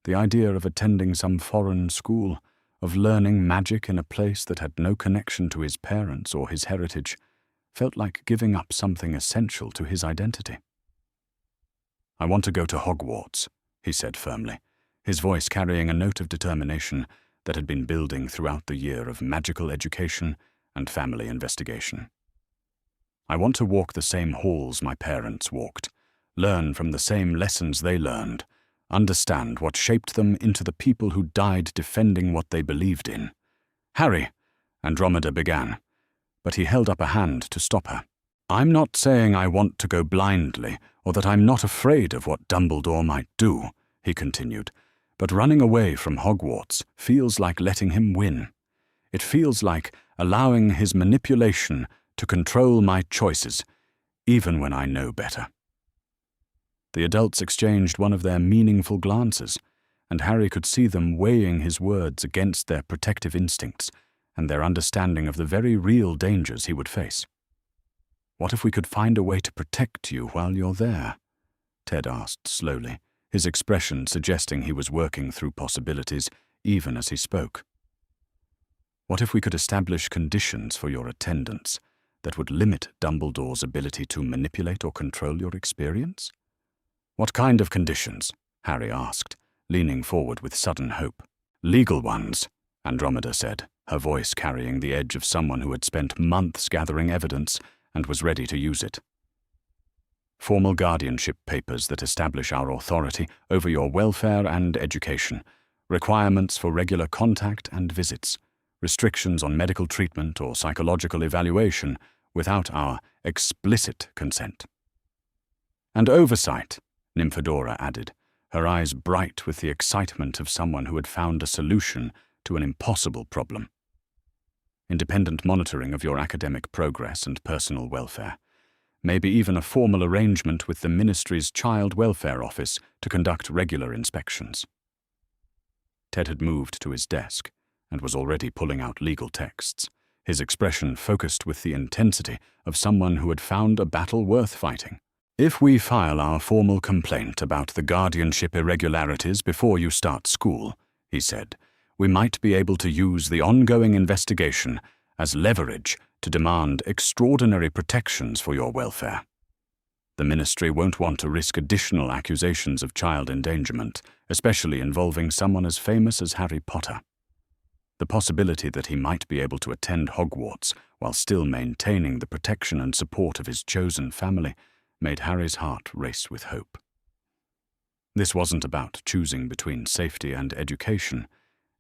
The idea of attending some foreign school, of learning magic in a place that had no connection to his parents or his heritage, felt like giving up something essential to his identity. "I want to go to Hogwarts," he said firmly, his voice carrying a note of determination that had been building throughout the year of magical education and family investigation. "I want to walk the same halls my parents walked, learn from the same lessons they learned, understand what shaped them into the people who died defending what they believed in." "Harry," Andromeda began, but he held up a hand to stop her. "I'm not saying I want to go blindly or that I'm not afraid of what Dumbledore might do," he continued, "but running away from Hogwarts feels like letting him win. It feels like allowing his manipulation to control my choices, even when I know better." The adults exchanged one of their meaningful glances, and Harry could see them weighing his words against their protective instincts and their understanding of the very real dangers he would face. "What if we could find a way to protect you while you're there?" Ted asked slowly, his expression suggesting he was working through possibilities even as he spoke. "What if we could establish conditions for your attendance that would limit Dumbledore's ability to manipulate or control your experience?" "What kind of conditions?" Harry asked, leaning forward with sudden hope. "Legal ones," Andromeda said, her voice carrying the edge of someone who had spent months gathering evidence and was ready to use it. "Formal guardianship papers that establish our authority over your welfare and education, requirements for regular contact and visits, restrictions on medical treatment or psychological evaluation without our explicit consent." "And oversight," Nymphadora added, her eyes bright with the excitement of someone who had found a solution to an impossible problem. "Independent monitoring of your academic progress and personal welfare. Maybe even a formal arrangement with the Ministry's Child Welfare Office to conduct regular inspections." Ted had moved to his desk and was already pulling out legal texts, his expression focused with the intensity of someone who had found a battle worth fighting. "If we file our formal complaint about the guardianship irregularities before you start school," he said, "we might be able to use the ongoing investigation as leverage to demand extraordinary protections for your welfare. The Ministry won't want to risk additional accusations of child endangerment, especially involving someone as famous as Harry Potter." The possibility that he might be able to attend Hogwarts while still maintaining the protection and support of his chosen family made Harry's heart race with hope. This wasn't about choosing between safety and education.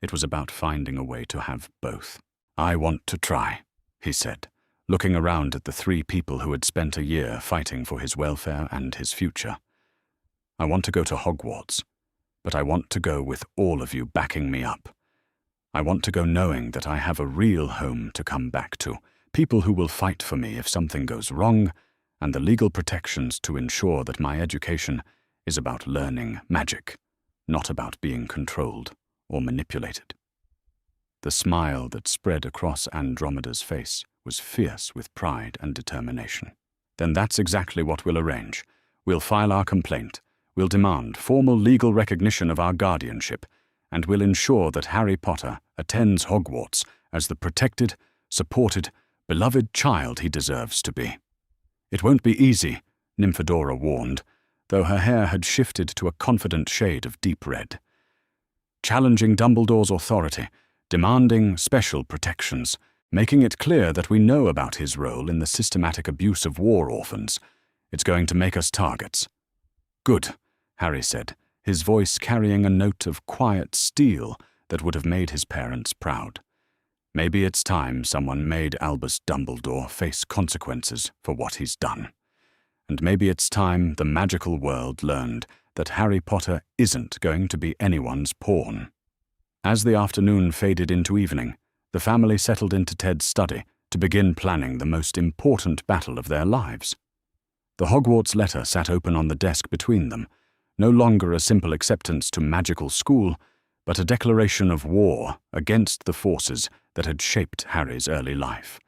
It was about finding a way to have both. "I want to try," he said, looking around at the 3 people who had spent a year fighting for his welfare and his future. "I want to go to Hogwarts, but I want to go with all of you backing me up. I want to go knowing that I have a real home to come back to, people who will fight for me if something goes wrong, and the legal protections to ensure that my education is about learning magic, not about being controlled or manipulated." The smile that spread across Andromeda's face was fierce with pride and determination. "Then that's exactly what we'll arrange. We'll file our complaint. We'll demand formal legal recognition of our guardianship, and we'll ensure that Harry Potter attends Hogwarts as the protected, supported, beloved child he deserves to be." "It won't be easy," Nymphadora warned, though her hair had shifted to a confident shade of deep red. "Challenging Dumbledore's authority, demanding special protections, making it clear that we know about his role in the systematic abuse of war orphans. It's going to make us targets." "Good," Harry said, his voice carrying a note of quiet steel that would have made his parents proud. Maybe it's time someone made Albus Dumbledore face consequences for what he's done. And maybe it's time the magical world learned that Harry Potter isn't going to be anyone's pawn. As the afternoon faded into evening, the family settled into Ted's study to begin planning the most important battle of their lives. The Hogwarts letter sat open on the desk between them, no longer a simple acceptance to magical school, but a declaration of war against the forces that had shaped Harry's early life.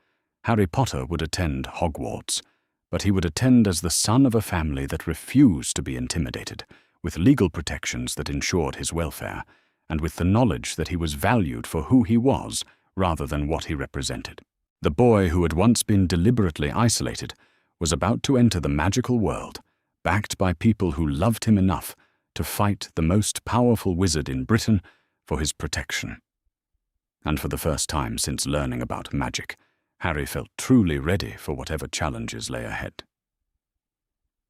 Harry Potter would attend Hogwarts, but he would attend as the son of a family that refused to be intimidated, with legal protections that ensured his welfare, and with the knowledge that he was valued for who he was rather than what he represented. The boy who had once been deliberately isolated was about to enter the magical world, backed by people who loved him enough to fight the most powerful wizard in Britain for his protection. And for the first time since learning about magic, Harry felt truly ready for whatever challenges lay ahead.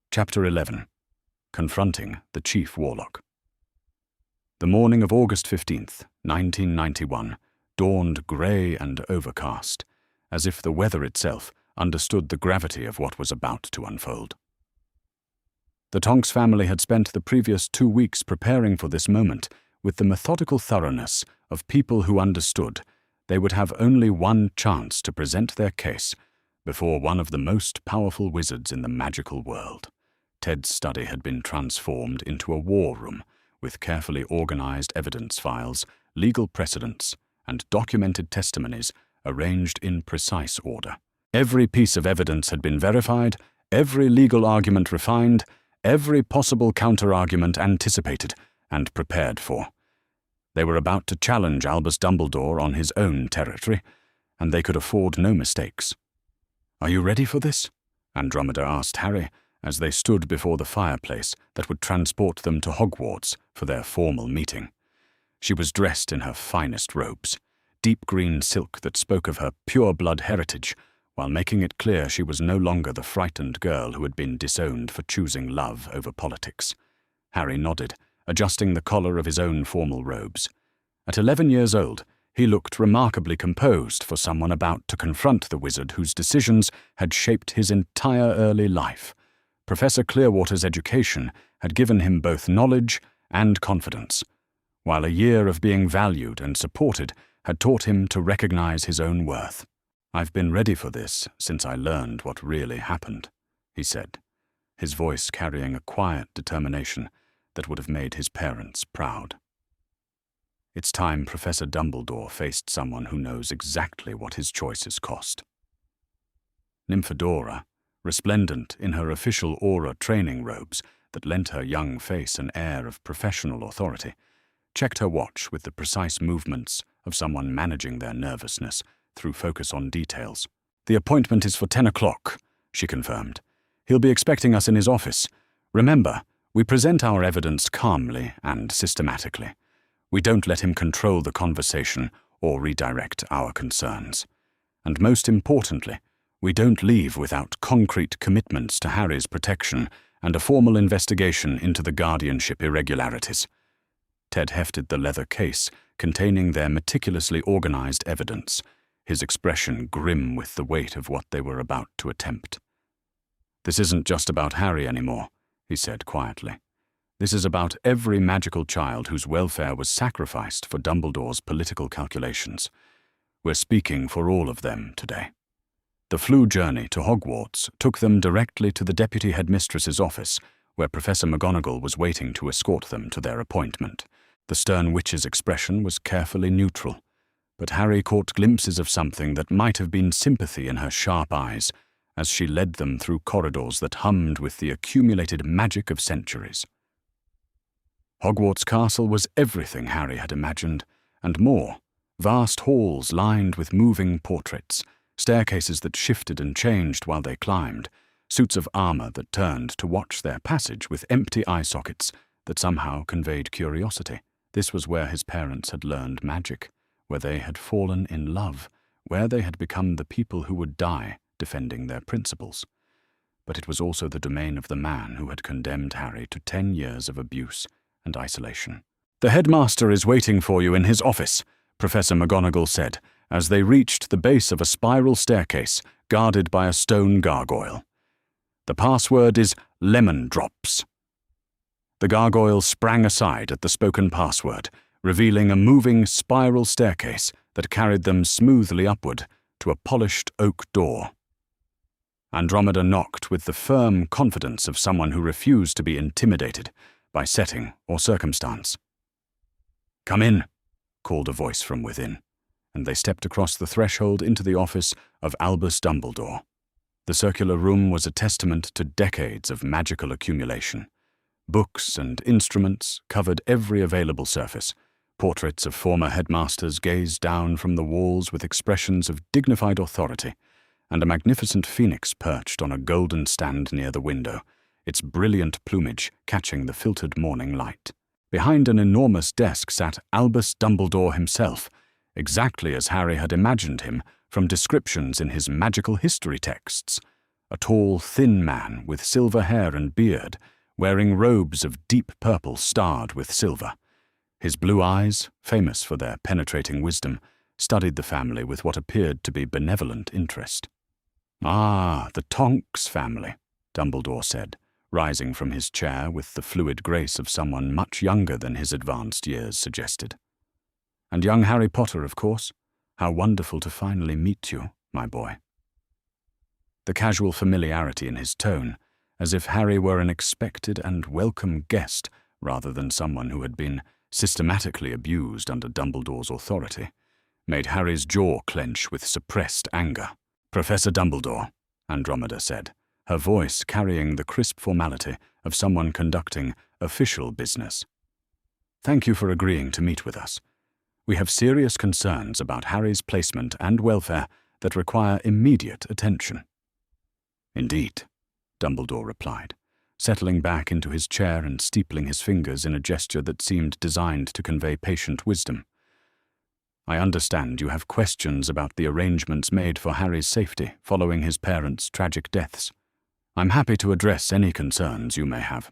Chapter 11. Confronting the Chief Warlock. The morning of August 15th, 1991, dawned grey and overcast, as if the weather itself understood the gravity of what was about to unfold. The Tonks family had spent the previous 2 weeks preparing for this moment with the methodical thoroughness of people who understood they would have only one chance to present their case before one of the most powerful wizards in the magical world. Ted's study had been transformed into a war room with carefully organized evidence files, legal precedents, and documented testimonies arranged in precise order. Every piece of evidence had been verified, every legal argument refined, every possible counter-argument anticipated and prepared for. They were about to challenge Albus Dumbledore on his own territory, and they could afford no mistakes. "Are you ready for this?" Andromeda asked Harry as they stood before the fireplace that would transport them to Hogwarts for their formal meeting. She was dressed in her finest robes, deep green silk that spoke of her pure-blood heritage, while making it clear she was no longer the frightened girl who had been disowned for choosing love over politics. Harry nodded, adjusting the collar of his own formal robes. At 11 years old, he looked remarkably composed for someone about to confront the wizard whose decisions had shaped his entire early life. Professor Clearwater's education had given him both knowledge and confidence, while a year of being valued and supported had taught him to recognize his own worth. "I've been ready for this since I learned what really happened," he said, his voice carrying a quiet determination that would have made his parents proud. It's time Professor Dumbledore faced someone who knows exactly what his choices cost. Nymphadora, resplendent in her official aura training robes that lent her young face an air of professional authority, checked her watch with the precise movements of someone managing their nervousness through focus on details. "The appointment is for 10 o'clock, she confirmed. "He'll be expecting us in his office. Remember, we present our evidence calmly and systematically. We don't let him control the conversation or redirect our concerns. And most importantly, we don't leave without concrete commitments to Harry's protection and a formal investigation into the guardianship irregularities. Ted hefted the leather case containing their meticulously organized evidence, his expression grim with the weight of what they were about to attempt. "This isn't just about Harry anymore," he said quietly. "This is about every magical child whose welfare was sacrificed for Dumbledore's political calculations. We're speaking for all of them today." The Floo journey to Hogwarts took them directly to the Deputy Headmistress's office, where Professor McGonagall was waiting to escort them to their appointment. The stern witch's expression was carefully neutral, but Harry caught glimpses of something that might have been sympathy in her sharp eyes as she led them through corridors that hummed with the accumulated magic of centuries. Hogwarts Castle was everything Harry had imagined, and more. Vast halls lined with moving portraits, staircases that shifted and changed while they climbed, suits of armor that turned to watch their passage with empty eye sockets that somehow conveyed curiosity. This was where his parents had learned magic, where they had fallen in love, where they had become the people who would die defending their principles. But it was also the domain of the man who had condemned Harry to 10 years of abuse and isolation. "The headmaster is waiting for you in his office," Professor McGonagall said, as they reached the base of a spiral staircase guarded by a stone gargoyle. "The password is lemon drops." The gargoyle sprang aside at the spoken password, revealing a moving spiral staircase that carried them smoothly upward to a polished oak door. Andromeda knocked with the firm confidence of someone who refused to be intimidated by setting or circumstance. "Come in," called a voice from within, and they stepped across the threshold into the office of Albus Dumbledore. The circular room was a testament to decades of magical accumulation. Books and instruments covered every available surface. Portraits of former headmasters gazed down from the walls with expressions of dignified authority, and a magnificent phoenix perched on a golden stand near the window, its brilliant plumage catching the filtered morning light. Behind an enormous desk sat Albus Dumbledore himself, exactly as Harry had imagined him from descriptions in his magical history texts. A tall, thin man with silver hair and beard, wearing robes of deep purple starred with silver. His blue eyes, famous for their penetrating wisdom, studied the family with what appeared to be benevolent interest. "Ah, the Tonks family," Dumbledore said, rising from his chair with the fluid grace of someone much younger than his advanced years suggested. "And young Harry Potter, of course. How wonderful to finally meet you, my boy." The casual familiarity in his tone, as if Harry were an expected and welcome guest rather than someone who had been systematically abused under Dumbledore's authority, made Harry's jaw clench with suppressed anger. "Professor Dumbledore," Andromeda said, her voice carrying the crisp formality of someone conducting official business. "Thank you for agreeing to meet with us. We have serious concerns about Harry's placement and welfare that require immediate attention." "Indeed," Dumbledore replied, settling back into his chair and steepling his fingers in a gesture that seemed designed to convey patient wisdom. "I understand you have questions about the arrangements made for Harry's safety following his parents' tragic deaths. I'm happy to address any concerns you may have."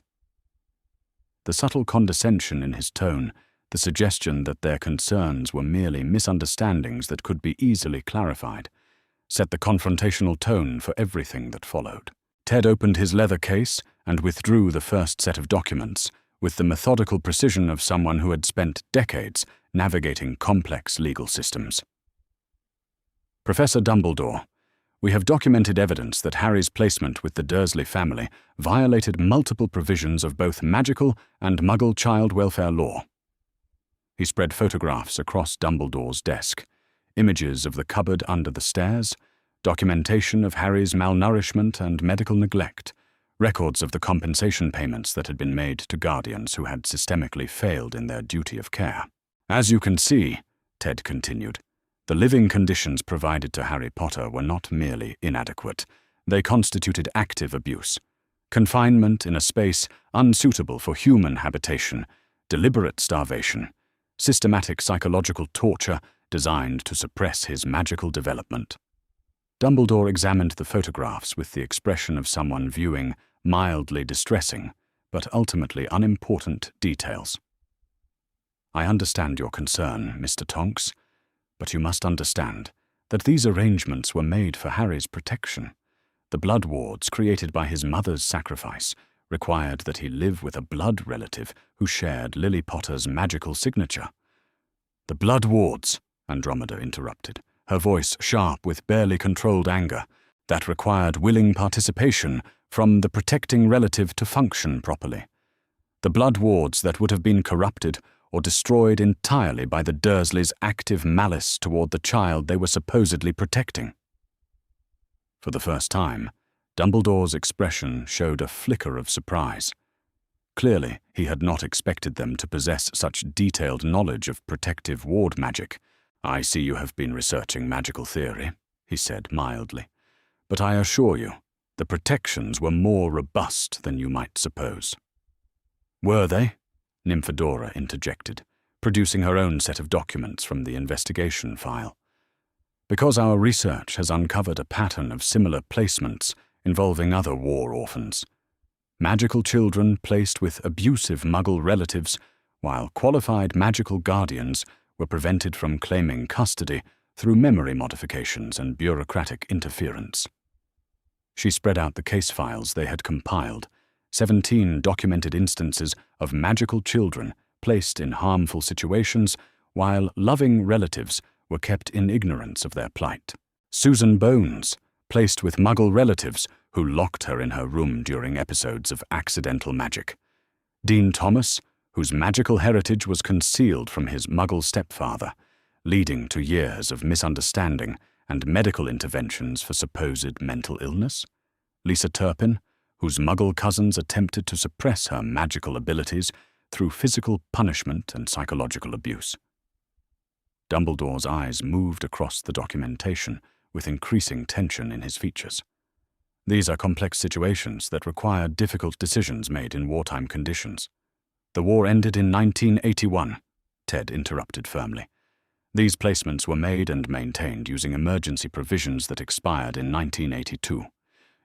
The subtle condescension in his tone, the suggestion that their concerns were merely misunderstandings that could be easily clarified, set the confrontational tone for everything that followed. Ted opened his leather case and withdrew the first set of documents with the methodical precision of someone who had spent decades navigating complex legal systems. "Professor Dumbledore, we have documented evidence that Harry's placement with the Dursley family violated multiple provisions of both magical and Muggle child welfare law." He spread photographs across Dumbledore's desk, images of the cupboard under the stairs, documentation of Harry's malnourishment and medical neglect, records of the compensation payments that had been made to guardians who had systemically failed in their duty of care. "As you can see," Ted continued, "the living conditions provided to Harry Potter were not merely inadequate, they constituted active abuse. Confinement in a space unsuitable for human habitation, deliberate starvation, systematic psychological torture, designed to suppress his magical development. Dumbledore examined the photographs with the expression of someone viewing mildly distressing, but ultimately unimportant details. I understand your concern, Mr. Tonks, but you must understand that these arrangements were made for Harry's protection. The blood wards created by his mother's sacrifice required that he live with a blood relative who shared Lily Potter's magical signature. The blood wards, Andromeda interrupted, her voice sharp with barely controlled anger, that required willing participation from the protecting relative to function properly. The blood wards that would have been corrupted or destroyed entirely by the Dursleys' active malice toward the child they were supposedly protecting. For the first time, Dumbledore's expression showed a flicker of surprise. Clearly, he had not expected them to possess such detailed knowledge of protective ward magic. "I see you have been researching magical theory," he said mildly. "But I assure you, the protections were more robust than you might suppose." "Were they?" Nymphadora interjected, producing her own set of documents from the investigation file. "Because our research has uncovered a pattern of similar placements involving other war orphans. Magical children placed with abusive Muggle relatives, while qualified magical guardians were prevented from claiming custody through memory modifications and bureaucratic interference." She spread out the case files they had compiled, 17 documented instances of magical children placed in harmful situations while loving relatives were kept in ignorance of their plight. Susan Bones, placed with Muggle relatives who locked her in her room during episodes of accidental magic. Dean Thomas, whose magical heritage was concealed from his Muggle stepfather, leading to years of misunderstanding and medical interventions for supposed mental illness. Lisa Turpin, whose Muggle cousins attempted to suppress her magical abilities through physical punishment and psychological abuse. Dumbledore's eyes moved across the documentation with increasing tension in his features. "These are complex situations that require difficult decisions made in wartime conditions. The war ended in 1981, Ted interrupted firmly. These placements were made and maintained using emergency provisions that expired in 1982.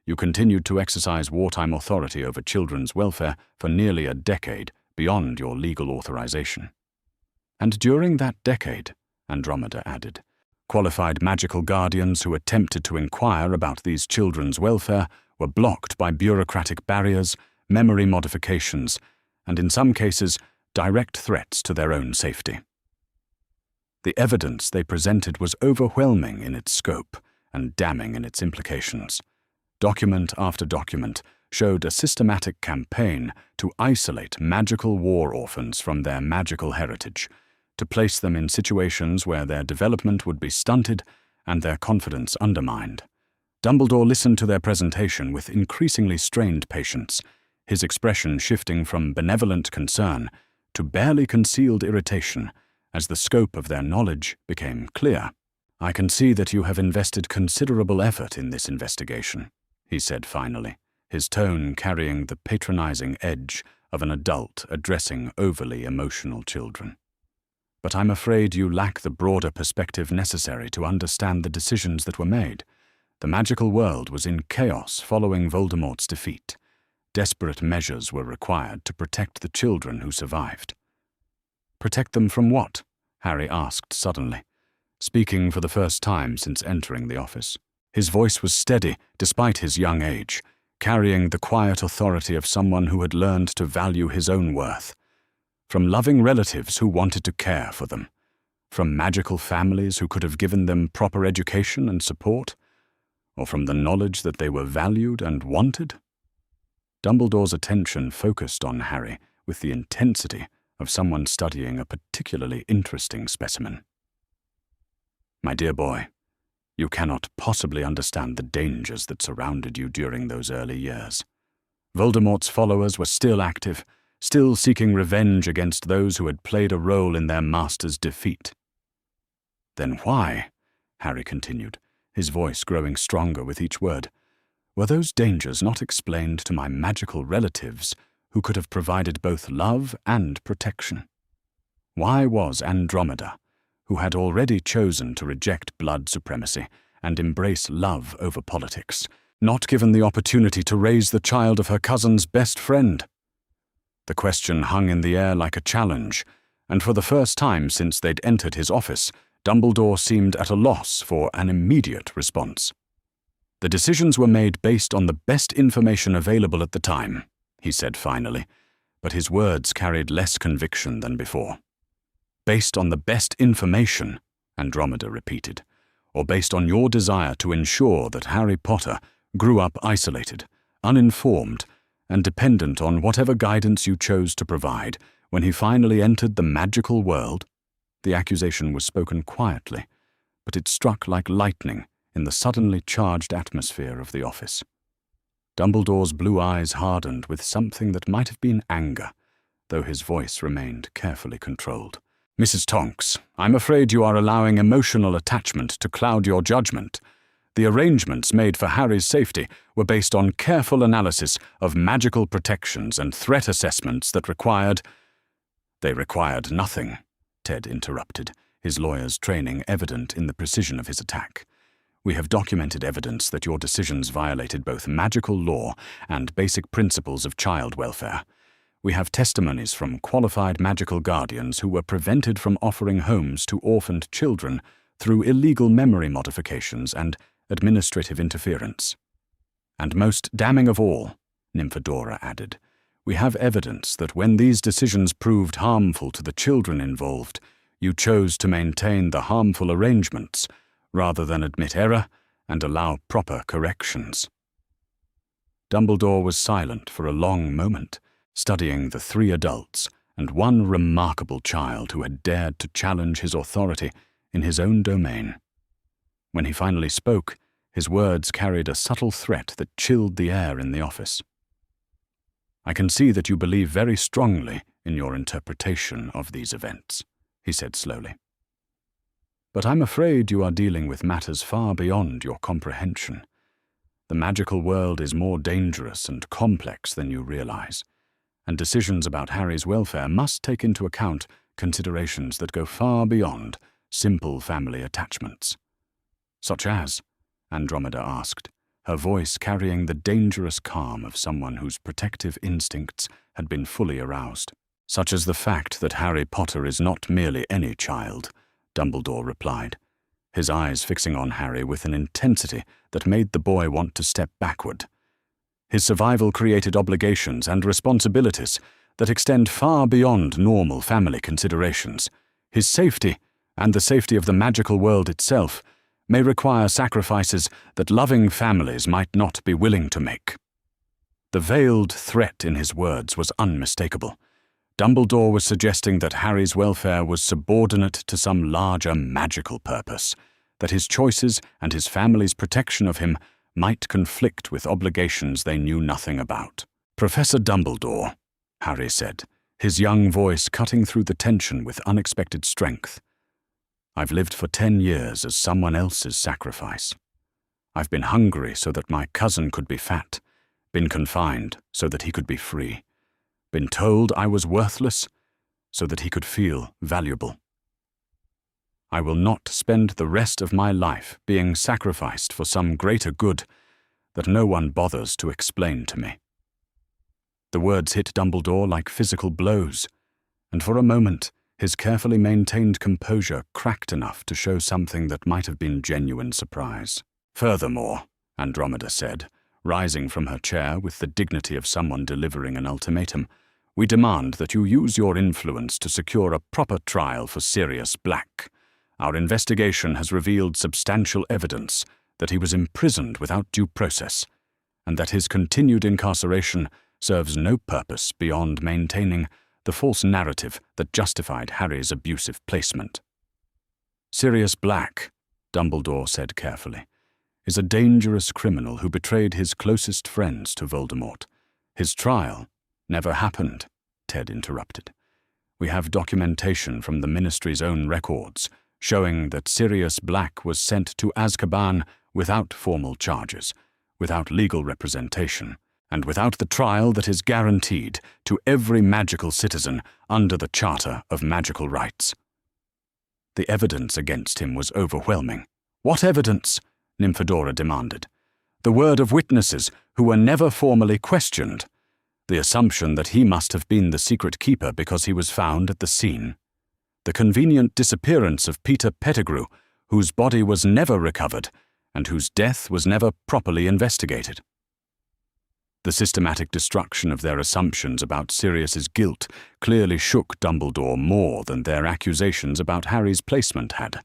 You continued to exercise wartime authority over children's welfare for nearly a decade beyond your legal authorization. And during that decade, Andromeda added, qualified magical guardians who attempted to inquire about these children's welfare were blocked by bureaucratic barriers, memory modifications, and in some cases, direct threats to their own safety. The evidence they presented was overwhelming in its scope and damning in its implications. Document after document showed a systematic campaign to isolate magical war orphans from their magical heritage, to place them in situations where their development would be stunted and their confidence undermined. Dumbledore listened to their presentation with increasingly strained patience, his expression shifting from benevolent concern to barely concealed irritation as the scope of their knowledge became clear. "I can see that you have invested considerable effort in this investigation," he said finally, his tone carrying the patronizing edge of an adult addressing overly emotional children. "But I'm afraid you lack the broader perspective necessary to understand the decisions that were made. The magical world was in chaos following Voldemort's defeat. Desperate measures were required to protect the children who survived." "Protect them from what?" Harry asked suddenly, speaking for the first time since entering the office. His voice was steady despite his young age, carrying the quiet authority of someone who had learned to value his own worth. From loving relatives who wanted to care for them, from magical families who could have given them proper education and support, or from the knowledge that they were valued and wanted? Dumbledore's attention focused on Harry with the intensity of someone studying a particularly interesting specimen. "My dear boy, you cannot possibly understand the dangers that surrounded you during those early years. Voldemort's followers were still active, still seeking revenge against those who had played a role in their master's defeat." "Then why?" Harry continued, his voice growing stronger with each word. "Were those dangers not explained to my magical relatives who could have provided both love and protection? Why was Andromeda, who had already chosen to reject blood supremacy and embrace love over politics, not given the opportunity to raise the child of her cousin's best friend? The question hung in the air like a challenge, and for the first time since they'd entered his office, Dumbledore seemed at a loss for an immediate response. "The decisions were made based on the best information available at the time," he said finally, but his words carried less conviction than before. "Based on the best information," Andromeda repeated, "or based on your desire to ensure that Harry Potter grew up isolated, uninformed, and dependent on whatever guidance you chose to provide when he finally entered the magical world?" The accusation was spoken quietly, but it struck like lightning in the suddenly charged atmosphere of the office. Dumbledore's blue eyes hardened with something that might have been anger, though his voice remained carefully controlled. "Mrs. Tonks, I'm afraid you are allowing emotional attachment to cloud your judgment. The arrangements made for Harry's safety were based on careful analysis of magical protections and threat assessments that required—" "They required nothing," Ted interrupted, his lawyer's training evident in the precision of his attack. "We have documented evidence that your decisions violated both magical law and basic principles of child welfare. We have testimonies from qualified magical guardians who were prevented from offering homes to orphaned children through illegal memory modifications and administrative interference. And most damning of all," Nymphadora added, "we have evidence that when these decisions proved harmful to the children involved, you chose to maintain the harmful arrangements rather than admit error and allow proper corrections." Dumbledore was silent for a long moment, studying the 3 adults and one remarkable child who had dared to challenge his authority in his own domain. When he finally spoke, his words carried a subtle threat that chilled the air in the office. "I can see that you believe very strongly in your interpretation of these events," he said slowly. "But I'm afraid you are dealing with matters far beyond your comprehension. The magical world is more dangerous and complex than you realize, and decisions about Harry's welfare must take into account considerations that go far beyond simple family attachments." "Such as?" Andromeda asked, her voice carrying the dangerous calm of someone whose protective instincts had been fully aroused. "Such as the fact that Harry Potter is not merely any child," Dumbledore replied, his eyes fixing on Harry with an intensity that made the boy want to step backward. "His survival created obligations and responsibilities that extend far beyond normal family considerations. His safety, and the safety of the magical world itself, may require sacrifices that loving families might not be willing to make." The veiled threat in his words was unmistakable. Dumbledore was suggesting that Harry's welfare was subordinate to some larger magical purpose, that his choices and his family's protection of him might conflict with obligations they knew nothing about. "Professor Dumbledore," Harry said, his young voice cutting through the tension with unexpected strength, "I've lived for 10 years as someone else's sacrifice. I've been hungry so that my cousin could be fat, been confined so that he could be free, been told I was worthless so that he could feel valuable. I will not spend the rest of my life being sacrificed for some greater good that no one bothers to explain to me." The words hit Dumbledore like physical blows, and for a moment his carefully maintained composure cracked enough to show something that might have been genuine surprise. "Furthermore," Andromeda said, rising from her chair with the dignity of someone delivering an ultimatum, "we demand that you use your influence to secure a proper trial for Sirius Black. Our investigation has revealed substantial evidence that he was imprisoned without due process, and that his continued incarceration serves no purpose beyond maintaining the false narrative that justified Harry's abusive placement." "Sirius Black," Dumbledore said carefully, "is a dangerous criminal who betrayed his closest friends to Voldemort. His trial never happened," Ted interrupted. "We have documentation from the Ministry's own records showing that Sirius Black was sent to Azkaban without formal charges, without legal representation, and without the trial that is guaranteed to every magical citizen under the Charter of Magical Rights." The evidence against him was overwhelming. "What evidence?" Nymphadora demanded. "The word of witnesses who were never formally questioned. The assumption that he must have been the secret keeper because he was found at the scene. The convenient disappearance of Peter Pettigrew, whose body was never recovered and whose death was never properly investigated." The systematic destruction of their assumptions about Sirius's guilt clearly shook Dumbledore more than their accusations about Harry's placement had.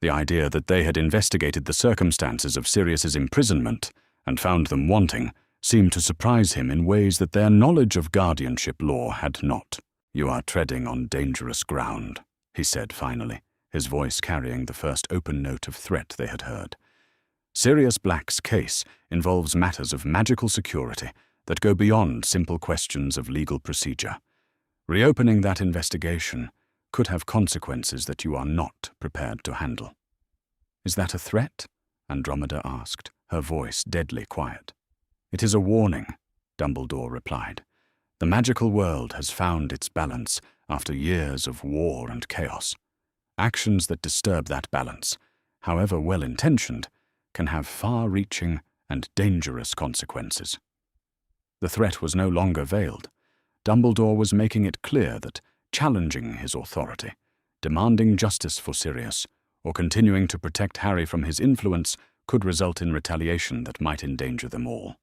The idea that they had investigated the circumstances of Sirius's imprisonment and found them wanting seemed to surprise him in ways that their knowledge of guardianship law had not. "You are treading on dangerous ground," he said finally, his voice carrying the first open note of threat they had heard. "Sirius Black's case involves matters of magical security that go beyond simple questions of legal procedure. Reopening that investigation could have consequences that you are not prepared to handle." "Is that a threat?" Andromeda asked, her voice deadly quiet. "It is a warning," Dumbledore replied. "The magical world has found its balance after years of war and chaos. Actions that disturb that balance, however well-intentioned, can have far-reaching and dangerous consequences." The threat was no longer veiled. Dumbledore was making it clear that challenging his authority, demanding justice for Sirius, or continuing to protect Harry from his influence could result in retaliation that might endanger them all.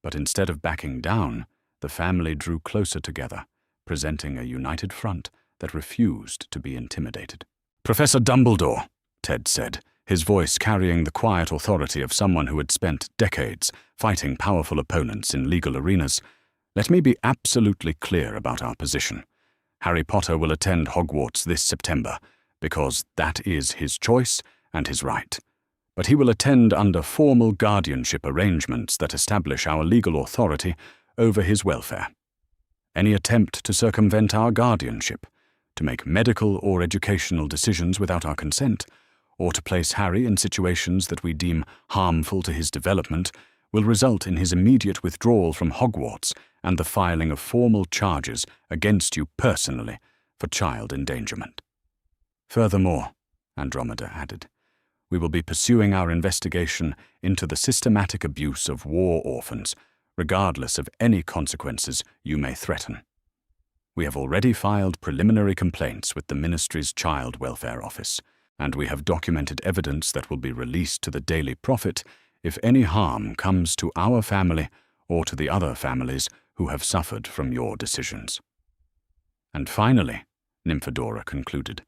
But instead of backing down, the family drew closer together, presenting a united front that refused to be intimidated. "Professor Dumbledore," Ted said, his voice carrying the quiet authority of someone who had spent decades fighting powerful opponents in legal arenas, "let me be absolutely clear about our position. Harry Potter will attend Hogwarts this September, because that is his choice and his right. But he will attend under formal guardianship arrangements that establish our legal authority over his welfare. Any attempt to circumvent our guardianship, to make medical or educational decisions without our consent, or to place Harry in situations that we deem harmful to his development, will result in his immediate withdrawal from Hogwarts and the filing of formal charges against you personally for child endangerment. Furthermore," Andromeda added, "we will be pursuing our investigation into the systematic abuse of war orphans, regardless of any consequences you may threaten. We have already filed preliminary complaints with the Ministry's Child Welfare Office, and we have documented evidence that will be released to the Daily Prophet if any harm comes to our family or to the other families who have suffered from your decisions. And finally," Nymphadora concluded,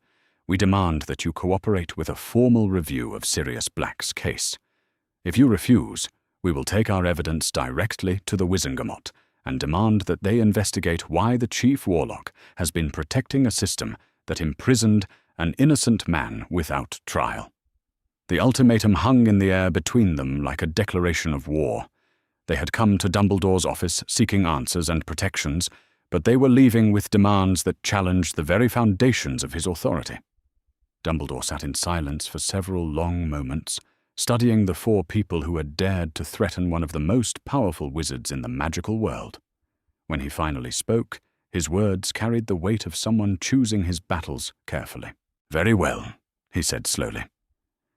"we demand that you cooperate with a formal review of Sirius Black's case. If you refuse, we will take our evidence directly to the Wizengamot and demand that they investigate why the Chief Warlock has been protecting a system that imprisoned an innocent man without trial." The ultimatum hung in the air between them like a declaration of war. They had come to Dumbledore's office seeking answers and protections, but they were leaving with demands that challenged the very foundations of his authority. Dumbledore sat in silence for several long moments, studying the four people who had dared to threaten one of the most powerful wizards in the magical world. When he finally spoke, his words carried the weight of someone choosing his battles carefully. "Very well," he said slowly.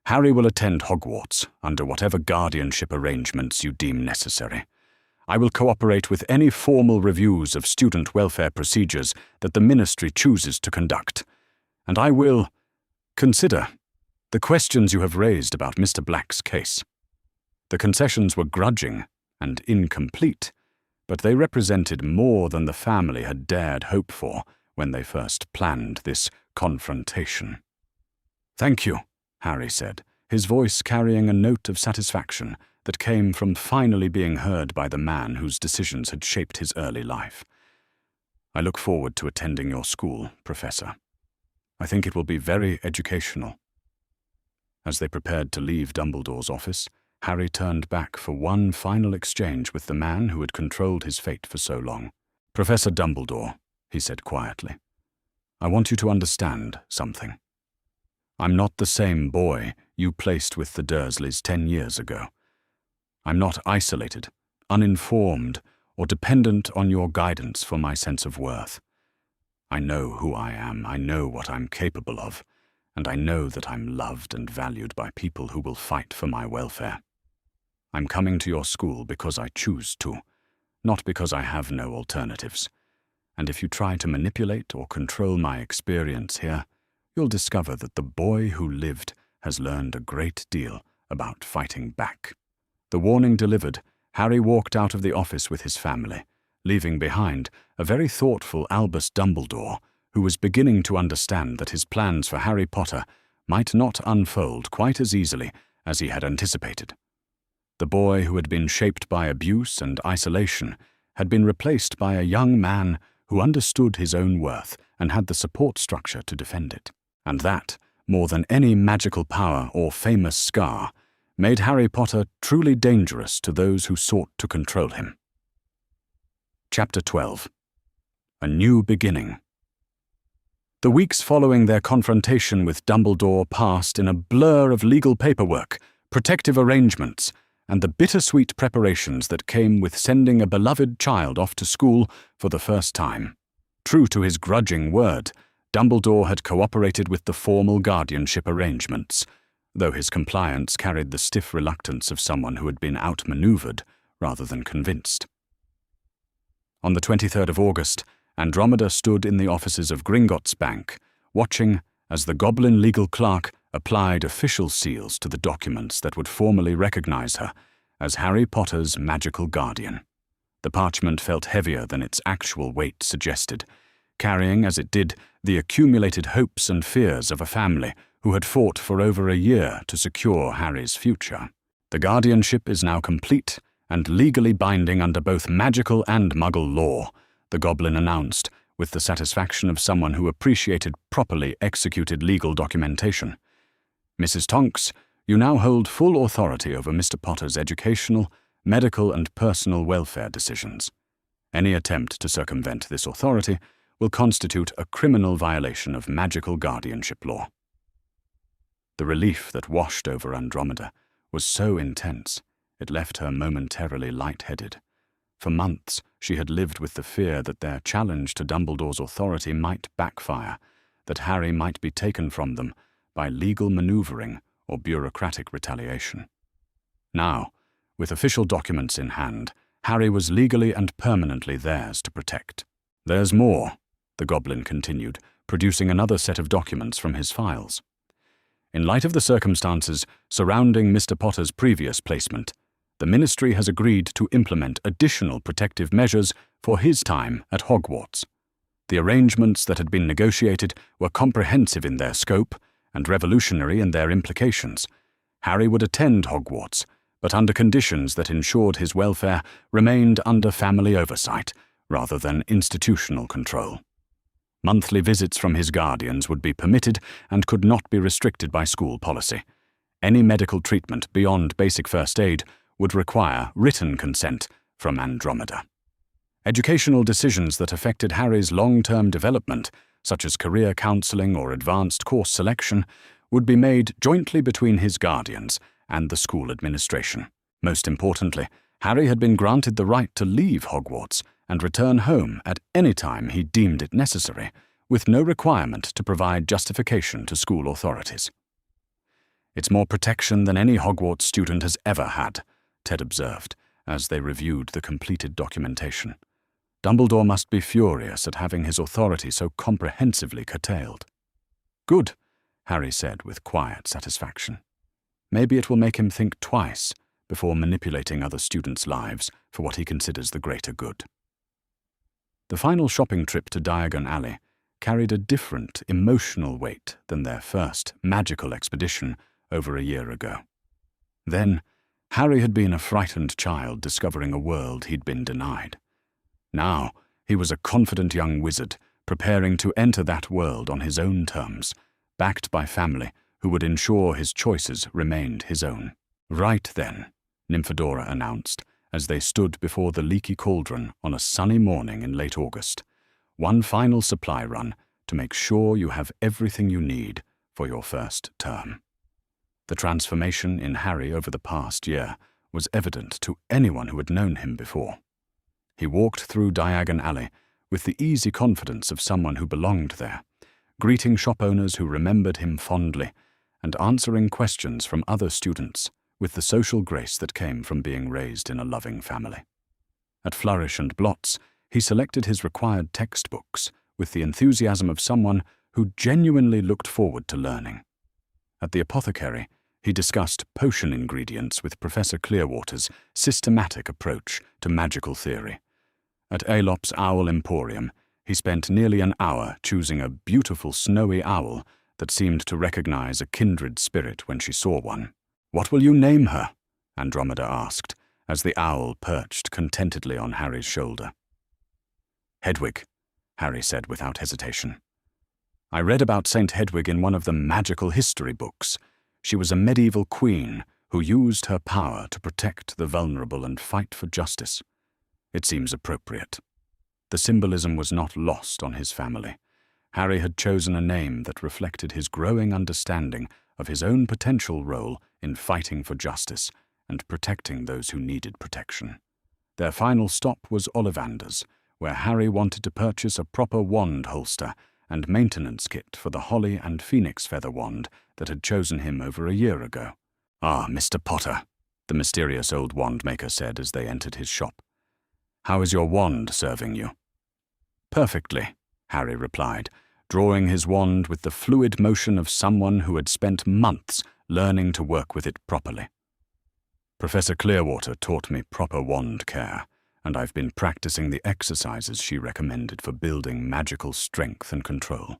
"Harry will attend Hogwarts under whatever guardianship arrangements you deem necessary. I will cooperate with any formal reviews of student welfare procedures that the Ministry chooses to conduct, and I will consider the questions you have raised about Mr. Black's case. The concessions were grudging and incomplete, but they represented more than the family had dared hope for when they first planned this confrontation." "Thank you," Harry said, his voice carrying a note of satisfaction that came from finally being heard by the man whose decisions had shaped his early life. "I look forward to attending your school, Professor. I think it will be very educational." As they prepared to leave Dumbledore's office, Harry turned back for one final exchange with the man who had controlled his fate for so long. "Professor Dumbledore," he said quietly, "I want you to understand something. I'm not the same boy you placed with the Dursleys 10 years ago. I'm not isolated, uninformed, or dependent on your guidance for my sense of worth. I know who I am, I know what I'm capable of, and I know that I'm loved and valued by people who will fight for my welfare. I'm coming to your school because I choose to, not because I have no alternatives. And if you try to manipulate or control my experience here, you'll discover that the boy who lived has learned a great deal about fighting back." The warning delivered, Harry walked out of the office with his family, leaving behind a very thoughtful Albus Dumbledore, who was beginning to understand that his plans for Harry Potter might not unfold quite as easily as he had anticipated. The boy who had been shaped by abuse and isolation had been replaced by a young man who understood his own worth and had the support structure to defend it. And that, more than any magical power or famous scar, made Harry Potter truly dangerous to those who sought to control him. Chapter 12. A New Beginning. The weeks following their confrontation with Dumbledore passed in a blur of legal paperwork, protective arrangements, and the bittersweet preparations that came with sending a beloved child off to school for the first time. True to his grudging word, Dumbledore had cooperated with the formal guardianship arrangements, though his compliance carried the stiff reluctance of someone who had been outmaneuvered rather than convinced. On the 23rd of August, Andromeda stood in the offices of Gringotts Bank, watching as the Goblin legal clerk applied official seals to the documents that would formally recognize her as Harry Potter's magical guardian. The parchment felt heavier than its actual weight suggested, carrying as it did the accumulated hopes and fears of a family who had fought for over a year to secure Harry's future. The guardianship is now complete and legally binding under both magical and Muggle law, the Goblin announced, with the satisfaction of someone who appreciated properly executed legal documentation. "Mrs. Tonks, you now hold full authority over Mr. Potter's educational, medical, and personal welfare decisions. Any attempt to circumvent this authority will constitute a criminal violation of magical guardianship law." The relief that washed over Andromeda was so intense, it left her momentarily lightheaded. For months, she had lived with the fear that their challenge to Dumbledore's authority might backfire, that Harry might be taken from them by legal maneuvering or bureaucratic retaliation. Now, with official documents in hand, Harry was legally and permanently theirs to protect. "There's more," the Goblin continued, producing another set of documents from his files. "In light of the circumstances surrounding Mr. Potter's previous placement, the Ministry has agreed to implement additional protective measures for his time at Hogwarts. The arrangements that had been negotiated were comprehensive in their scope and revolutionary in their implications. Harry would attend Hogwarts, but under conditions that ensured his welfare remained under family oversight rather than institutional control. Monthly visits from his guardians would be permitted and could not be restricted by school policy. Any medical treatment beyond basic first aid would require written consent from Andromeda. Educational decisions that affected Harry's long-term development, such as career counseling or advanced course selection, would be made jointly between his guardians and the school administration. Most importantly, Harry had been granted the right to leave Hogwarts and return home at any time he deemed it necessary, with no requirement to provide justification to school authorities. "It's more protection than any Hogwarts student has ever had," Ted observed, as they reviewed the completed documentation. "Dumbledore must be furious at having his authority so comprehensively curtailed." "Good," Harry said with quiet satisfaction. "Maybe it will make him think twice before manipulating other students' lives for what he considers the greater good." The final shopping trip to Diagon Alley carried a different emotional weight than their first magical expedition over a year ago. Then, Harry had been a frightened child discovering a world he'd been denied. Now, he was a confident young wizard preparing to enter that world on his own terms, backed by family who would ensure his choices remained his own. "Right then," Nymphadora announced, as they stood before the leaky cauldron on a sunny morning in late August. "One final supply run to make sure you have everything you need for your first term." The transformation in Harry over the past year was evident to anyone who had known him before. He walked through Diagon Alley with the easy confidence of someone who belonged there, greeting shop owners who remembered him fondly, and answering questions from other students with the social grace that came from being raised in a loving family. At Flourish and Blots, he selected his required textbooks with the enthusiasm of someone who genuinely looked forward to learning. At the apothecary, he discussed potion ingredients with Professor Clearwater's systematic approach to magical theory. At Aelop's Owl Emporium, he spent nearly an hour choosing a beautiful snowy owl that seemed to recognize a kindred spirit when she saw one. "What will you name her?" Andromeda asked, as the owl perched contentedly on Harry's shoulder. "Hedwig," Harry said without hesitation. "I read about Saint Hedwig in one of the magical history books. She was a medieval queen who used her power to protect the vulnerable and fight for justice. It seems appropriate." The symbolism was not lost on his family. Harry had chosen a name that reflected his growing understanding of his own potential role in fighting for justice and protecting those who needed protection. Their final stop was Ollivander's, where Harry wanted to purchase a proper wand holster and maintenance kit for the holly and phoenix feather wand that had chosen him over a year ago. "Ah, Mr. Potter," the mysterious old wand maker said as they entered his shop. "How is your wand serving you?" "Perfectly," Harry replied, drawing his wand with the fluid motion of someone who had spent months learning to work with it properly. "Professor Clearwater taught me proper wand care, and I've been practicing the exercises she recommended for building magical strength and control."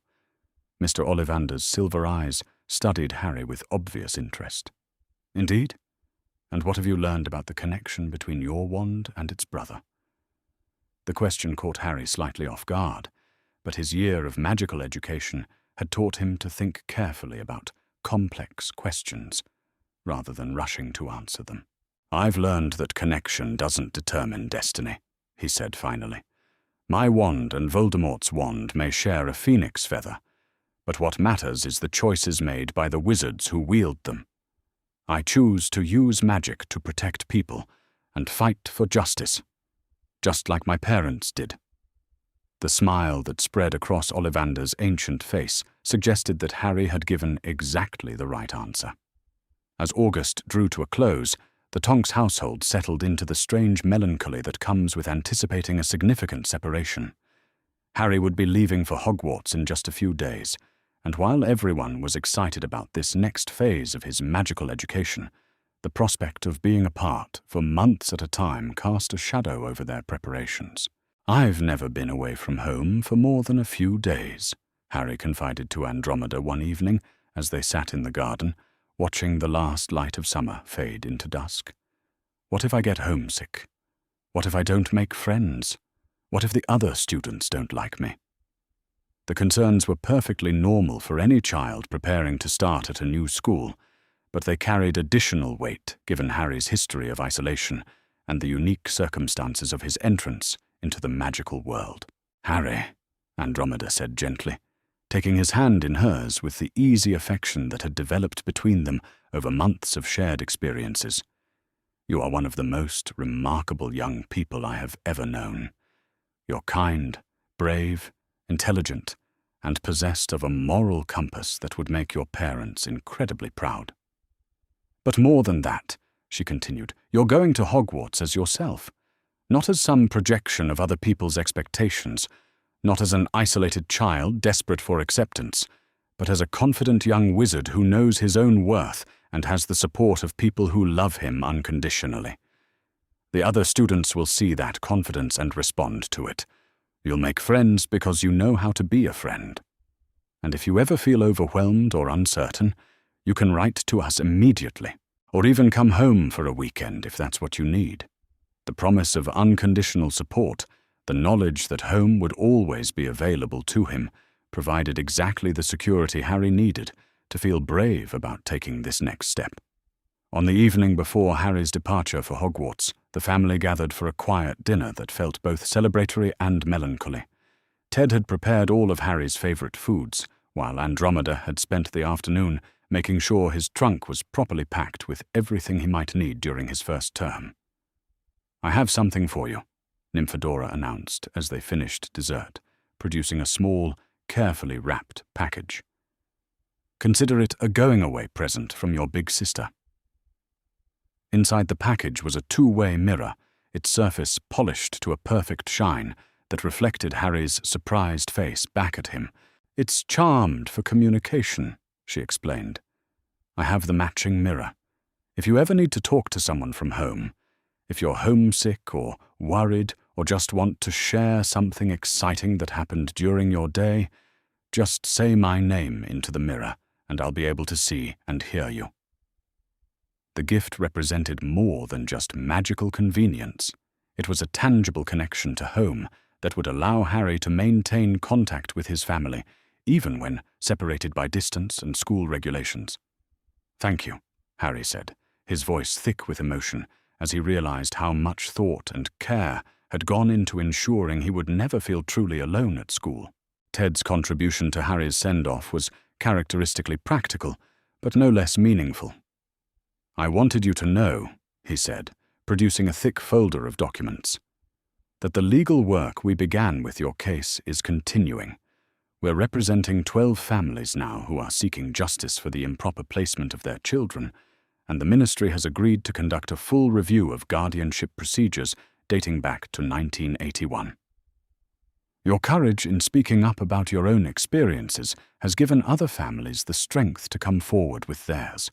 Mr. Ollivander's silver eyes studied Harry with obvious interest. "Indeed? And what have you learned about the connection between your wand and its brother?" The question caught Harry slightly off guard, but his year of magical education had taught him to think carefully about complex questions, rather than rushing to answer them. "I've learned that connection doesn't determine destiny," he said finally. "My wand and Voldemort's wand may share a phoenix feather, but what matters is the choices made by the wizards who wield them. I choose to use magic to protect people and fight for justice, just like my parents did." The smile that spread across Ollivander's ancient face suggested that Harry had given exactly the right answer. As August drew to a close, the Tonks household settled into the strange melancholy that comes with anticipating a significant separation. Harry would be leaving for Hogwarts in just a few days, and while everyone was excited about this next phase of his magical education, the prospect of being apart for months at a time cast a shadow over their preparations. "I've never been away from home for more than a few days," Harry confided to Andromeda one evening as they sat in the garden, watching the last light of summer fade into dusk. "What if I get homesick? What if I don't make friends? What if the other students don't like me?" The concerns were perfectly normal for any child preparing to start at a new school, but they carried additional weight given Harry's history of isolation and the unique circumstances of his entrance into the magical world. "Harry," Andromeda said gently, taking his hand in hers with the easy affection that had developed between them over months of shared experiences, "you are one of the most remarkable young people I have ever known. You're kind, brave, intelligent, and possessed of a moral compass that would make your parents incredibly proud. But more than that," she continued, "you're going to Hogwarts as yourself. Not as some projection of other people's expectations, not as an isolated child desperate for acceptance, but as a confident young wizard who knows his own worth and has the support of people who love him unconditionally. The other students will see that confidence and respond to it. You'll make friends because you know how to be a friend. And if you ever feel overwhelmed or uncertain, you can write to us immediately, or even come home for a weekend if that's what you need. The promise of unconditional support, the knowledge that home would always be available to him, provided exactly the security Harry needed to feel brave about taking this next step. On the evening before Harry's departure for Hogwarts, the family gathered for a quiet dinner that felt both celebratory and melancholy. Ted had prepared all of Harry's favorite foods, while Andromeda had spent the afternoon making sure his trunk was properly packed with everything he might need during his first term. "I have something for you," Nymphadora announced as they finished dessert, producing a small, carefully wrapped package. Consider it a going-away present from your big sister. Inside the package was a two-way mirror, its surface polished to a perfect shine that reflected Harry's surprised face back at him. "It's charmed for communication," she explained. "I have the matching mirror. If you ever need to talk to someone from home, if you're homesick or worried or just want to share something exciting that happened during your day, just say my name into the mirror and I'll be able to see and hear you." The gift represented more than just magical convenience. It was a tangible connection to home that would allow Harry to maintain contact with his family, even when separated by distance and school regulations. "Thank you," Harry said, his voice thick with emotion, as he realized how much thought and care had gone into ensuring he would never feel truly alone at school. Ted's contribution to Harry's send-off was characteristically practical, but no less meaningful. "I wanted you to know," he said, producing a thick folder of documents, "that the legal work we began with your case is continuing. We're representing 12 families now who are seeking justice for the improper placement of their children, and the ministry has agreed to conduct a full review of guardianship procedures dating back to 1981. Your courage in speaking up about your own experiences has given other families the strength to come forward with theirs.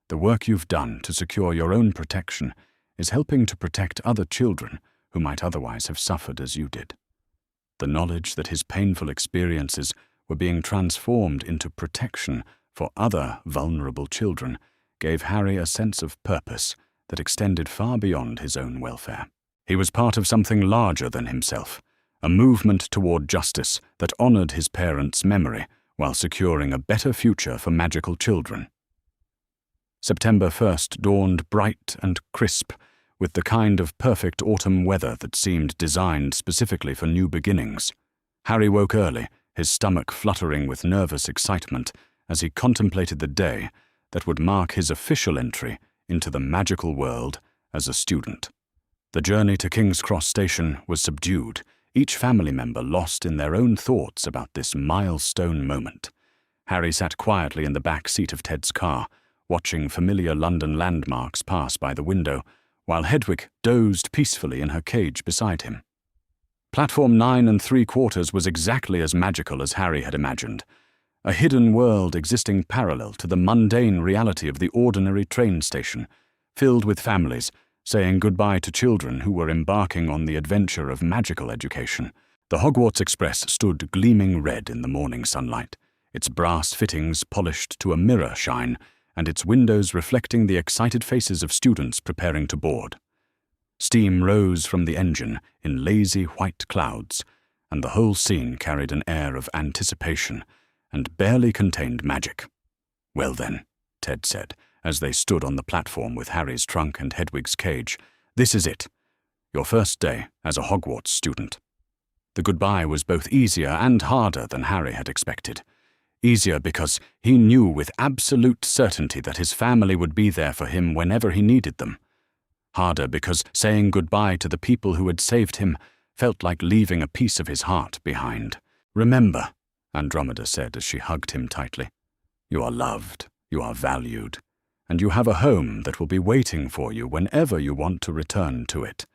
The work you've done to secure your own protection is helping to protect other children who might otherwise have suffered as you did." The knowledge that his painful experiences were being transformed into protection for other vulnerable children gave Harry a sense of purpose that extended far beyond his own welfare. He was part of something larger than himself, a movement toward justice that honored his parents' memory while securing a better future for magical children. September 1st dawned bright and crisp, with the kind of perfect autumn weather that seemed designed specifically for new beginnings. Harry woke early, his stomach fluttering with nervous excitement as he contemplated the day that would mark his official entry into the magical world as a student. The journey to King's Cross Station was subdued, each family member lost in their own thoughts about this milestone moment. Harry sat quietly in the back seat of Ted's car, watching familiar London landmarks pass by the window, while Hedwig dozed peacefully in her cage beside him. Platform 9 3/4 was exactly as magical as Harry had imagined, a hidden world existing parallel to the mundane reality of the ordinary train station, filled with families saying goodbye to children who were embarking on the adventure of magical education. The Hogwarts Express stood gleaming red in the morning sunlight, its brass fittings polished to a mirror shine, and its windows reflecting the excited faces of students preparing to board. Steam rose from the engine in lazy white clouds, and the whole scene carried an air of anticipation and barely contained magic. "Well then," Ted said, as they stood on the platform with Harry's trunk and Hedwig's cage, "this is it. Your first day as a Hogwarts student." The goodbye was both easier and harder than Harry had expected. Easier because he knew with absolute certainty that his family would be there for him whenever he needed them. Harder because saying goodbye to the people who had saved him felt like leaving a piece of his heart behind. "Remember," Andromeda said as she hugged him tightly, "you are loved, you are valued, and you have a home that will be waiting for you whenever you want to return to it.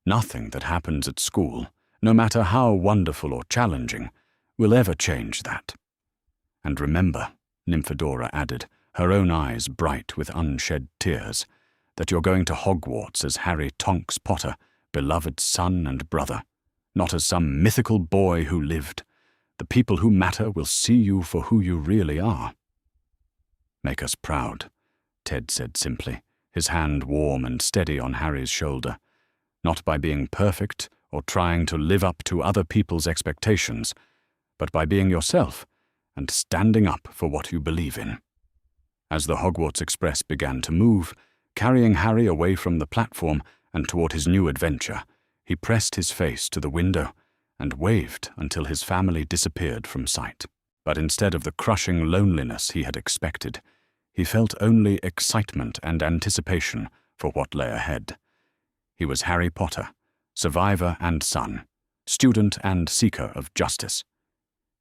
Nothing that happens at school, no matter how wonderful or challenging, will ever change that. And remember," Nymphadora added, her own eyes bright with unshed tears, "that you're going to Hogwarts as Harry Tonks Potter, beloved son and brother, not as some mythical boy who lived. The people who matter will see you for who you really are." "Make us proud," Ted said simply, his hand warm and steady on Harry's shoulder. "Not by being perfect or trying to live up to other people's expectations, but by being yourself and standing up for what you believe in." As the Hogwarts Express began to move, carrying Harry away from the platform and toward his new adventure, he pressed his face to the window and waved until his family disappeared from sight. But instead of the crushing loneliness he had expected, he felt only excitement and anticipation for what lay ahead. He was Harry Potter, survivor and son, student and seeker of justice.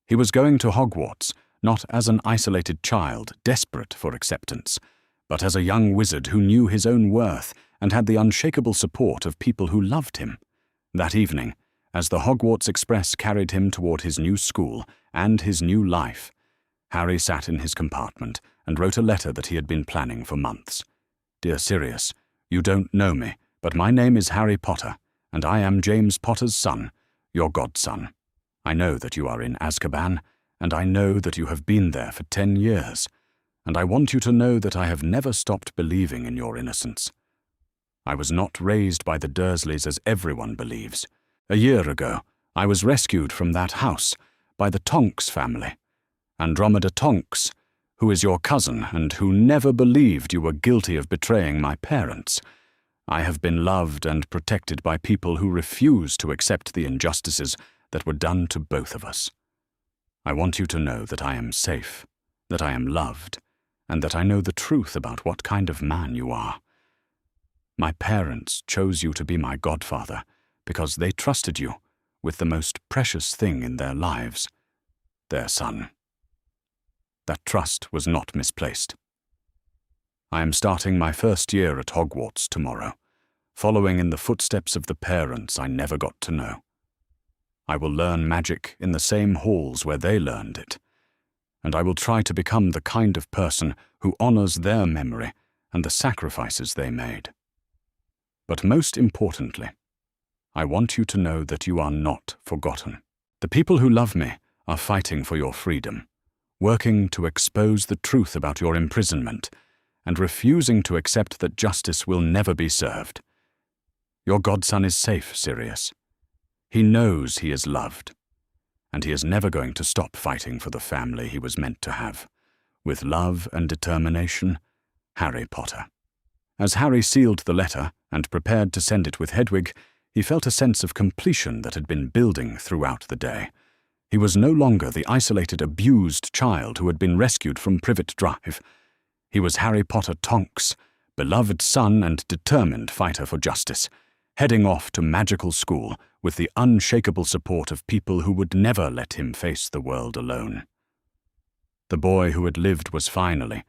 He was going to Hogwarts, not as an isolated child desperate for acceptance, but as a young wizard who knew his own worth and had the unshakable support of people who loved him. That evening, as the Hogwarts Express carried him toward his new school and his new life, Harry sat in his compartment and wrote a letter that he had been planning for months. Dear Sirius, you don't know me, but my name is Harry Potter, and I am James Potter's son, your godson. I know that you are in Azkaban, and I know that you have been there for 10 years, and I want you to know that I have never stopped believing in your innocence. I was not raised by the Dursleys as everyone believes. A year ago, I was rescued from that house by the Tonks family, Andromeda Tonks, who is your cousin and who never believed you were guilty of betraying my parents. I have been loved and protected by people who refuse to accept the injustices that were done to both of us. I want you to know that I am safe, that I am loved, and that I know the truth about what kind of man you are. My parents chose you to be my godfather because they trusted you with the most precious thing in their lives, their son. That trust was not misplaced. I am starting my first year at Hogwarts tomorrow, following in the footsteps of the parents I never got to know. I will learn magic in the same halls where they learned it, and I will try to become the kind of person who honors their memory and the sacrifices they made. But most importantly, I want you to know that you are not forgotten. The people who love me are fighting for your freedom, working to expose the truth about your imprisonment, and refusing to accept that justice will never be served. Your godson is safe, Sirius. He knows he is loved, and he is never going to stop fighting for the family he was meant to have. With love and determination, Harry Potter. As Harry sealed the letter and prepared to send it with Hedwig, he felt a sense of completion that had been building throughout the day. He was no longer the isolated, abused child who had been rescued from Privet Drive. He was Harry Potter Tonks, beloved son and determined fighter for justice, heading off to magical school with the unshakable support of people who would never let him face the world alone. The boy who had lived was finally,